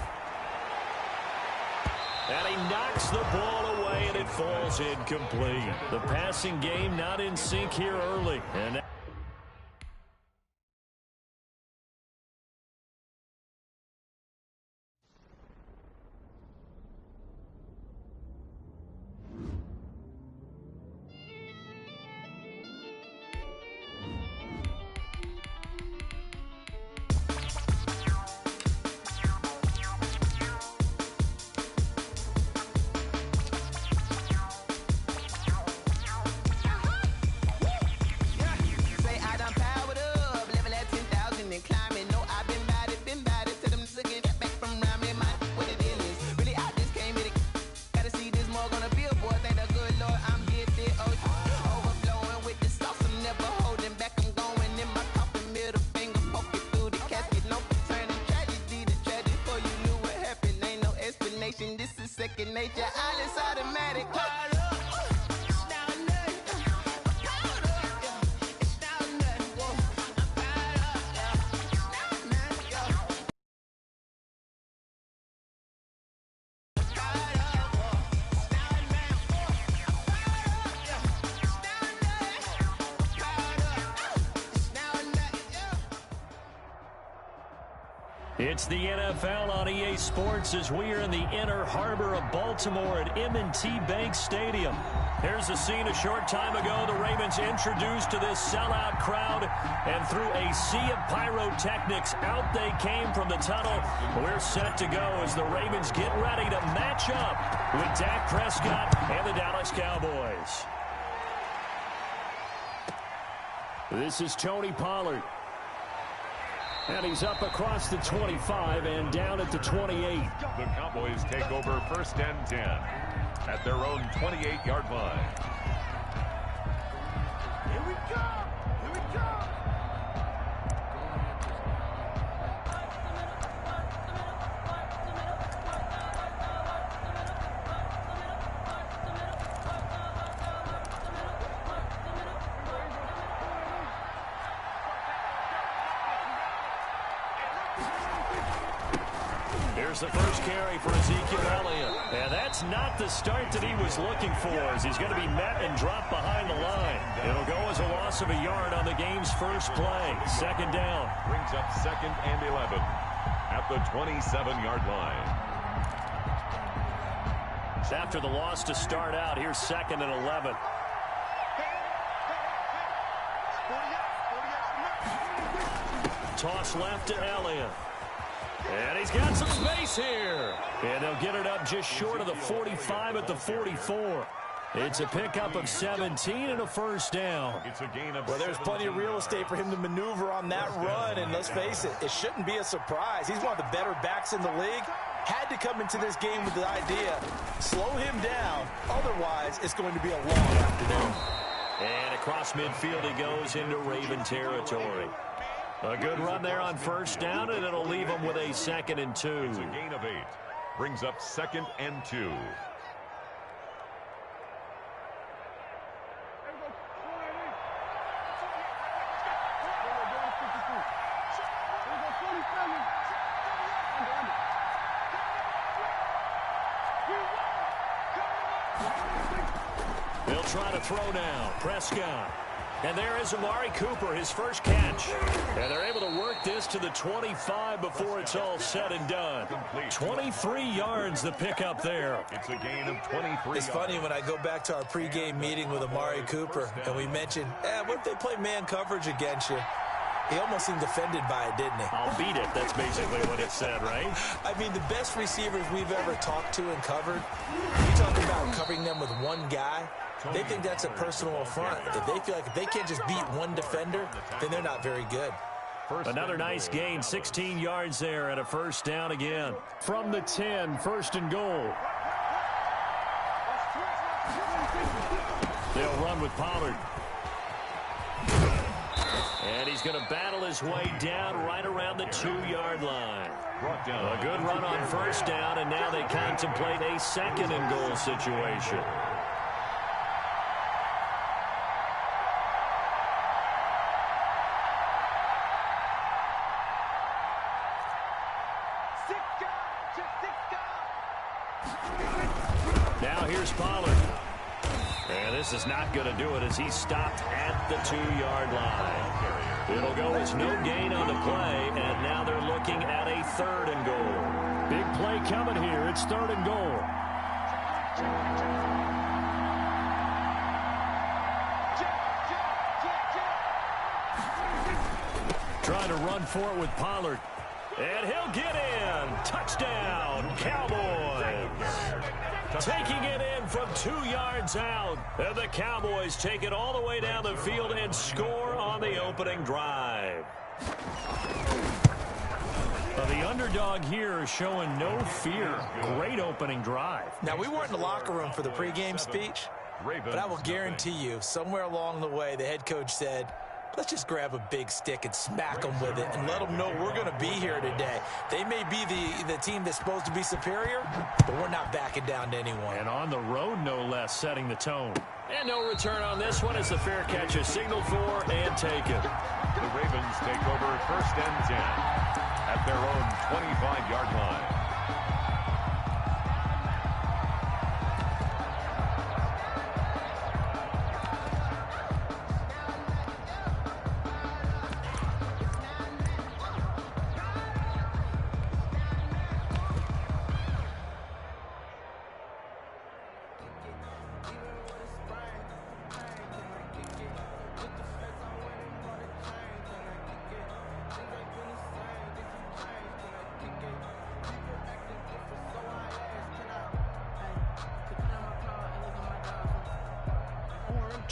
And he knocks the ball away, and it falls incomplete. The passing game not in sync here early. And It's the NFL on EA Sports as we are in the inner harbor of Baltimore at M&T Bank Stadium. Here's the scene a short time ago. The Ravens introduced to this sellout crowd, and through a sea of pyrotechnics, out they came from the tunnel. We're set to go as the Ravens get ready to match up with Dak Prescott and the Dallas Cowboys. This is Tony Pollard. And he's up across the 25 and down at the 28. The Cowboys take over 1st and 10 at their own 28-yard line. Here we go! Here we go! Here's the first carry for Ezekiel Elliott. And that's not the start that he was looking for, as he's going to be met and dropped behind the line. It'll go as a loss of a yard on the game's first play. 2nd down. Brings up 2nd and 11 at the 27-yard line. After the loss to start out, here's 2nd and 11. Toss left to Elliott. And he's got some space here. And they'll get it up just short of the 45 at the 44. It's a pickup of 17 and a 1st down. It's a gain of Well, there's plenty of real estate for him to maneuver on that run. And let's face it, it shouldn't be a surprise. He's one of the better backs in the league. Had to come into this game with the idea, slow him down. Otherwise, it's going to be a long afternoon. And across midfield he goes into Raven territory. A good run there on 1st down, and it'll leave him with a 2nd and 2. It's a gain of 8. Brings up 2nd and 2. They'll try to throw now. Prescott. And there is Amari Cooper, his first catch. And they're able to work this to the 25 before it's all said and done. 23 yards the pickup there. It's a gain of 23 It's funny when I go back to our pregame meeting with Amari Cooper, and we mentioned, what if they play man coverage against you? He almost seemed offended by it, didn't he? I'll beat it. That's basically what it said, right? I mean, the best receivers we've ever talked to and covered, you talk about covering them with one guy, they think that's a personal affront. If they feel like if they can't just beat one defender, then they're not very good. Another nice gain, 16 yards there and a 1st down again. From the 10, 1st and goal. They'll run with Pollard. And he's going to battle his way down right around the 2-yard line. A good run on 1st down, and now they contemplate a 2nd and goal situation. Now here's Pollard. And this is not going to do it as he stopped at the 2-yard line. It'll go as no gain on the play, and now they're looking at a 3rd and goal. Big play coming here. It's 3rd and goal. Trying to run for it with Pollard. And he'll get in. Touchdown, Cowboys. Taking it in from 2 yards out. And the Cowboys take it all the way down the field and score on the opening drive. The underdog here is showing no fear. Great opening drive. Now, we weren't in the locker room for the pregame speech, but I will guarantee you, somewhere along the way, the head coach said, let's just grab a big stick and smack them with it and let them know we're going to be here today. They may be the team that's supposed to be superior, but we're not backing down to anyone. And on the road, no less, setting the tone. And no return on this one as the fair catch is signaled for and taken. The Ravens take over 1st and 10 at their own 25-yard line.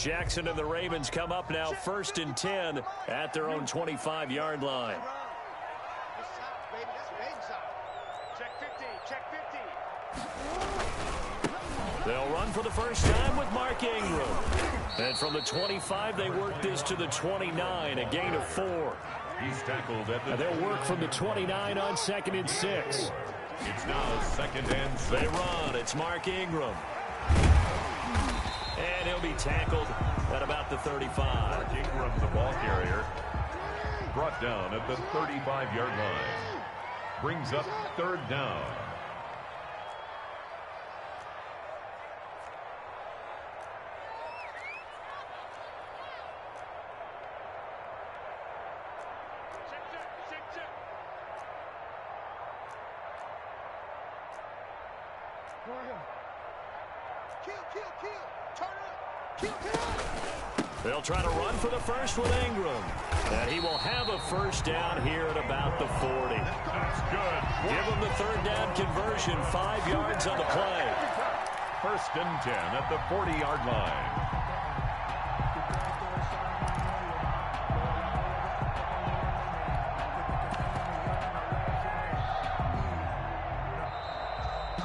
Jackson and the Ravens come up now 1st and 10 at their own 25-yard line. They'll run for the first time with Mark Ingram. And from the 25, they work this to the 29, a gain of 4. He's tackled at the... And they'll work from the 29 on 2nd and 6. It's now 2nd and 6. They run. It's Mark Ingram. And he'll be tackled at about the 35. Mark Ingram, the ball carrier, brought down at the 35-yard line. Brings up 3rd down. They'll try to run for the first with Ingram. And he will have a first down here at about the 40. That's good. Give him the 3rd down conversion, 5 yards on the play. 1st and 10 at the 40-yard line.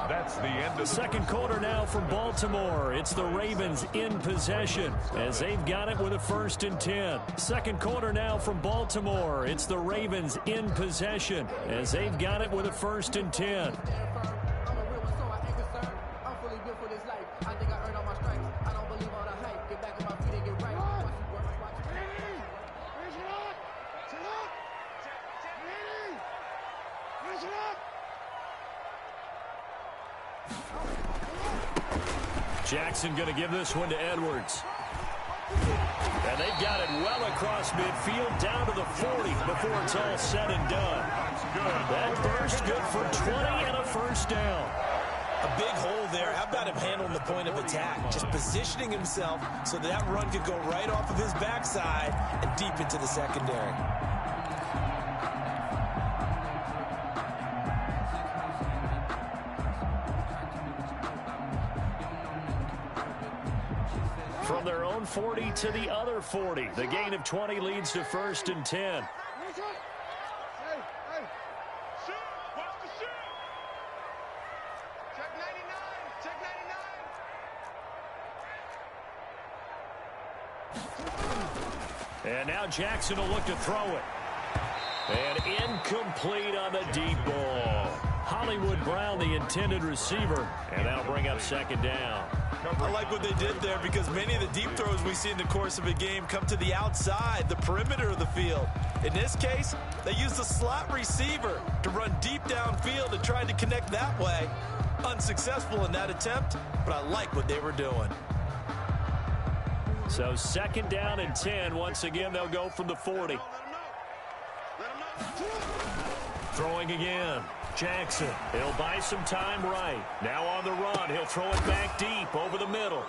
That's the end of the 2nd quarter now from Baltimore. It's the Ravens in possession as they've got it with a 1st and 10. 2nd quarter now from Baltimore. It's the Ravens in possession as they've got it with a 1st and 10. Jackson going to give this one to Edwards. And they've got it well across midfield down to the 40 before it's all said and done. That's good. That burst good for 20 and a first down. A big hole there. How about him handling the point of attack? Just positioning himself so that run could go right off of his backside and deep into the secondary. From their own 40 to the other 40. The gain of 20 leads to 1st and 10. And now Jackson will look to throw it. And incomplete on the deep ball. Hollywood Brown, the intended receiver. And that'll bring up 2nd down. I like what they did there because many of the deep throws we see in the course of a game come to the outside, the perimeter of the field. In this case, they used the slot receiver to run deep downfield and tried to connect that way. Unsuccessful in that attempt, but I like what they were doing. So 2nd down and 10. Once again, they'll go from the 40. Throwing again. Jackson, he'll buy some time right. Now on the run, he'll throw it back deep over the middle.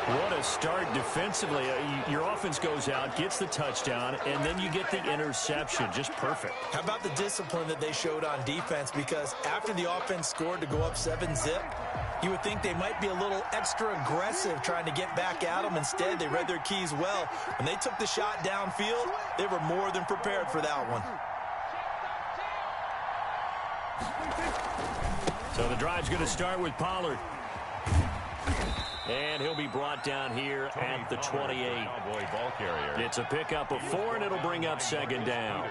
What a start defensively. Your offense goes out, gets the touchdown, and then you get the interception. Just perfect. How about the discipline that they showed on defense? Because after the offense scored to go up 7-zip, you would think they might be a little extra aggressive trying to get back at them. Instead, they read their keys well. When they took the shot downfield, they were more than prepared for that one. So the drive's going to start with Pollard. And he'll be brought down here at the 28. It's a pickup of 4, and it'll bring up 2nd down.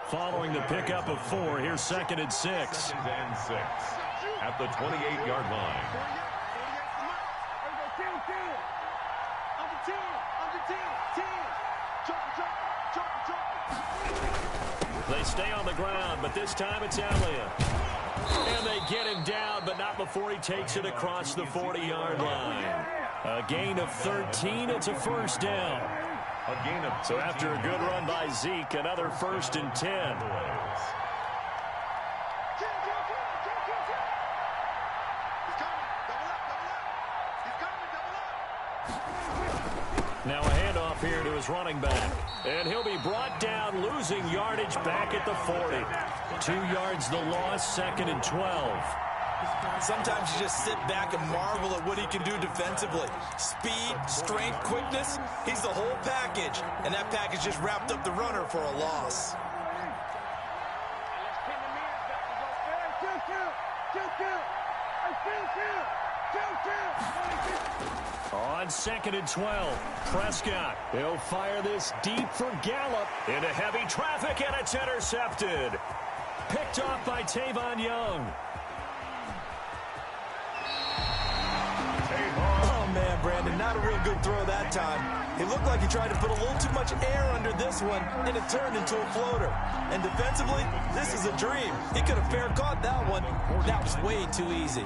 Following the pickup of 4, here's 2nd and 6. 2nd and 6 at the 28-yard line. They stay on the ground, but this time it's Elliott. And they get him down, but not before he takes it across the 40-yard line. A gain of 13. It's a first down. So after a good run by Zeke, another 1st and 10. Now a handoff here to his running back. And he'll be brought down, losing yardage back at the 40. 2 yards the loss, 2nd and 12. Sometimes you just sit back and marvel at what he can do defensively. Speed, strength, quickness, he's the whole package. And that package just wrapped up the runner for a loss. On 2nd and 12, Prescott. He'll fire this deep for Gallup. Into heavy traffic, and it's intercepted. Picked off by Tavon Young. Oh, man, Brandon, not a real good throw that time. It looked like he tried to put a little too much air under this one, and it turned into a floater. And defensively, this is a dream. He could have fair caught that one. That was way too easy.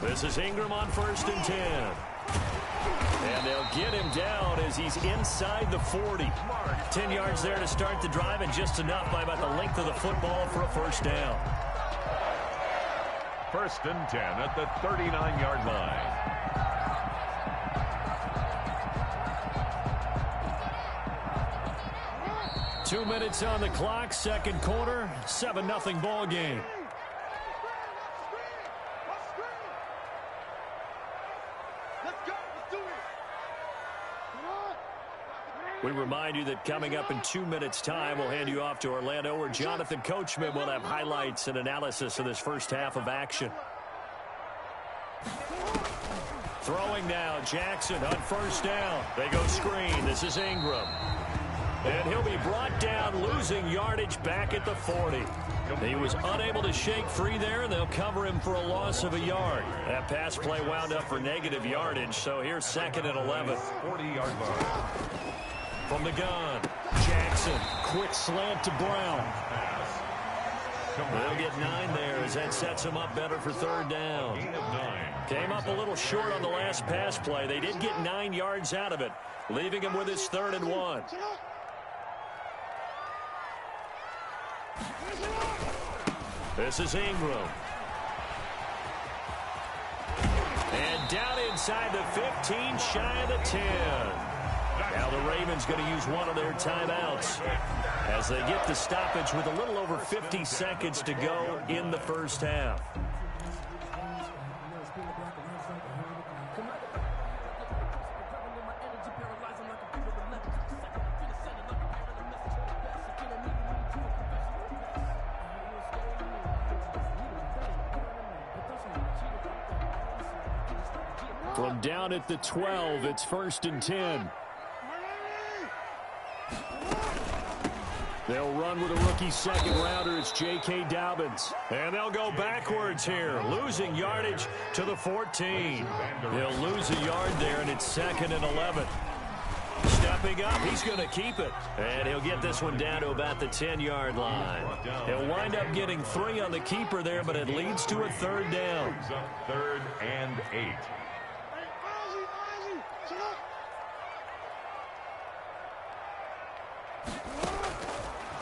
This is Ingram on 1st and 10. And they'll get him down as he's inside the 40. 10 yards there to start the drive, and just enough by about the length of the football for a first down. 1st and 10 at the 39-yard line. Two minutes on the clock, second quarter, 7-0 ball game. We remind you that coming up in 2 minutes' time, we'll hand you off to Orlando, where Jonathan Coachman will have highlights and analysis of this first half of action. Throwing now, Jackson on 1st down. They go screen. This is Ingram. And he'll be brought down, losing yardage back at the 40. He was unable to shake free there, and they'll cover him for a loss of a yard. That pass play wound up for negative yardage, so here's 2nd and 11. 40-yard line. From the gun, Jackson, quick slant to Brown. They'll get 9 there as that sets him up better for 3rd down. Came up a little short on the last pass play. They did get 9 yards out of it, leaving him with his 3rd and 1. This is Ingram. And down inside the 15, shy of the 10. Now the Ravens going to use one of their timeouts as they get the stoppage with a little over 50 seconds to go in the first half. From down at the 12, it's 1st and 10. They'll run with a rookie second-rounder. It's J.K. Dobbins. And they'll go backwards here, losing yardage to the 14. They'll lose a yard there, and it's 2nd and 11. Stepping up, he's going to keep it. And he'll get this one down to about the 10-yard line. He'll wind up getting 3 on the keeper there, but it leads to a 3rd down. 3rd and 8.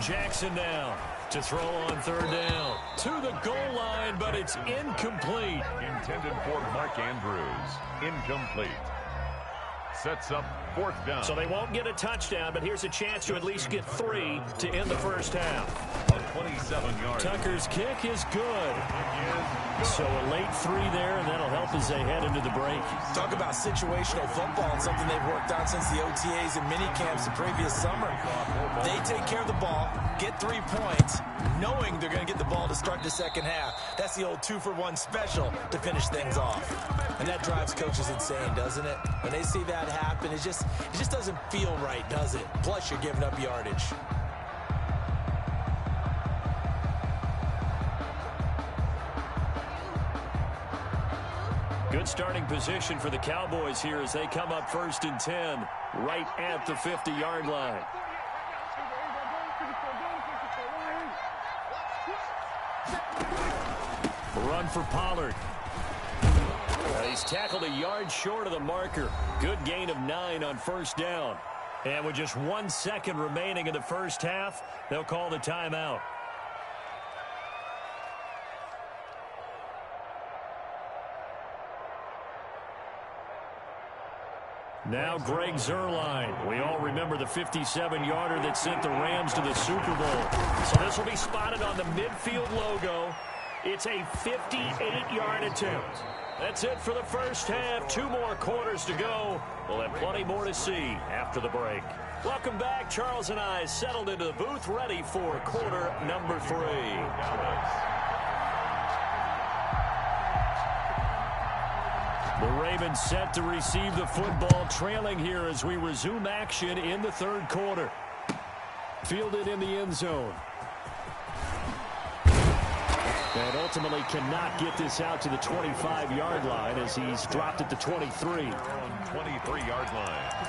Jackson now to throw on 3rd down. To the goal line, but it's incomplete. Intended for Mark Andrews. Incomplete. Sets up 4th down. So they won't get a touchdown, but here's a chance to at least get 3 to end the first half. A 27-yard. Tucker's kick is good. So a late 3 there, and that'll help as they head into the break. Talk about situational football and something they've worked on since the OTAs and mini camps the previous summer. They take care of the ball, get 3 points, knowing they're going to get the ball to start the second half. That's the old 2-for-1 special to finish things off. And that drives coaches insane, doesn't it? When they see that happen, it just doesn't feel right, does it? Plus, you're giving up yardage. Good starting position for the Cowboys here as they come up 1st and 10, right at the 50-yard line. Run for Pollard. He's tackled a yard short of the marker. Good gain of 9 on 1st down. And with just 1 second remaining in the first half, they'll call the timeout. Now Greg Zuerlein. We all remember the 57-yarder that sent the Rams to the Super Bowl. So this will be spotted on the midfield logo. It's a 58-yard attempt. That's it for the first half. 2 more quarters to go. We'll have plenty more to see after the break. Welcome back. Charles and I settled into the booth, ready for quarter number 3. The Ravens set to receive the football, trailing here as we resume action in the third quarter. Fielded in the end zone. And ultimately cannot get this out to the 25-yard line as he's dropped at the 23. 23-yard line.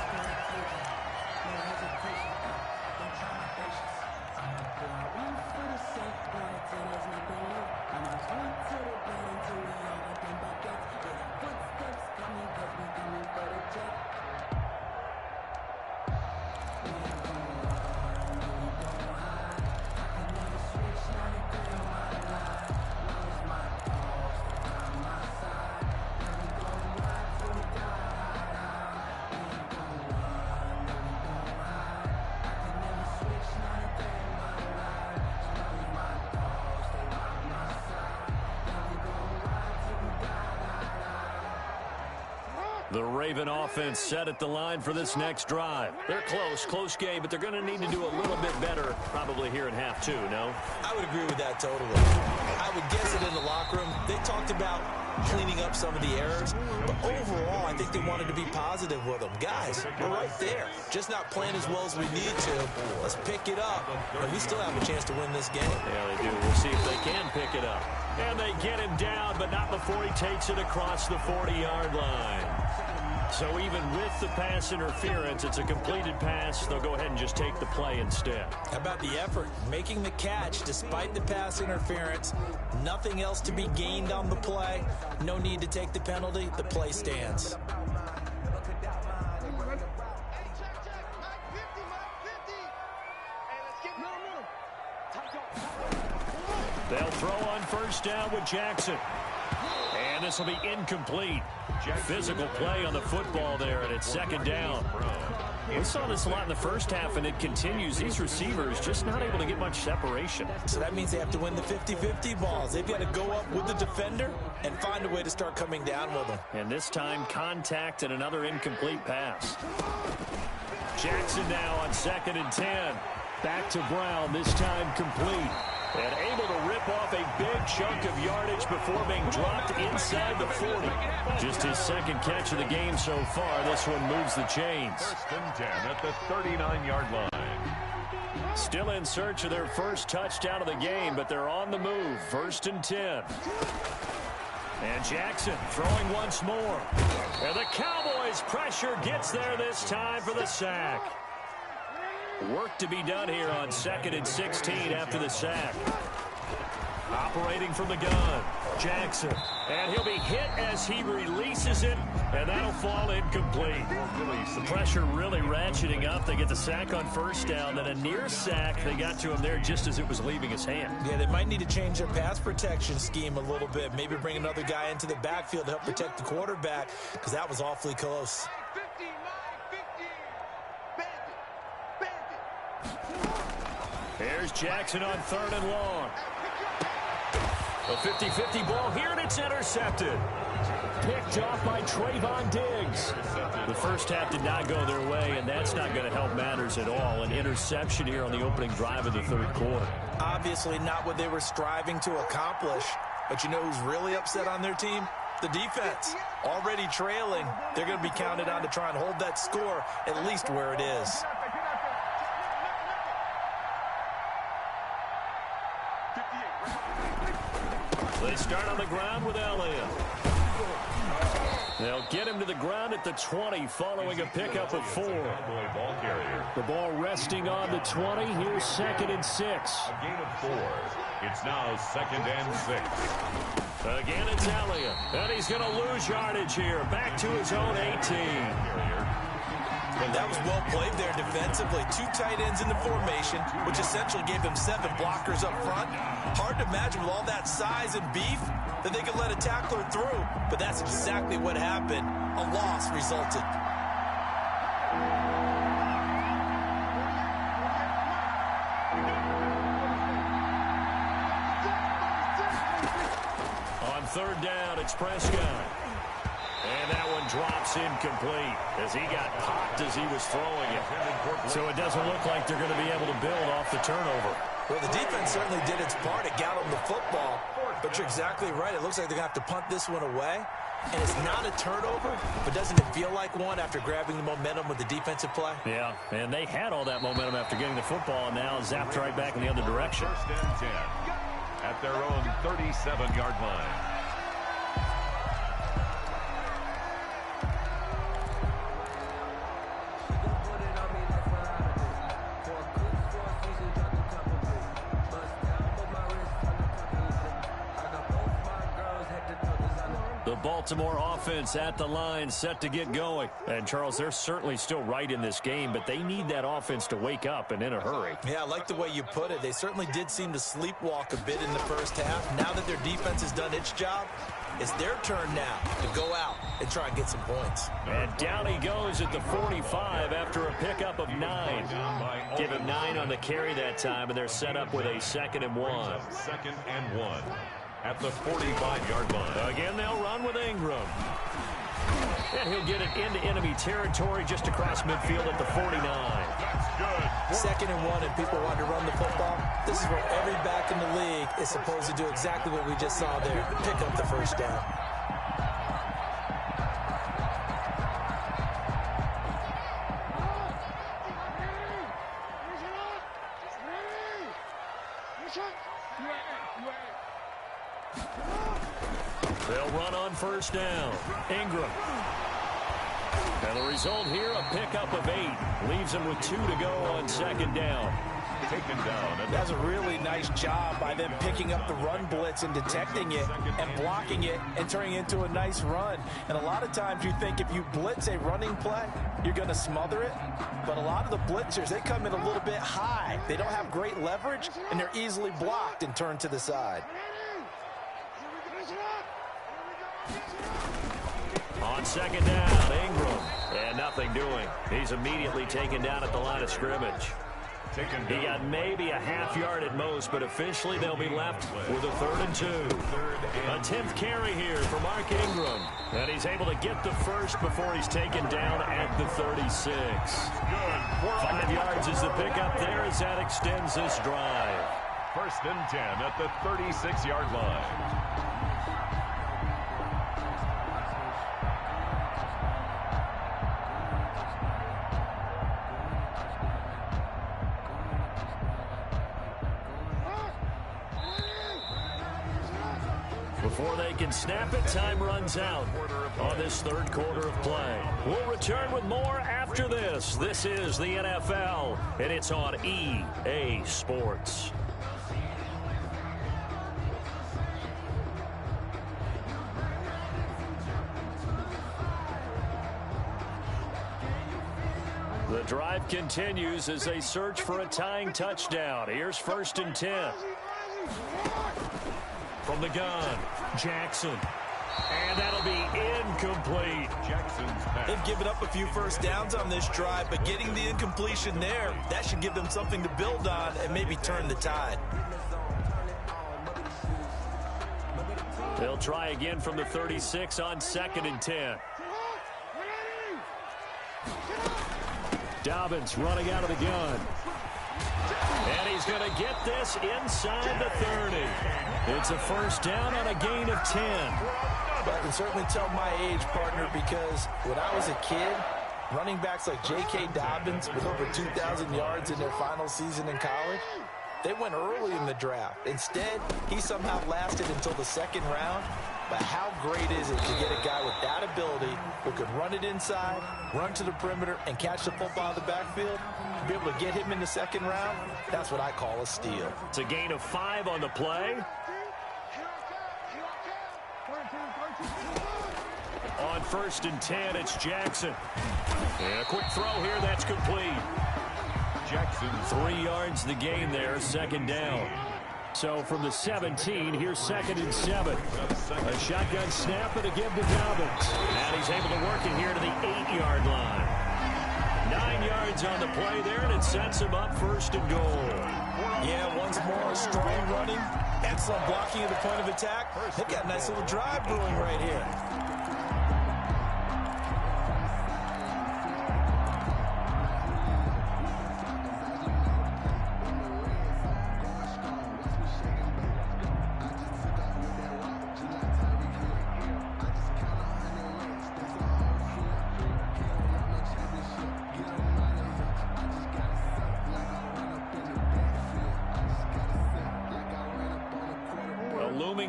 The Raven offense set at the line for this next drive. They're close game, but they're going to need to do a little bit better probably here in half 2, no? I would agree with that totally. I would guess it in the locker room. They talked about cleaning up some of the errors, but overall, I think they wanted to be positive with them. Guys, we're right there. Just not playing as well as we need to. Let's pick it up, and we still have a chance to win this game. Yeah, they do. We'll see if they can pick it up. And they get him down, but not before he takes it across the 40-yard line. So even with the pass interference, it's a completed pass. They'll go ahead and just take the play instead. How about the effort? Making the catch despite the pass interference. Nothing else to be gained on the play. No need to take the penalty. The play stands. They'll throw on first down with Jackson. And this will be incomplete. Physical play on the football there, and it's second down. We saw this a lot in the first half, and it continues. These receivers just not able to get much separation. So that means they have to win the 50-50 balls. They've got to go up with the defender and find a way to start coming down with them. And this time, contact and another incomplete pass. Jackson now on 2nd and 10. Back to Brown, this time complete. And able to rip off a big chunk of yardage before being dropped inside the 40. Just his second catch of the game so far. This one moves the chains. 1st and 10 at the 39-yard line. Still in search of their first touchdown of the game, but they're on the move. 1st and 10. And Jackson throwing once more. And the Cowboys' pressure gets there this time for the sack. Work to be done here on 2nd and 16 after the sack. Operating from the gun, Jackson. And he'll be hit as he releases it, and that'll fall incomplete. The pressure really ratcheting up. They get the sack on first down, then a near sack. They got to him there just as it was leaving his hand. Yeah, they might need to change their pass protection scheme a little bit. Maybe bring another guy into the backfield to help protect the quarterback, because that was awfully close. Here's Jackson on 3rd and long. A 50-50 ball here, and it's intercepted. Picked off by Trayvon Diggs. The first half did not go their way, and that's not going to help matters at all. An interception here on the opening drive of the third quarter. Obviously not what they were striving to accomplish. But you know who's really upset on their team? The defense. Already trailing. They're going to be counted on to try and hold that score at least where it is. They start on the ground with Elliott. They'll get him to the ground at the 20 following a pickup of 4. The ball resting on the 20. Here's 2nd and 6. A gain of 4. It's now 2nd and 6. Again, it's Elliott. And he's going to lose yardage here. Back to his own 18. That was well played there defensively. 2 tight ends in the formation, which essentially gave them 7 blockers up front. Hard to imagine with all that size and beef that they could let a tackler through, but that's exactly what happened. A loss resulted. On third down, it's Prescott. And that one drops incomplete as he got popped as he was throwing it. So it doesn't look like they're going to be able to build off the turnover. Well, the defense certainly did its part. It got them the football. But you're exactly right. It looks like they're going to have to punt this one away. And it's not a turnover, but doesn't it feel like one after grabbing the momentum with the defensive play? Yeah, and they had all that momentum after getting the football, and now zapped right back in the other direction. First and 10 at their own 37-yard line. The Baltimore offense at the line, set to get going. And, Charles, they're certainly still right in this game, but they need that offense to wake up and in a hurry. Yeah, I like the way you put it. They certainly did seem to sleepwalk a bit in the first half. Now that their defense has done its job, it's their turn now to go out and try and get some points. And down he goes at the 45 after a pickup of 9. Give him 9 on the carry that time, and they're set up with a 2nd and 1. 2nd and 1. At the 45-yard line. Again, they'll run with Ingram. And he'll get it into enemy territory just across midfield at the 49. That's good. 2nd and 1, and people want to run the football. This is where every back in the league is supposed to do exactly what we just saw there. Pick up the first down. They'll run on first down. Ingram. And the result here, a pickup of 8. Leaves him with 2 to go on 2nd down. Taken down. That's a really nice job by them picking up the run blitz and detecting it and blocking it and turning it into a nice run. And a lot of times you think if you blitz a running play, you're going to smother it. But a lot of the blitzers, they come in a little bit high. They don't have great leverage, and they're easily blocked and turned to the side. On 2nd down, Ingram. And nothing doing. He's immediately taken down at the line of scrimmage. He got maybe a half yard at most, but officially they'll be left with a 3rd and 2. A 10th carry here for Mark Ingram. And he's able to get the first before he's taken down at the 36. 5 yards is the pickup there as that extends this drive. 1st and 10 at the 36-yard line. Before they can snap it, time runs out on this 3rd quarter of play. We'll return with more after this. This is the NFL, and it's on EA Sports. The drive continues as they search for a tying touchdown. Here's 1st and 10. From the gun, Jackson. And that'll be incomplete. Jackson's pass. They've given up a few first downs on this drive, but getting the incompletion there, that should give them something to build on and maybe turn the tide. They'll try again from the 36 on 2nd and 10. Dobbins running out of the gun. And he's going to get this inside the 30. It's a 1st down on a gain of 10. But I can certainly tell my age, partner, because when I was a kid, running backs like J.K. Dobbins with over 2,000 yards in their final season in college, they went early in the draft. Instead, he somehow lasted until the 2nd round. But how great is it to get a guy with that ability who can run it inside, run to the perimeter, and catch the football in the backfield? To be able to get him in the 2nd round, that's what I call a steal. It's a gain of 5 on the play. On 1st and 10, it's Jackson. And a quick throw here, that's complete. Jackson. 3 yards the gain there, 2nd down. So from the 17, here's 2nd and 7. A shotgun snap and a give to Dobbins. And he's able to work it here to the 8-yard line. 9 yards on the play there, and it sets him up 1st and goal. Yeah, once more, strong running, excellent blocking at the point of attack. They've got a nice little drive brewing right here.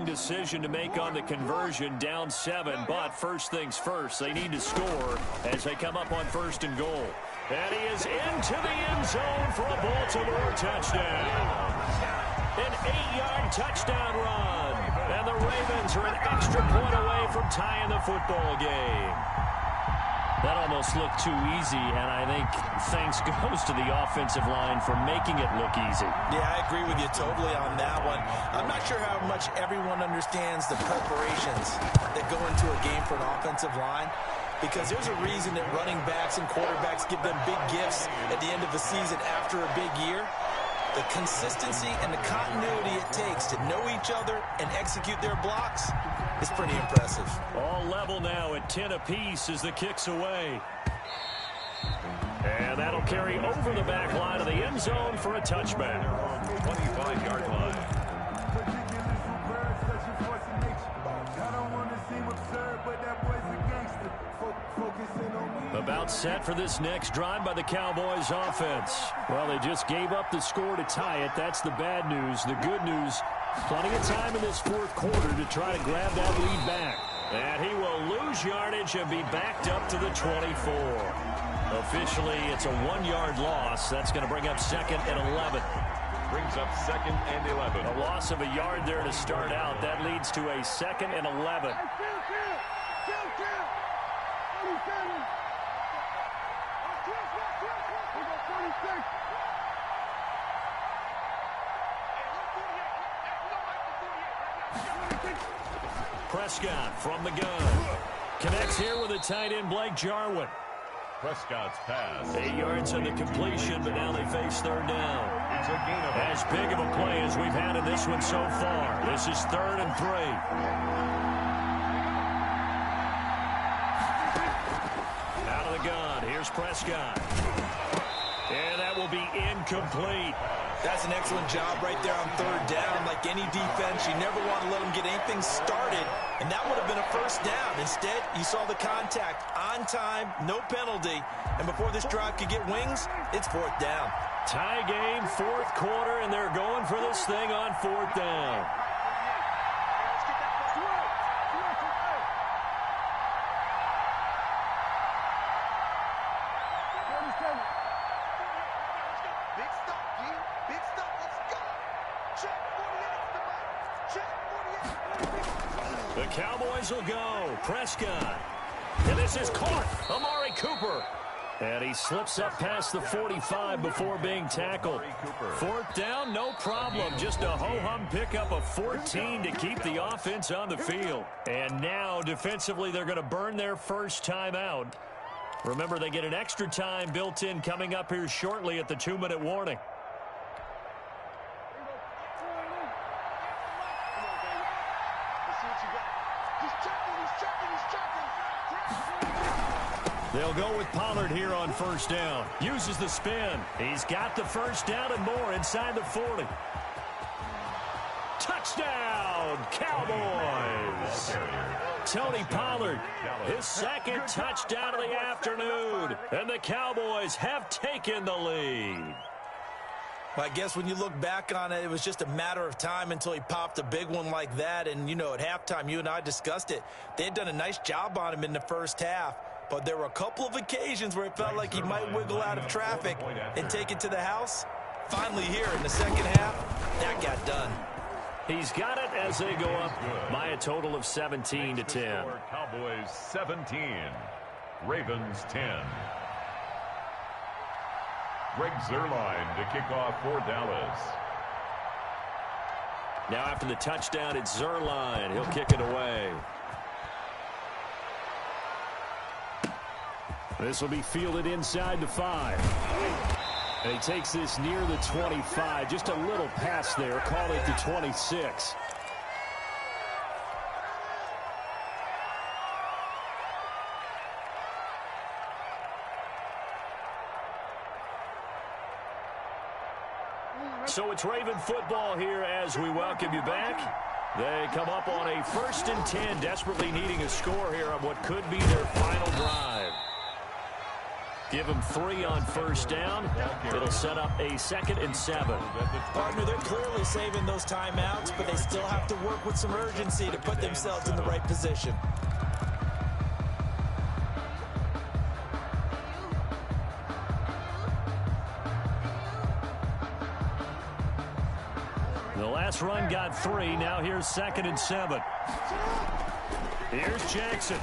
Decision to make on the conversion, down 7, but first things first, they need to score as they come up on 1st and goal. And he is into the end zone for a Baltimore touchdown. An 8-yard touchdown run. And the Ravens are an extra point away from tying the football game. That almost looked too easy, and I think thanks goes to the offensive line for making it look easy. Yeah, I agree with you totally on that one. I'm not sure how much everyone understands the preparations that go into a game for an offensive line, because there's a reason that running backs and quarterbacks give them big gifts at the end of the season after a big year. The consistency and the continuity it takes to know each other and execute their blocks is pretty impressive. All level now at 10 apiece as the kick's away. And that'll carry over the back line of the end zone for a touchback. 25-yard line. About set for this next drive by the Cowboys offense. Well, they just gave up the score to tie it. That's the bad news. The good news, plenty of time in this 4th quarter to try to grab that lead back. And he will lose yardage and be backed up to the 24. Officially, it's a 1-yard loss. That's going to bring up 2nd and 11. Brings up 2nd and 11. A loss of a yard there to start out. That leads to a 2nd and 11. Prescott from the gun. Connects here with a tight end, Blake Jarwin. Prescott's pass. 8 yards on the completion, but now they face 3rd down. It's a gain of as big of a play as we've had in this one so far. This is 3rd and 3. Out of the gun, here's Prescott. And that will be incomplete. That's an excellent job right there on 3rd down. Like any defense, you never want to let them get anything started, and that would have been a 1st down. Instead, you saw the contact on time, no penalty, and before this drive could get wings, it's 4th down. Tie game, 4th quarter, and they're going for this thing on 4th down. The Cowboys will go. Prescott. And this is caught. Amari Cooper. And he slips up past the 45 before being tackled. 4th down, no problem. Just a ho-hum pickup of 14 to keep the offense on the field. And now, defensively, they're going to burn their first time out. Remember, they get an extra time built in coming up here shortly at the 2-minute warning. They'll go with Pollard here on 1st down. Uses the spin. He's got the 1st down and more inside the 40. Touchdown, Cowboys! Tony Pollard, his 2nd touchdown of the afternoon. And the Cowboys have taken the lead. Well, I guess when you look back on it, it was just a matter of time until he popped a big one like that. And, you know, at halftime, you and I discussed it. They had done a nice job on him in the 1st half. But there were a couple of occasions where it felt like he might wiggle out of traffic and take it to the house. Finally here in the 2nd half, that got done. He's got it as they go up by a total of 17-10. Cowboys 17, Ravens 10. Greg Zuerlein to kick off for Dallas. Now after the touchdown, it's Zuerlein. He'll kick it away. This will be fielded inside the 5. And he takes this near the 25. Just a little pass there. Call it the 26. So it's Raven football here as we welcome you back. They come up on a 1st and 10, desperately needing a score here on what could be their final drive. Give them 3 on 1st down. It'll set up a 2nd and 7. Partner, they're clearly saving those timeouts, but they still have to work with some urgency to put themselves in the right position. The last run got 3. Now here's 2nd and 7. Here's Jackson.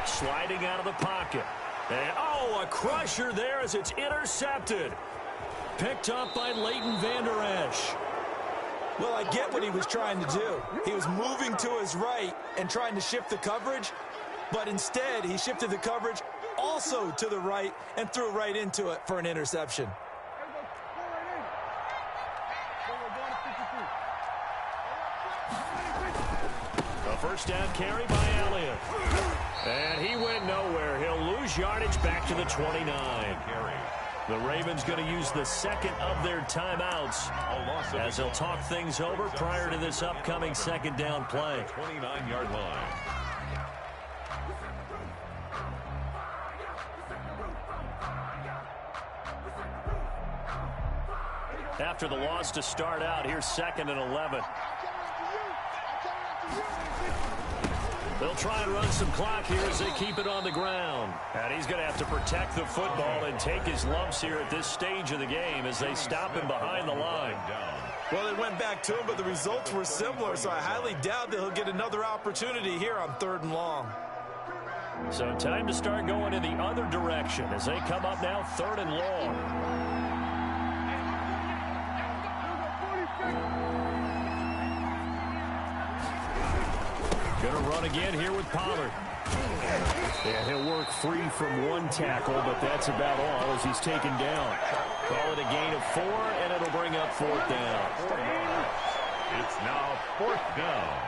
Sliding out of the pocket. And, oh, a crusher there as it's intercepted. Picked up by Leighton Vander Esch. Well, I get what he was trying to do. He was moving to his right and trying to shift the coverage, but instead he shifted the coverage also to the right and threw right into it for an interception. A 1st down carry by Elliott. And he went nowhere. He'll lose yardage back to the 29. The Ravens going to use the 2nd of their timeouts as they'll talk things over prior to this upcoming 2nd down play. 29-yard line. After the loss to start out, here's 2nd and 11. They'll try and run some clock here as they keep it on the ground. And he's going to have to protect the football and take his lumps here at this stage of the game as they stop him behind the line. Well, they went back to him, but the results were similar, so I highly doubt that he'll get another opportunity here on 3rd and long. So time to start going in the other direction as they come up now 3rd and long. Going to run again here with Pollard. And he'll work free from 1 tackle, but that's about all as he's taken down. Call it a gain of 4, and it'll bring up 4th down. It's now 4th down.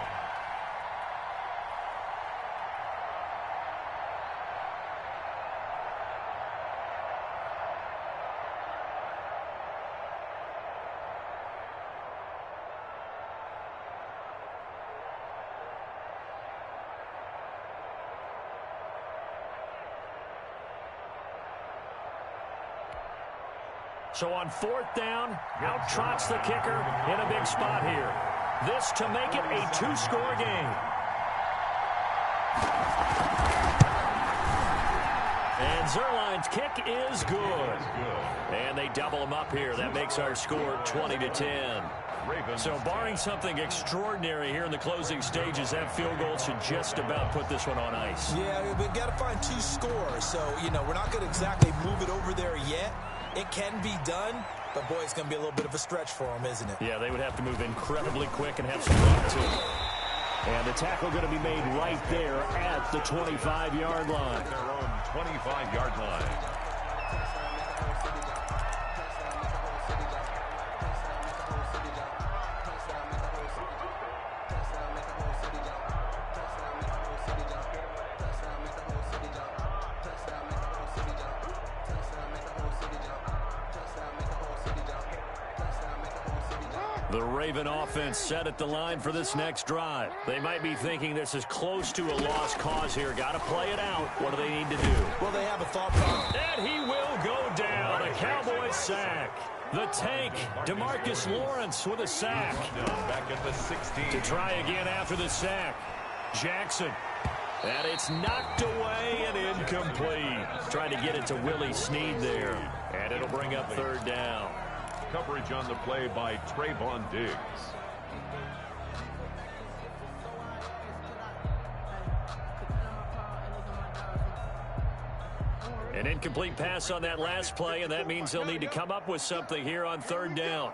So on 4th down, out trots the kicker in a big spot here. This to make it a 2-score game. And Zuerlein's kick is good. And they double him up here. That makes our score 20-10. So barring something extraordinary here in the closing stages, that field goal should just about put this one on ice. Yeah, we've got to find 2 scores. So, you know, we're not going to exactly move it over there yet. It can be done, but, boy, it's going to be a little bit of a stretch for them, isn't it? Yeah, they would have to move incredibly quick and have some luck, too. And the tackle going to be made right there at the 25-yard line. Their own 25-yard line. The Raven offense set at the line for this next drive. They might be thinking this is close to a lost cause here. Got to play it out. What do they need to do? Well, they have a thought process. And he will go down. A Cowboys sack. The tank, DeMarcus Lawrence with a sack. Back at the 16. To try again after the sack. Jackson. And it's knocked away and incomplete. Trying to get it to Willie Snead there. And it'll bring up 3rd down. Coverage on the play by Trayvon Diggs. An incomplete pass on that last play, and that means they'll need to come up with something here on third down.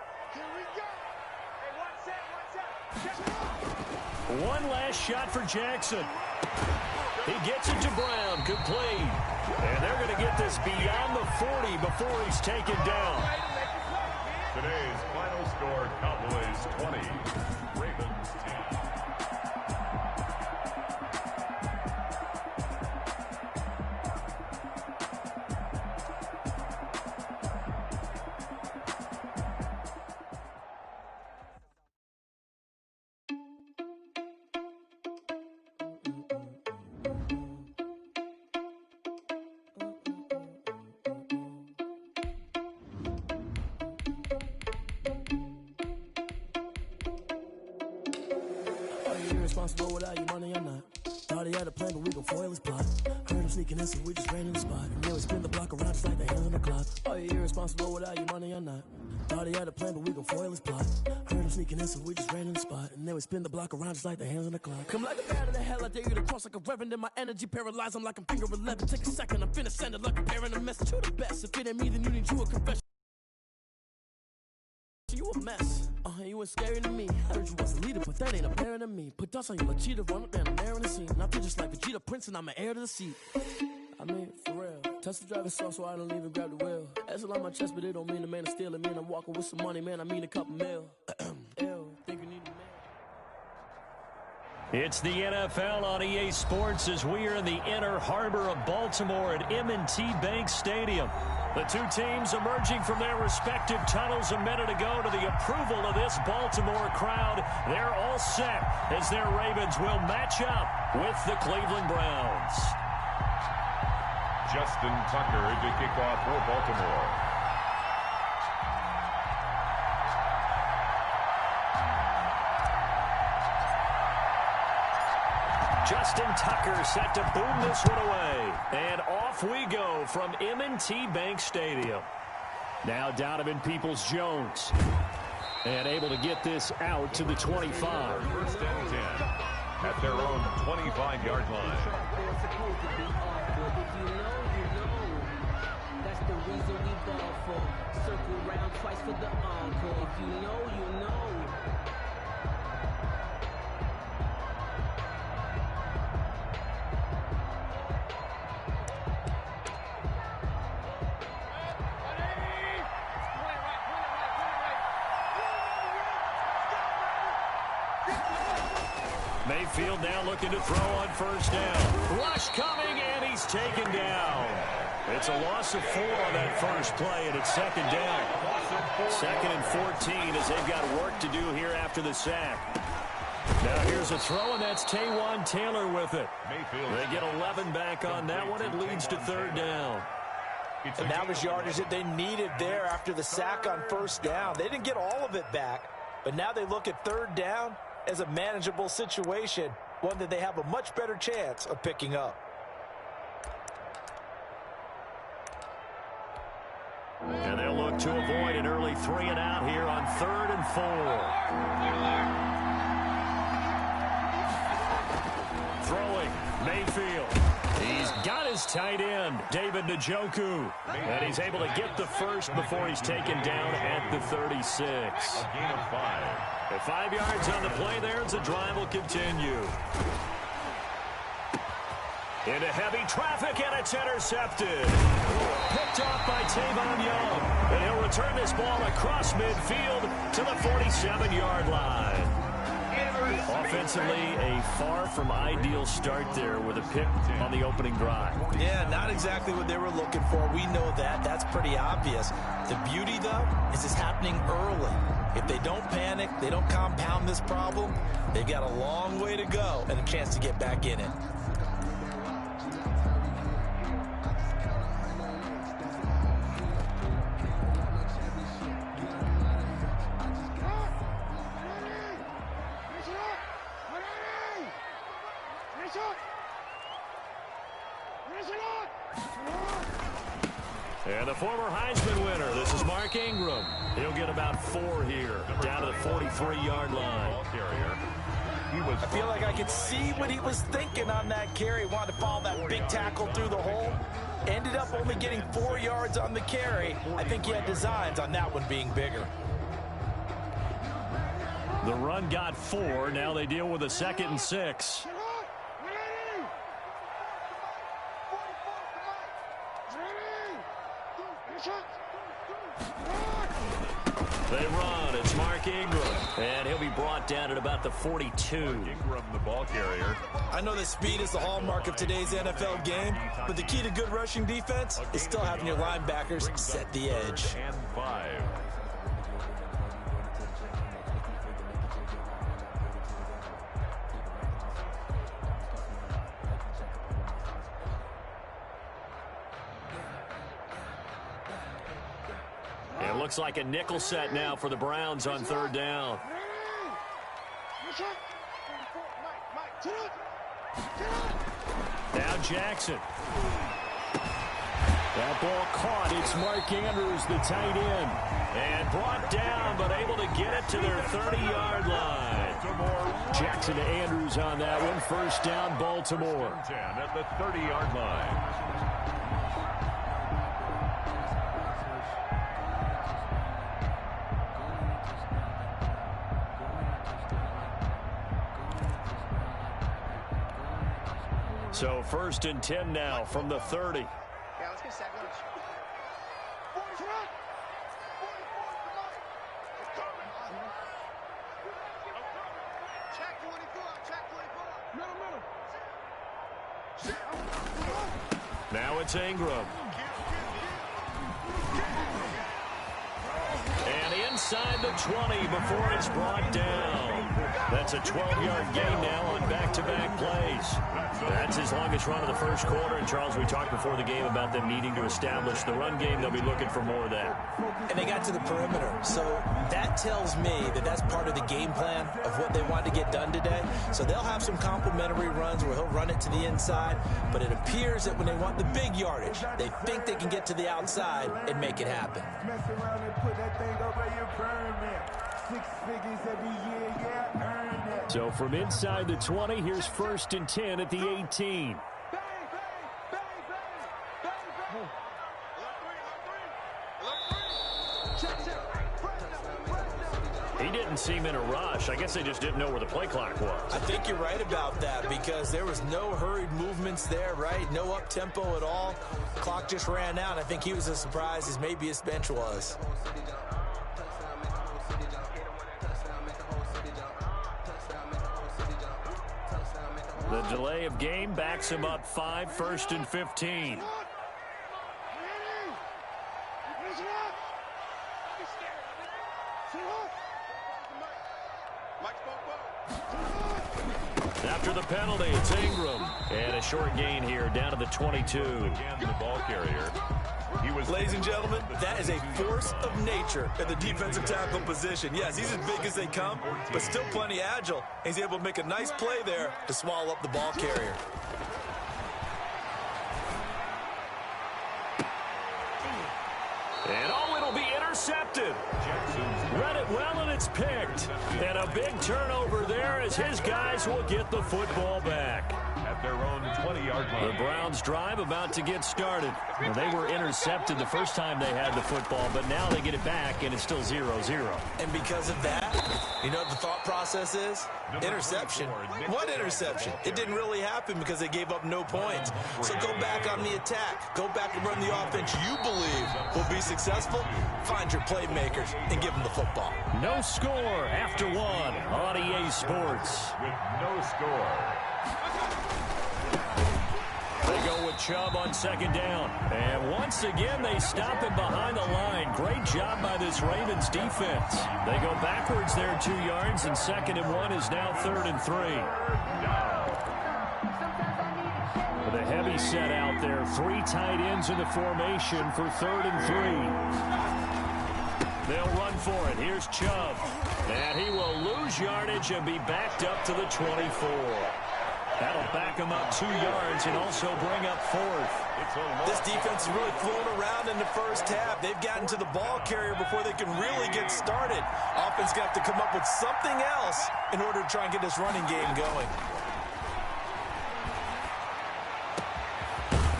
One last shot for Jackson. He gets it to Brown, complete. And they're going to get this beyond the 40 before he's taken down. Today's final score, Cowboys 20, Ravens 10. Responsible without your money or not. Thought he had a plan, but we gon' foil his plot. Heard him sneaking in, so we just ran in the spot. And then we spin the block around just like the hands on the clock. Are you irresponsible without your money or not? Thought he had a plan, but we gon' foil his plot. Heard him sneaking in, so we just ran in the spot. And then we spin the block around just like the hands on the clock. Come like a bat of the hell, I dare you to cross like a reverend. In my energy paralyzed, I'm like I'm finger 11. Take a second, I'm finna send it like a parent a message to the best. If it ain't me, then you need you a confession. You a mess. You ain't scary to me. I heard you was a leader, but that ain't apparent to me. Put dust on you like cheetah, run up down the air in the scene. I feel just like Vegeta Prince and I'm an heir to the seat. I mean, for real. Touch the driver's soft so I don't even grab the wheel. That's a lot on my chest, but it don't mean the man is stealing. Man, I'm walking with some money, man. I mean a couple mil. Ew, think you need a man. It's the NFL on EA Sports as we are in the inner harbor of Baltimore at M&T Bank Stadium. The two teams emerging from their respective tunnels a minute ago to the approval of this Baltimore crowd. They're all set as their Ravens will match up with the Cleveland Browns. Justin Tucker to kick off for Baltimore. Justin Tucker set to boom this one away. And off we go from M&T Bank Stadium. Now Donovan Peoples-Jones. And able to get this out to the 25. First and 10 at their own 25-yard line. That's the reason we ball for. Circle round twice for the encore. If you know, you know. Mayfield now looking to throw on first down. Rush coming, and he's taken down. It's a loss of 4 on that first play, and it's second down. Second and 14 as they've got work to do here after the sack. Now here's a throw, and that's Taywan Taylor with it. They get 11 back on that one. It leads to third down. And that was yardage that they needed there after the sack on first down. They didn't get all of it back, but now they look at third down as a manageable situation, one that they have a much better chance of picking up. And they'll look to avoid an early 3 and out here on 3rd and 4. Throwing, Mayfield. He's got his tight end, David Njoku. And he's able to get the first before he's taken down at the 36. A gain of 5. At 5 yards on the play there as the drive will continue. Into heavy traffic, and it's intercepted. Picked off by Tavon Young. And he'll return this ball across midfield to the 47-yard line. Offensively, a far from ideal start there with a pick on the opening drive. Yeah, not exactly what they were looking for. We know that. That's pretty obvious. The beauty, though, is it's happening early. If they don't panic, they don't compound this problem, they've got a long way to go and a chance to get back in it. And the former Heisman winner, this is Mark Ingram. He'll get about 4 here, down to the 43-yard line. I feel like I could see what he was thinking on that carry. Wanted to follow that big tackle through the hole. Ended up only getting 4 yards on the carry. I think he had designs on that one being bigger. The run got 4. Now they deal with a 2nd and 6. They run. It's Mark Ingram. And he'll be brought down at about the 42. Ingram, the ball carrier. I know that speed is the hallmark of today's NFL game, but the key to good rushing defense is still having your linebackers set the edge. And 5. It looks like a nickel set now for the Browns on 3rd down. Now Jackson. That ball caught. It's Mark Andrews, the tight end. And brought down, but able to get it to their 30-yard line. Jackson to Andrews on that one. 1st down, Baltimore. 10 at the 30-yard line. So 1st and 10 now from the 30. Yeah, let's get second. Check 24. Check 24. Now it's Ingram. And inside the 20 before it's brought down. That's a 12-yard gain now on back-to-back plays. That's his longest run of the first quarter. And, Charles, we talked before the game about them needing to establish the run game. They'll be looking for more of that. And they got to the perimeter. So that tells me that that's part of the game plan of what they want to get done today. So they'll have some complementary runs where he'll run it to the inside. But it appears that when they want the big yardage, they think they can get to the outside and make it happen. Mess around and put that thing over your permit. 6 figures every year, yeah, earn it. So from inside the 20, here's 1st and 10 at the 18. He didn't seem in a rush. I guess they just didn't know where the play clock was. I think you're right about that because there was no hurried movements there, right? No up-tempo at all. The clock just ran out. I think he was as surprised as maybe his bench was. The delay of game backs him up 5, 1st and 15. After the penalty, it's Ingram. And a short gain here down to the 22. Again, the ball carrier. Ladies and gentlemen, that is a force of nature at the defensive tackle position. Yes, he's as big as they come, but still plenty agile. He's able to make a nice play there to swallow up the ball carrier. And oh, it'll be intercepted. Read it well, and it's picked. And a big turnover there as his guys will get the football back. At their own 20-yard line. The Browns drive about to get started. Well, they were intercepted the first time they had the football, but now they get it back, and it's still 0-0. And because of that, you know what the thought process is? Interception. What interception? It didn't really happen because they gave up no points. So go back on the attack. Go back and run the offense you believe will be successful. Find your playmakers and give them the football. No score after 1 on EA Sports. With no score. They go with Chubb on 2nd down. And once again, they stop him behind the line. Great job by this Ravens defense. They go backwards there 2 yards, and 2nd and 1 is now 3rd and 3. With a heavy set out there, 3 tight ends in the formation for 3rd and 3. They'll run for it. Here's Chubb. And he will lose yardage and be backed up to the 24. That'll back pick them up 2 yards and also bring up 4th. This defense is really flown around in the first half. They've gotten to the ball carrier before they can really get started. Offense got to come up with something else in order to try and get this running game going.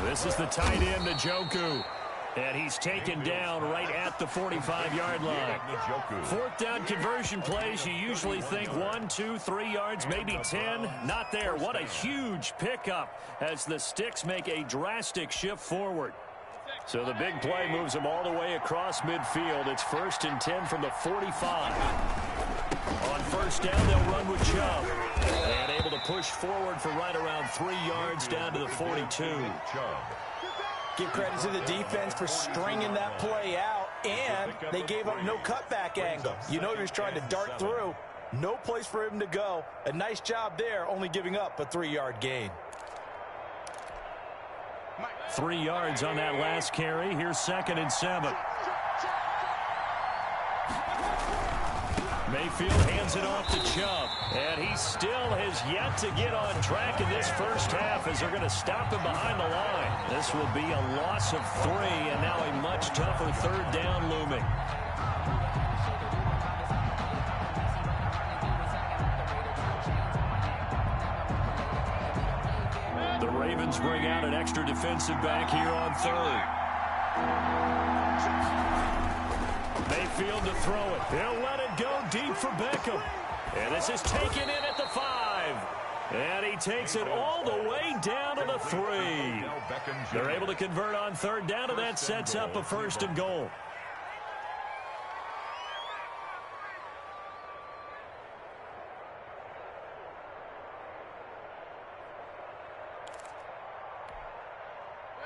This is the tight end, Njoku. And he's taken down right at the 45-yard line. 4th down conversion plays, you usually think 1, 2, 3 yards, maybe 10. Not there. What a huge pickup as the Sticks make a drastic shift forward. So the big play moves them all the way across midfield. It's 1st and 10 from the 45. On 1st down, they'll run with Chubb. And able to push forward for right around 3 yards down to the 42. Give credit to the defense for stringing that play out, and they gave up no cutback angle. You know, he was trying to dart through. No place for him to go. A nice job there, only giving up a 3-yard gain. 3 yards on that last carry. Here's 2nd and 7. Mayfield hands it off to Chubb, and he still has yet to get on track in this first half as they're going to stop him behind the line. This will be a loss of 3, and now a much tougher 3rd down looming. The Ravens bring out an extra defensive back here on 3rd. Mayfield to throw it. He'll let it go deep for Beckham. And this is taken in at the 5. And he takes it all the way down to the 3. They're able to convert on 3rd down, and that sets up a 1st and goal.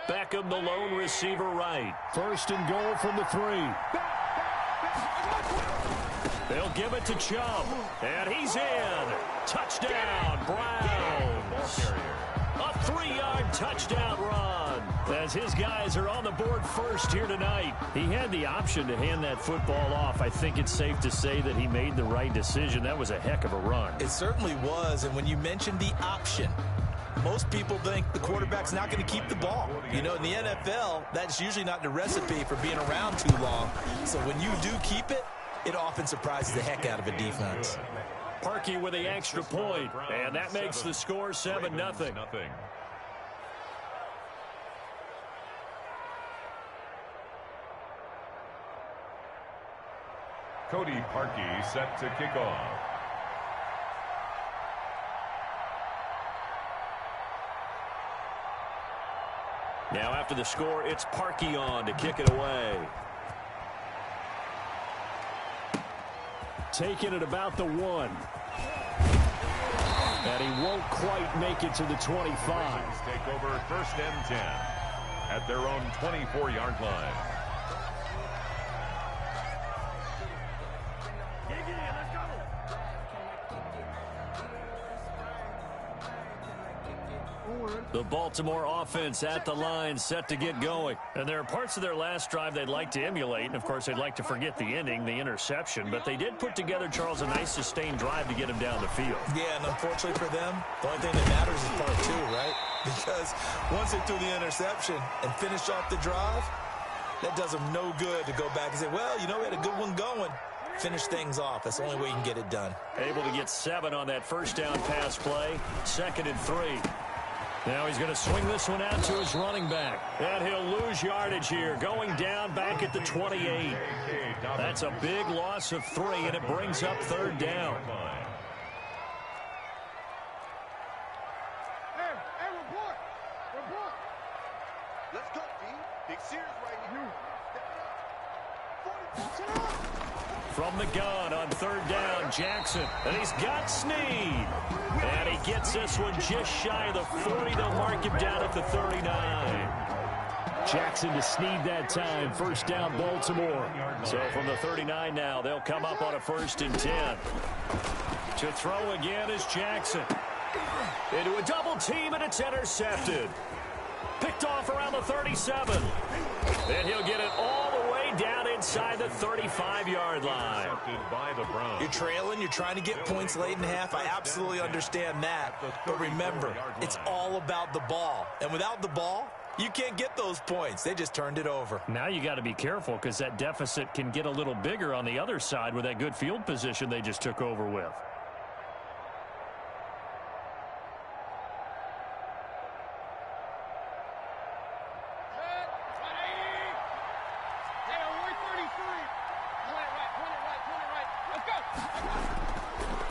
Beckham, the lone receiver right. 1st and goal from the 3. They'll give it to Chubb, and he's in. Touchdown, Browns. A 3-yard touchdown run as his guys are on the board first here tonight. He had the option to hand that football off. I think it's safe to say that he made the right decision. That was a heck of a run. It certainly was, and when you mentioned the option, most people think the quarterback's not going to keep the ball. You know, in the NFL, that's usually not the recipe for being around too long. So when you do keep it, it often surprises the heck out of a defense. Parkey with the extra point, and that makes the score 7-0. Cody Parkey set to kick off. Now after the score, it's Parkey on to kick it away. Taking it about the 1. And he won't quite make it to the 25. Take over 1st and 10 at their own 24-yard line. The Baltimore offense at the line, set to get going. And there are parts of their last drive they'd like to emulate. And, of course, they'd like to forget the ending, the interception. But they did put together, Charles, a nice sustained drive to get him down the field. Yeah, and unfortunately for them, the only thing that matters is part 2, right? Because once they threw the interception and finished off the drive, that does them no good to go back and say, well, you know, we had a good one going. Finish things off. That's the only way you can get it done. Able to get 7 on that 1st down pass play. 2nd and 3. Now he's going to swing this one out to his running back. And he'll lose yardage here, going down back at the 28. That's a big loss of 3, and it brings up 3rd down. Hey, report. Let's go, D. Big Sears right here. From the gun on 3rd down, Jackson. And he's got Snead. And he gets this one just shy of the 40. They'll mark him down at the 39. Jackson to Snead that time. 1st down, Baltimore. So from the 39 now, they'll come up on a 1st and 10. To throw again is Jackson. Into a double team, and it's intercepted. Picked off around the 37. And he'll get it all the way down inside the 35-yard line. By the Browns. You're trailing. You're trying to get points late in half. I absolutely understand that. But remember, it's all about the ball. And without the ball, you can't get those points. They just turned it over. Now you got to be careful because that deficit can get a little bigger on the other side with that good field position they just took over with.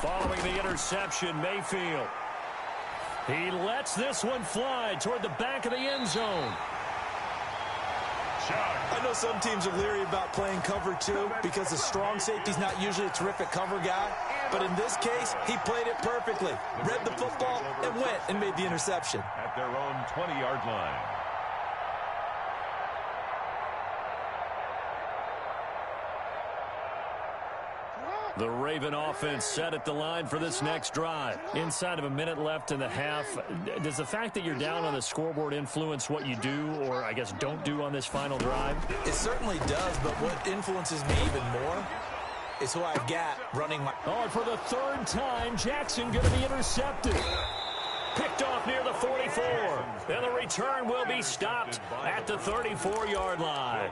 Following the interception, Mayfield. He lets this one fly toward the back of the end zone. I know some teams are leery about playing cover two because the strong safety's not usually a terrific cover guy. But in this case, he played it perfectly. Read the football and went and made the interception. At their own 20-yard line. The Raven offense set at the line for this next drive. Inside of a minute left in the half, does the fact that you're down on the scoreboard influence what you do or, I guess, don't do on this final drive? It certainly does, but what influences me even more is who I've got running my... Oh, and for the third time, Jackson going to be intercepted. Picked off near the 44. And the return will be stopped at the 34-yard line.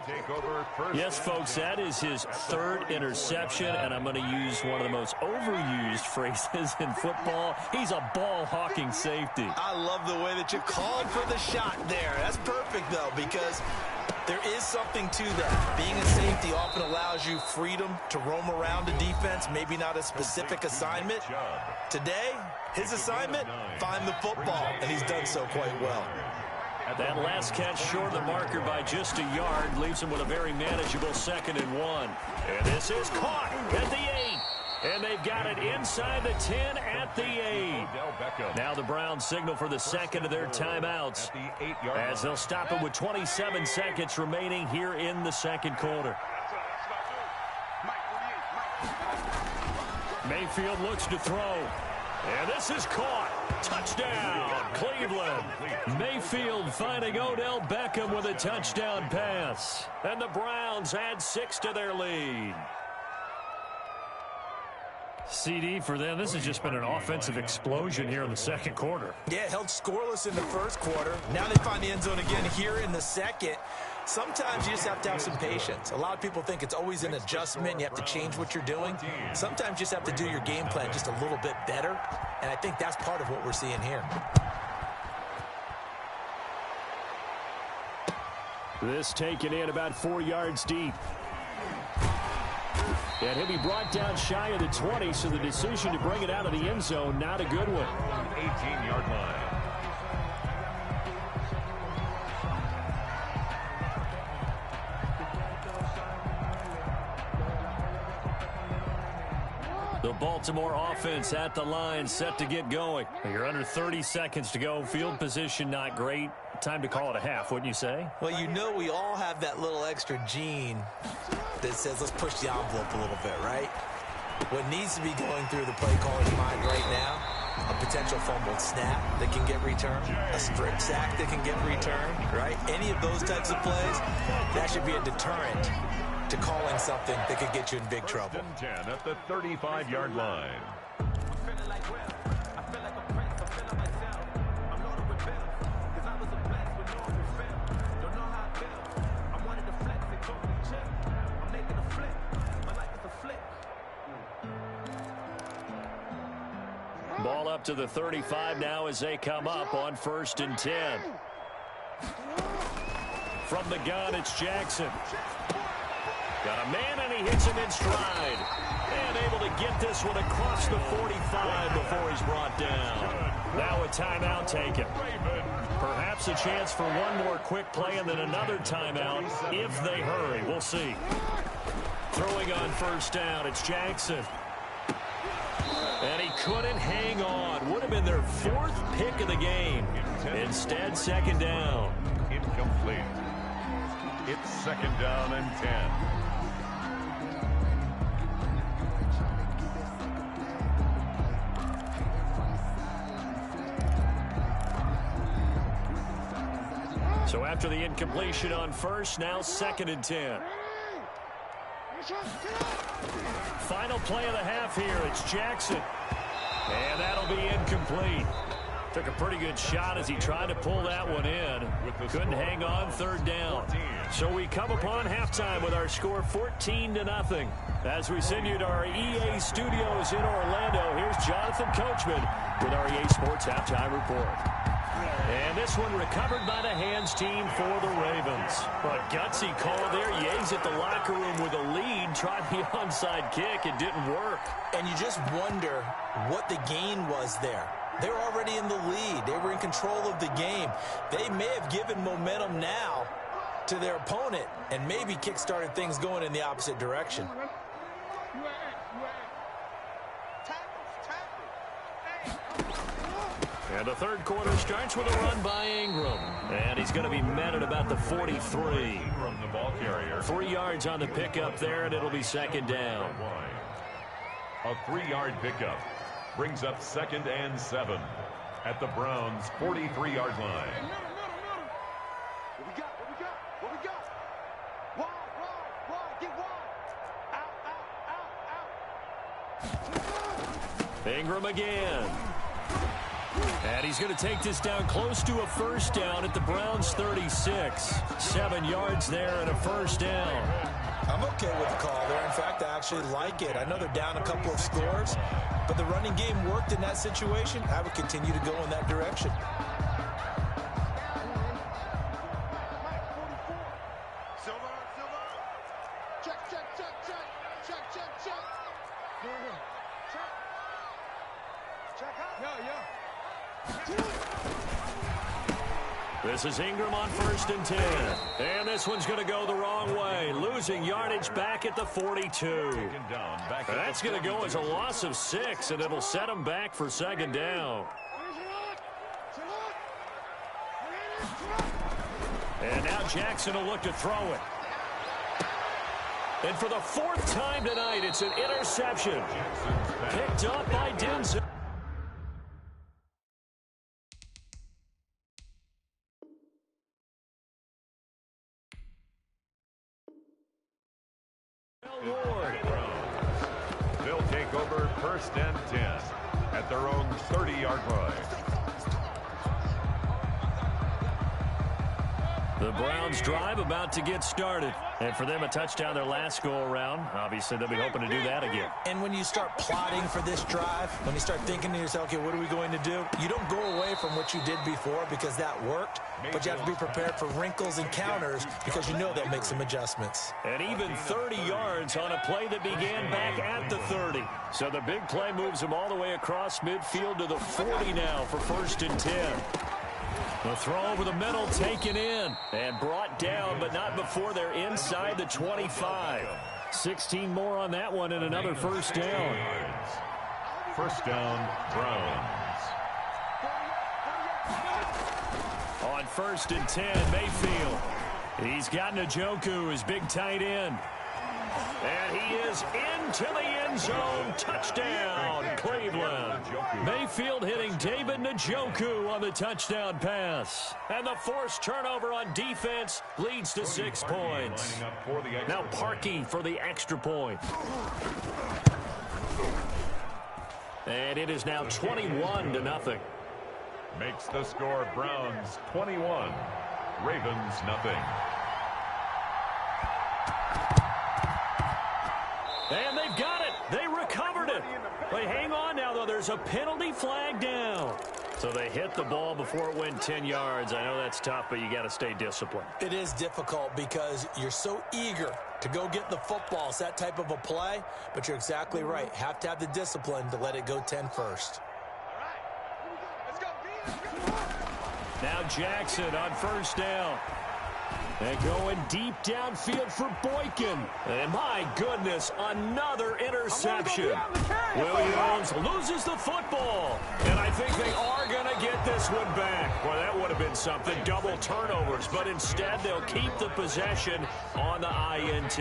Yes, folks, that is his third interception, and I'm going to use one of the most overused phrases in football. He's a ball-hawking safety. I love the way that you called for the shot there. That's perfect, though, because there is something to that. Being a safety often allows you freedom to roam around a defense, maybe not a specific assignment. Today, his assignment, find the football, and he's done so quite well. That last catch short of the marker by just a yard leaves him with a very manageable 2nd and 1. And this is caught at the 8. And they've got it inside the 10 at the 8. Now the Browns signal for the second of their timeouts as they'll stop it with 27 seconds remaining here in the second quarter. Mayfield looks to throw. And this is caught. Touchdown, Cleveland. Mayfield finding Odell Beckham with a touchdown pass. And the Browns add 6 to their lead. CD for them, this has just been an offensive explosion here in the second quarter. Yeah, held scoreless in the first quarter. Now they find the end zone again here in the second. Sometimes you just have to have some patience. A lot of people think it's always an adjustment. You have to change what you're doing. Sometimes you just have to do your game plan just a little bit better. And I think that's part of what we're seeing here. This taken in about 4 yards deep. And he'll be brought down shy of the 20, so the decision to bring it out of the end zone, not a good one. 18-yard line. The Baltimore offense at the line, set to get going. You're under 30 seconds to go. Field position not great. Time to call it a half, wouldn't you say? Well, you know we all have that little extra gene that says let's push the envelope a little bit, right? What needs to be going through the play caller's mind right now, a potential fumbled snap that can get returned, a strip sack that can get returned, right? Any of those types of plays, that should be a deterrent to calling something that could get you in big trouble. 10 at the 35-yard line. Ball up to the 35 now as they come up on 1st and 10. From the gun, it's Jackson. Got a man, and he hits him in stride. And able to get this one across the 45 before he's brought down. Now a timeout taken. Perhaps a chance for one more quick play and then another timeout if they hurry. We'll see. Throwing on 1st down, it's Jackson. And he couldn't hang on. Would have been their 4th pick of the game. Instead, 2nd down. Incomplete. It's 2nd down and 10. So after the incompletion on 1st, now 2nd and 10. Final play of the half here. It's Jackson. And that'll be incomplete. Took a pretty good shot as he tried to pull that one in. Couldn't hang on, third down. So we come upon halftime with our score 14-0. As we send you to our EA studios in Orlando, here's Jonathan Coachman with our EA Sports Halftime Report. And this one recovered by the hands team for the Ravens. But gutsy call there. Ye's at the locker room with a lead. Tried the onside kick. It didn't work. And you just wonder what the gain was there. They were already in the lead. They were in control of the game. They may have given momentum now to their opponent and maybe kick-started things going in the opposite direction. And the third quarter starts with a run by Ingram. And he's going to be met at about the 43. From the ball carrier. 3 yards on the pickup there, and it'll be second down. A 3-yard pickup brings up 2nd and 7 at the Browns' 43-yard line. What we got? What we got? What we got? Wide, get wide. Out. Ingram again. And he's going to take this down close to a first down at the Browns' 36. 7 yards there and a first down. I'm okay with the call there. In fact, I actually like it. I know they're down a couple of scores, but the running game worked in that situation. I would continue to go in that direction. This is Ingram on 1st and 10. And this one's going to go the wrong way. Losing yardage back at the 42. That's going to go as a loss of 6, and it'll set him back for second down. And now Jackson will look to throw it. And for the 4th time tonight, it's an interception. Picked up by Denzel. They'll take over 1st and 10 at their own 30-yard line. The Browns drive about to get started. And for them, a touchdown their last go-around. Obviously, they'll be hoping to do that again. And when you start plotting for this drive, when you start thinking to yourself, okay, what are we going to do? You don't go away from what you did before because that worked, but you have to be prepared for wrinkles and counters because you know they'll make some adjustments. And even 30 yards on a play that began back at the 30. So the big play moves them all the way across midfield to the 40 now for 1st and 10. The throw over the middle taken in and brought down, but not before they're inside the 25. 16 more on that one and another first down. First down, Browns. On 1st and 10, Mayfield. He's got Njoku, his big tight end. And he is into the end zone. Touchdown, Cleveland. Mayfield hitting David Njoku on the touchdown pass. And the forced turnover on defense leads to 6 points. Now Parkey for the extra point. And it is now 21-0. Makes the score Browns 21, Ravens nothing. And they've got it. They recovered it. They hang on now, though. There's a penalty flag down. So they hit the ball before it went 10 yards. I know that's tough, but you got to stay disciplined. It is difficult because you're so eager to go get the football. It's that type of a play, but you're exactly right. Have to have the discipline to let it go 10 first. Now Jackson on 1st down. And going deep downfield for Boykin. And my goodness, another interception. Williams loses the football. And I think they are going to get this one back. Well, that would have been something. Double turnovers. But instead, they'll keep the possession on the INT.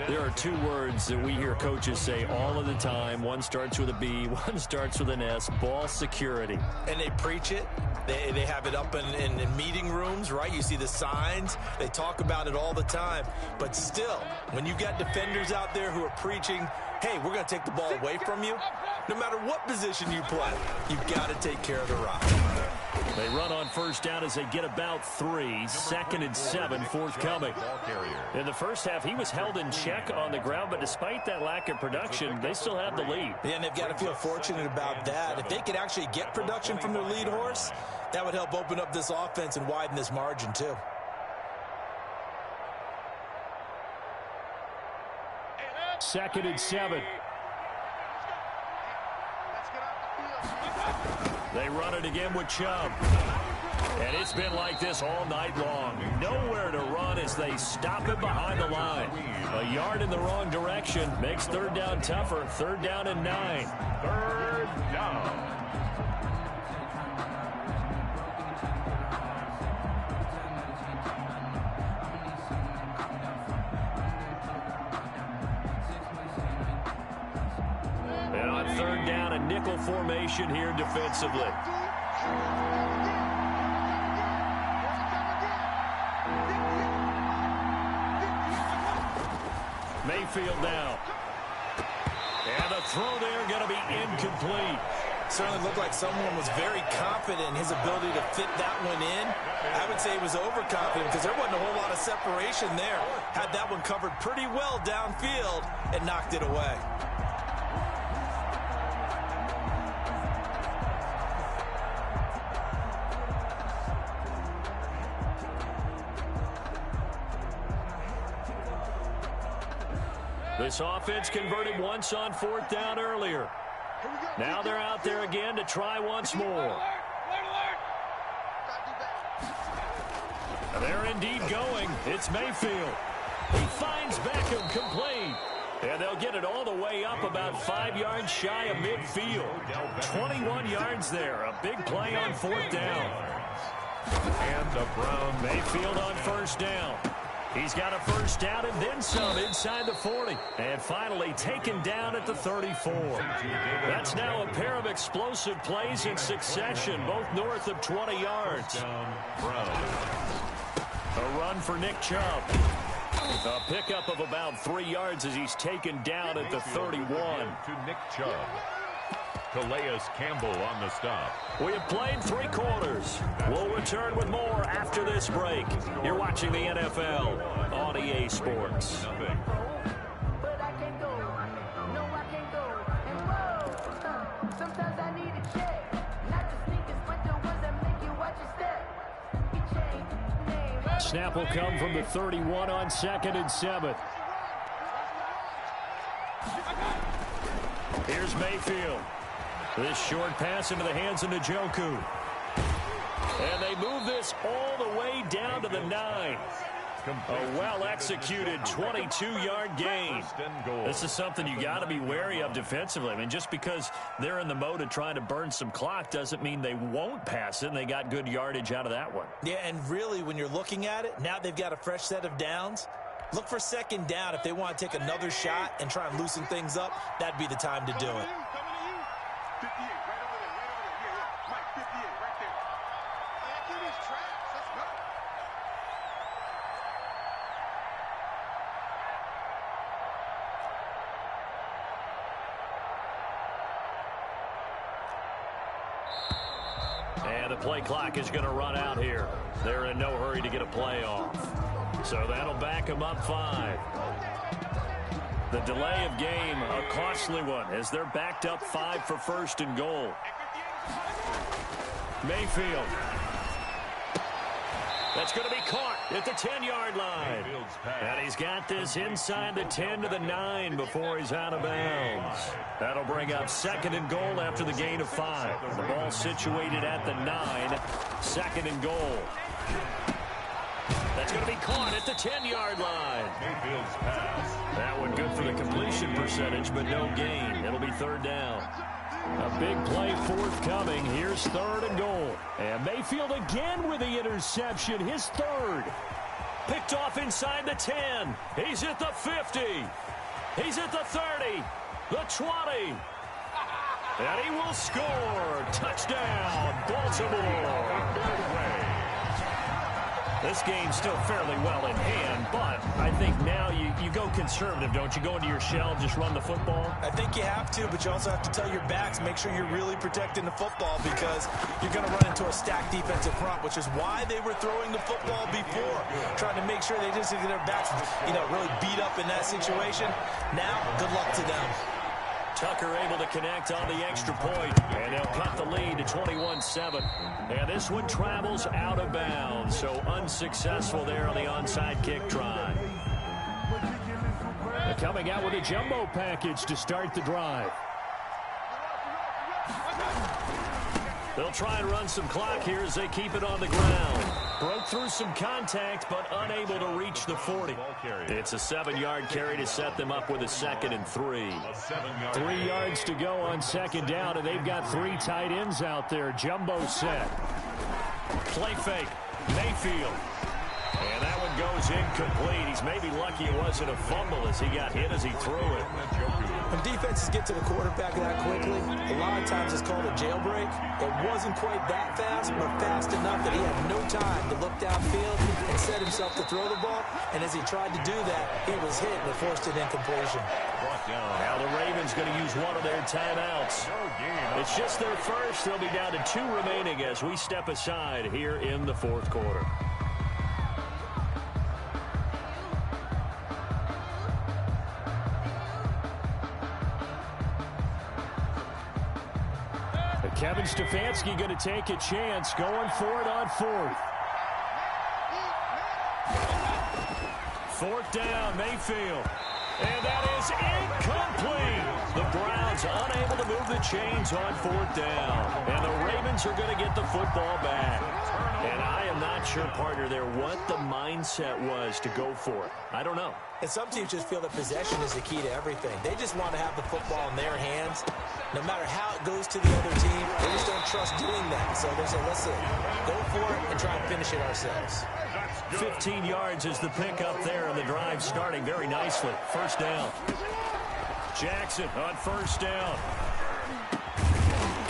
There are 2 words that we hear coaches say all of the time. One starts with a B, one starts with an S. Ball security. And they preach it. They have it up in meeting rooms, right? You see the signs. They talk about it all the time. But still, when you got defenders out there who are preaching, hey, we're going to take the ball away from you, no matter what position you play, you've got to take care of the rock. They run on first down as they get about 3. 2nd and 7 forthcoming. In the first half, he was held in check on the ground, but despite that lack of production, they still have the lead. Yeah, and they've got to feel fortunate about that. If they could actually get production from their lead horse, that would help open up this offense and widen this margin, too. Second and 7. They run it again with Chubb. And it's been like this all night long. Nowhere to run as they stop him behind the line. A yard in the wrong direction makes third down tougher. 3rd down and 9. 3rd down. And on 3rd down, a nickel formation here defensively. Mayfield now. And the throw there going to be incomplete. Certainly looked like someone was very confident in his ability to fit that one in. I would say he was overconfident because there wasn't a whole lot of separation there. Had that one covered pretty well downfield and knocked it away. This offense converted once on 4th down earlier. Now they're out there again to try once more. They're indeed going. It's Mayfield. He finds Beckham complete. And they'll get it all the way up about 5 yards shy of midfield. 21 yards there. A big play on 4th down. And a Brown. Mayfield on 1st down. He's got a 1st down and then some inside the 40. And finally taken down at the 34. That's now a pair of explosive plays in succession, both north of 20 yards. A run for Nick Chubb. A pickup of about 3 yards as he's taken down at the 31. To Nick Chubb. Calais Campbell on the stop. We have played 3 quarters. We'll return with more after this break. You're watching the NFL on EA Sports. But I can't go. No, I can't go. And whoa, sometimes I need a check. Not the sneakers, but the ones that make you watch your step. Snap will come from the 31 on 2nd and 7. Here's Mayfield. This short pass into the hands of Njoku. And they move this all the way down to the 9. A well-executed 22-yard gain. This is something you got to be wary of defensively. I mean, just because they're in the mode of trying to burn some clock doesn't mean they won't pass it, and they got good yardage out of that one. Yeah, and really, when you're looking at it, now they've got a fresh set of downs. Look for 2nd down. If they want to take another shot and try and loosen things up, that'd be the time to do it. 58, right over there, yeah. Mike, 58, right there. Man, give these traps, let's go. And the play clock is going to run out here. They're in no hurry to get a play off. So that'll back them up 5. The delay of game, a costly one, as they're backed up 5 for 1st and goal. Mayfield. That's going to be caught at the 10-yard line. And he's got this inside the 10 to the 9 before he's out of bounds. That'll bring up 2nd and goal after the gain of 5. The ball situated at the 9, 2nd and goal. That's going to be caught at the 10-yard line. Mayfield's pass. That one good for the completion percentage, but no gain. It'll be 3rd down. A big play forthcoming. Here's 3rd and goal. And Mayfield again with the interception. His 3rd. Picked off inside the 10. He's at the 50. He's at the 30. The 20. And he will score. Touchdown, Baltimore. This game's still fairly well in hand, but I think now you go conservative, don't you? Go into your shell, just run the football? I think you have to, but you also have to tell your backs, make sure you're really protecting the football because you're going to run into a stacked defensive front, which is why they were throwing the football before, trying to make sure they just get their backs, really beat up in that situation. Now, good luck to them. Tucker able to connect on the extra point, and they'll cut the lead to 21-7. And this one travels out of bounds, so unsuccessful there on the onside kick try. They're coming out with a jumbo package to start the drive. They'll try and run some clock here as they keep it on the ground. Broke through some contact, but unable to reach the 40. It's a 7-yard carry to set them up with a 2nd and 3. 3 yards to go on 2nd down, and they've got 3 tight ends out there. Jumbo set. Play fake. Mayfield. And that one goes incomplete. He's maybe lucky it wasn't a fumble as he got hit as he threw it. When defenses get to the quarterback that quickly, a lot of times it's called a jailbreak. It wasn't quite that fast, but fast enough that he had no time to look downfield and set himself to throw the ball. And as he tried to do that, he was hit and forced an incompletion. Now the Ravens going to use one of their timeouts. It's just their first. They'll be down to 2 remaining as we step aside here in the 4th quarter. Kevin Stefanski going to take a chance, going for it on 4th. 4th down, Mayfield. And that is incomplete. The Browns unable to move the chains on 4th down. And the Ravens are going to get the football back. And I am not sure, partner, there what the mindset was to go for it. I don't know. And some teams just feel that possession is the key to everything. They just want to have the football in their hands. No matter how it goes to the other team, they just don't trust doing that. So they say, let's go for it and try and finish it ourselves. 15 yards is the pickup there, and the drive starting very nicely. 1st down. Jackson on 1st down.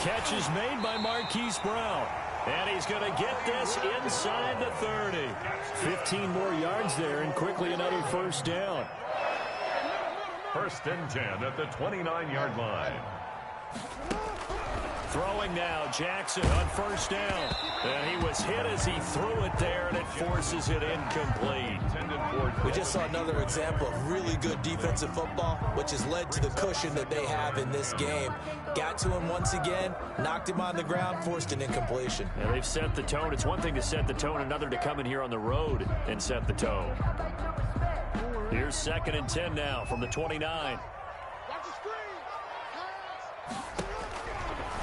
Catch is made by Marquise Brown. And he's going to get this inside the 30. 15 more yards there, and quickly another 1st down. 1st and 10 at the 29-yard line. Throwing now, Jackson on 1st down. And he was hit as he threw it there, and it forces it incomplete. We just saw another example of really good defensive football, which has led to the cushion that they have in this game. Got to him once again, knocked him on the ground, forced an incompletion. Yeah, they've set the tone. It's one thing to set the tone, another to come in here on the road and set the tone. Here's 2nd and 10 now from the 29.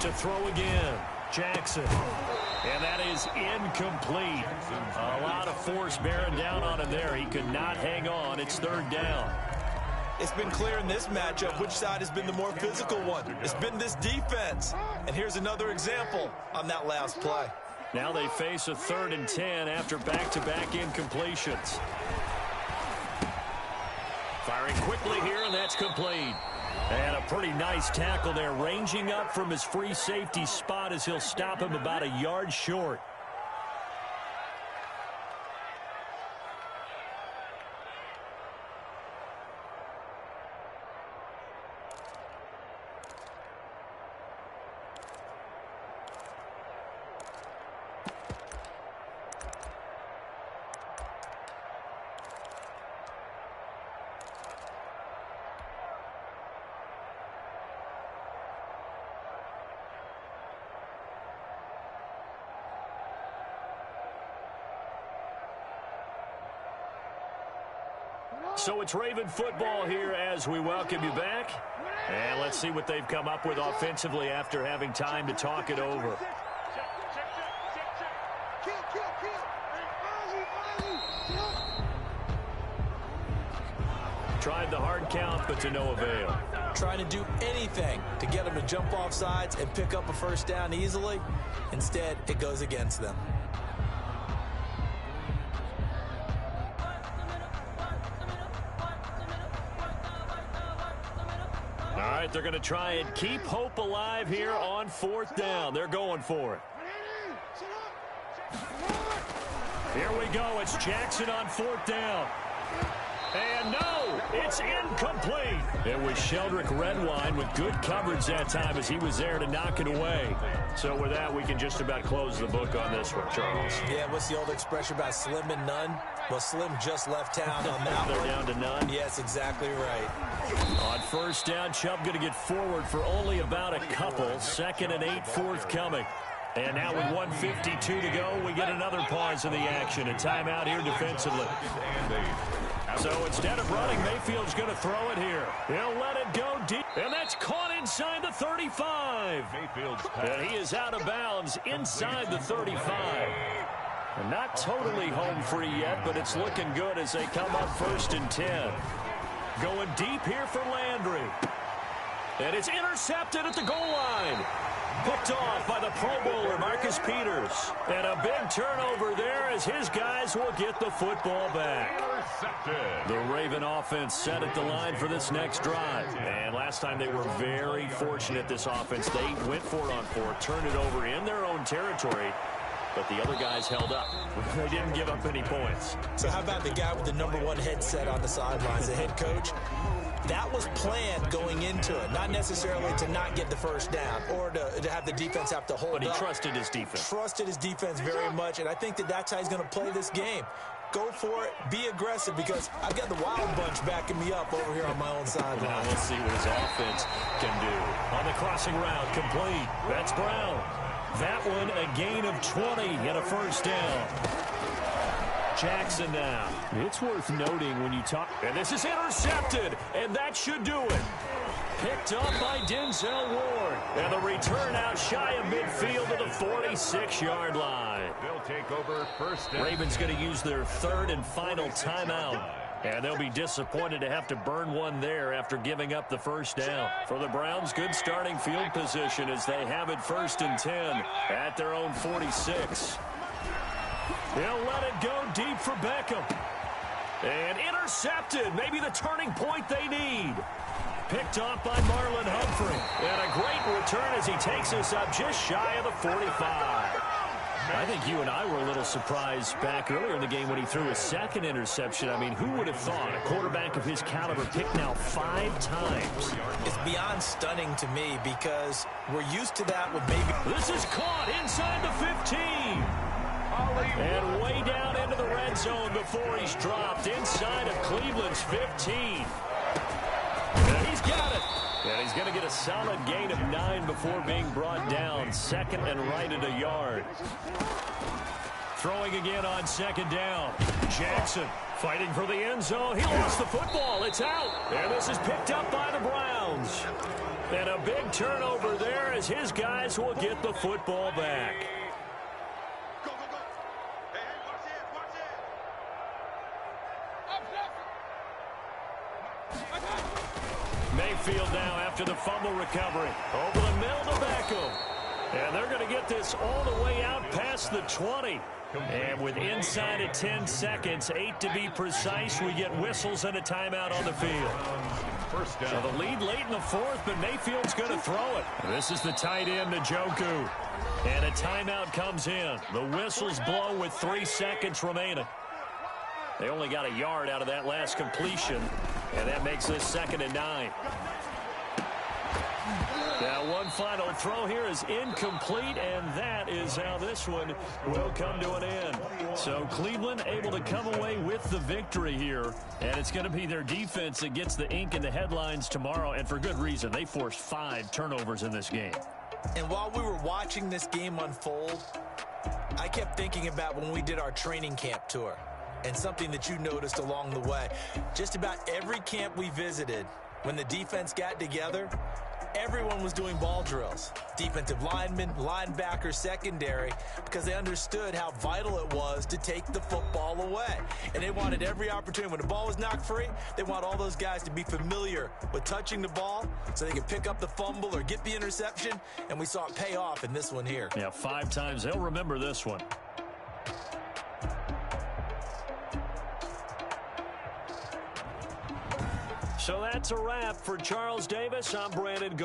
To throw again, Jackson. And that is incomplete. A lot of force bearing down on him there. He could not hang on. It's 3rd down. It's been clear in this matchup which side has been the more physical one. It's been this defense. And here's another example on that last play. Now they face a 3rd and 10 after back-to-back incompletions. Firing quickly here, and that's complete. And a pretty nice tackle there, ranging up from his free safety spot as he'll stop him about a yard short. So it's Raven football here as we welcome you back. And let's see what they've come up with offensively after having time to talk it over. Tried the hard count, but to no avail. Trying to do anything to get them to jump off sides and pick up a 1st down easily. Instead, it goes against them. All right, they're going to try and keep hope alive here on 4th down. They're going for it. Here we go. It's Jackson on 4th down. And no, it's incomplete. It was Sheldrick Redwine with good coverage that time as he was there to knock it away. So with that, we can just about close the book on this one, Charles. Yeah, what's the old expression about slim and none? Well, Slim just left town on that They're one. down to none. Yes, exactly right. On 1st down, Chubb going to get forward for only about a couple. 2nd and 8 forthcoming. And now with 1:52 to go, we get another pause in the action. A timeout here defensively. So instead of running, Mayfield's going to throw it here. He'll let it go deep. And that's caught inside the 35. And he is out of bounds inside the 35. And not totally home free yet, but it's looking good as they come up 1st and 10. Going deep here for Landry. And it's intercepted at the goal line. Picked off by the Pro Bowler, Marcus Peters. And a big turnover there as his guys will get the football back. The Raven offense set at the line for this next drive. And last time they were very fortunate, this offense. They went for it on 4, turned it over in their own territory. But the other guys held up. They didn't give up any points. So how about the guy with the #1 headset on the sidelines, the head coach? That was planned going into it, not necessarily to not get the 1st down or to have the defense have to hold up. But he trusted his defense. Trusted his defense very much, and I think that's how he's going to play this game. Go for it, be aggressive, because I've got the Wild Bunch backing me up over here on my own sideline. Now let's see what his offense can do. On the crossing route, complete. That's Brown. That one a gain of 20 and a 1st down. Jackson now. It's worth noting when you talk. And this is intercepted, and that should do it. Picked up by Denzel Ward. And the return out shy of midfield to the 46-yard line. They'll take over 1st down. Ravens going to use their 3rd and final timeout. And they'll be disappointed to have to burn one there after giving up the 1st down. For the Browns, good starting field position as they have it 1st and 10 at their own 46. They'll let it go deep for Beckham. And intercepted. Maybe the turning point they need. Picked off by Marlon Humphrey. And a great return as he takes us up just shy of the 45. I think you and I were a little surprised back earlier in the game when he threw his 2nd interception. I mean, who would have thought a quarterback of his caliber picked now 5 times? It's beyond stunning to me because we're used to that with maybe. This is caught inside the 15. And way down into the red zone before he's dropped inside of Cleveland's 15. And he's got it. And he's going to get a solid gain of 9 before being brought down. 2nd and right at a yard. Throwing again on 2nd down. Jackson fighting for the end zone. He lost the football. It's out. And this is picked up by the Browns. And a big turnover there as his guys will get the football back. Mayfield now after the fumble recovery. Over the middle to Beckham. And they're going to get this all the way out past the 20. And with inside of 10 seconds, 8 to be precise, we get whistles and a timeout on the field. So the lead late in the 4th, but Mayfield's going to throw it. This is the tight end, Njoku. And a timeout comes in. The whistles blow with 3 seconds remaining. They only got a yard out of that last completion, and that makes this 2nd and 9. Now one final throw here is incomplete, and that is how this one will come to an end. So Cleveland able to come away with the victory here, and it's going to be their defense that gets the ink in the headlines tomorrow, and for good reason. They forced 5 turnovers in this game. And while we were watching this game unfold, I kept thinking about when we did our training camp tour. And something that you noticed along the way. Just about every camp we visited, when the defense got together, everyone was doing ball drills. Defensive linemen, linebackers, secondary, because they understood how vital it was to take the football away. And they wanted every opportunity. When the ball was knocked free, they want all those guys to be familiar with touching the ball so they can pick up the fumble or get the interception. And we saw it pay off in this one here. Yeah, 5 times. They'll remember this one. So that's a wrap for Charles Davis. I'm Brandon Gault.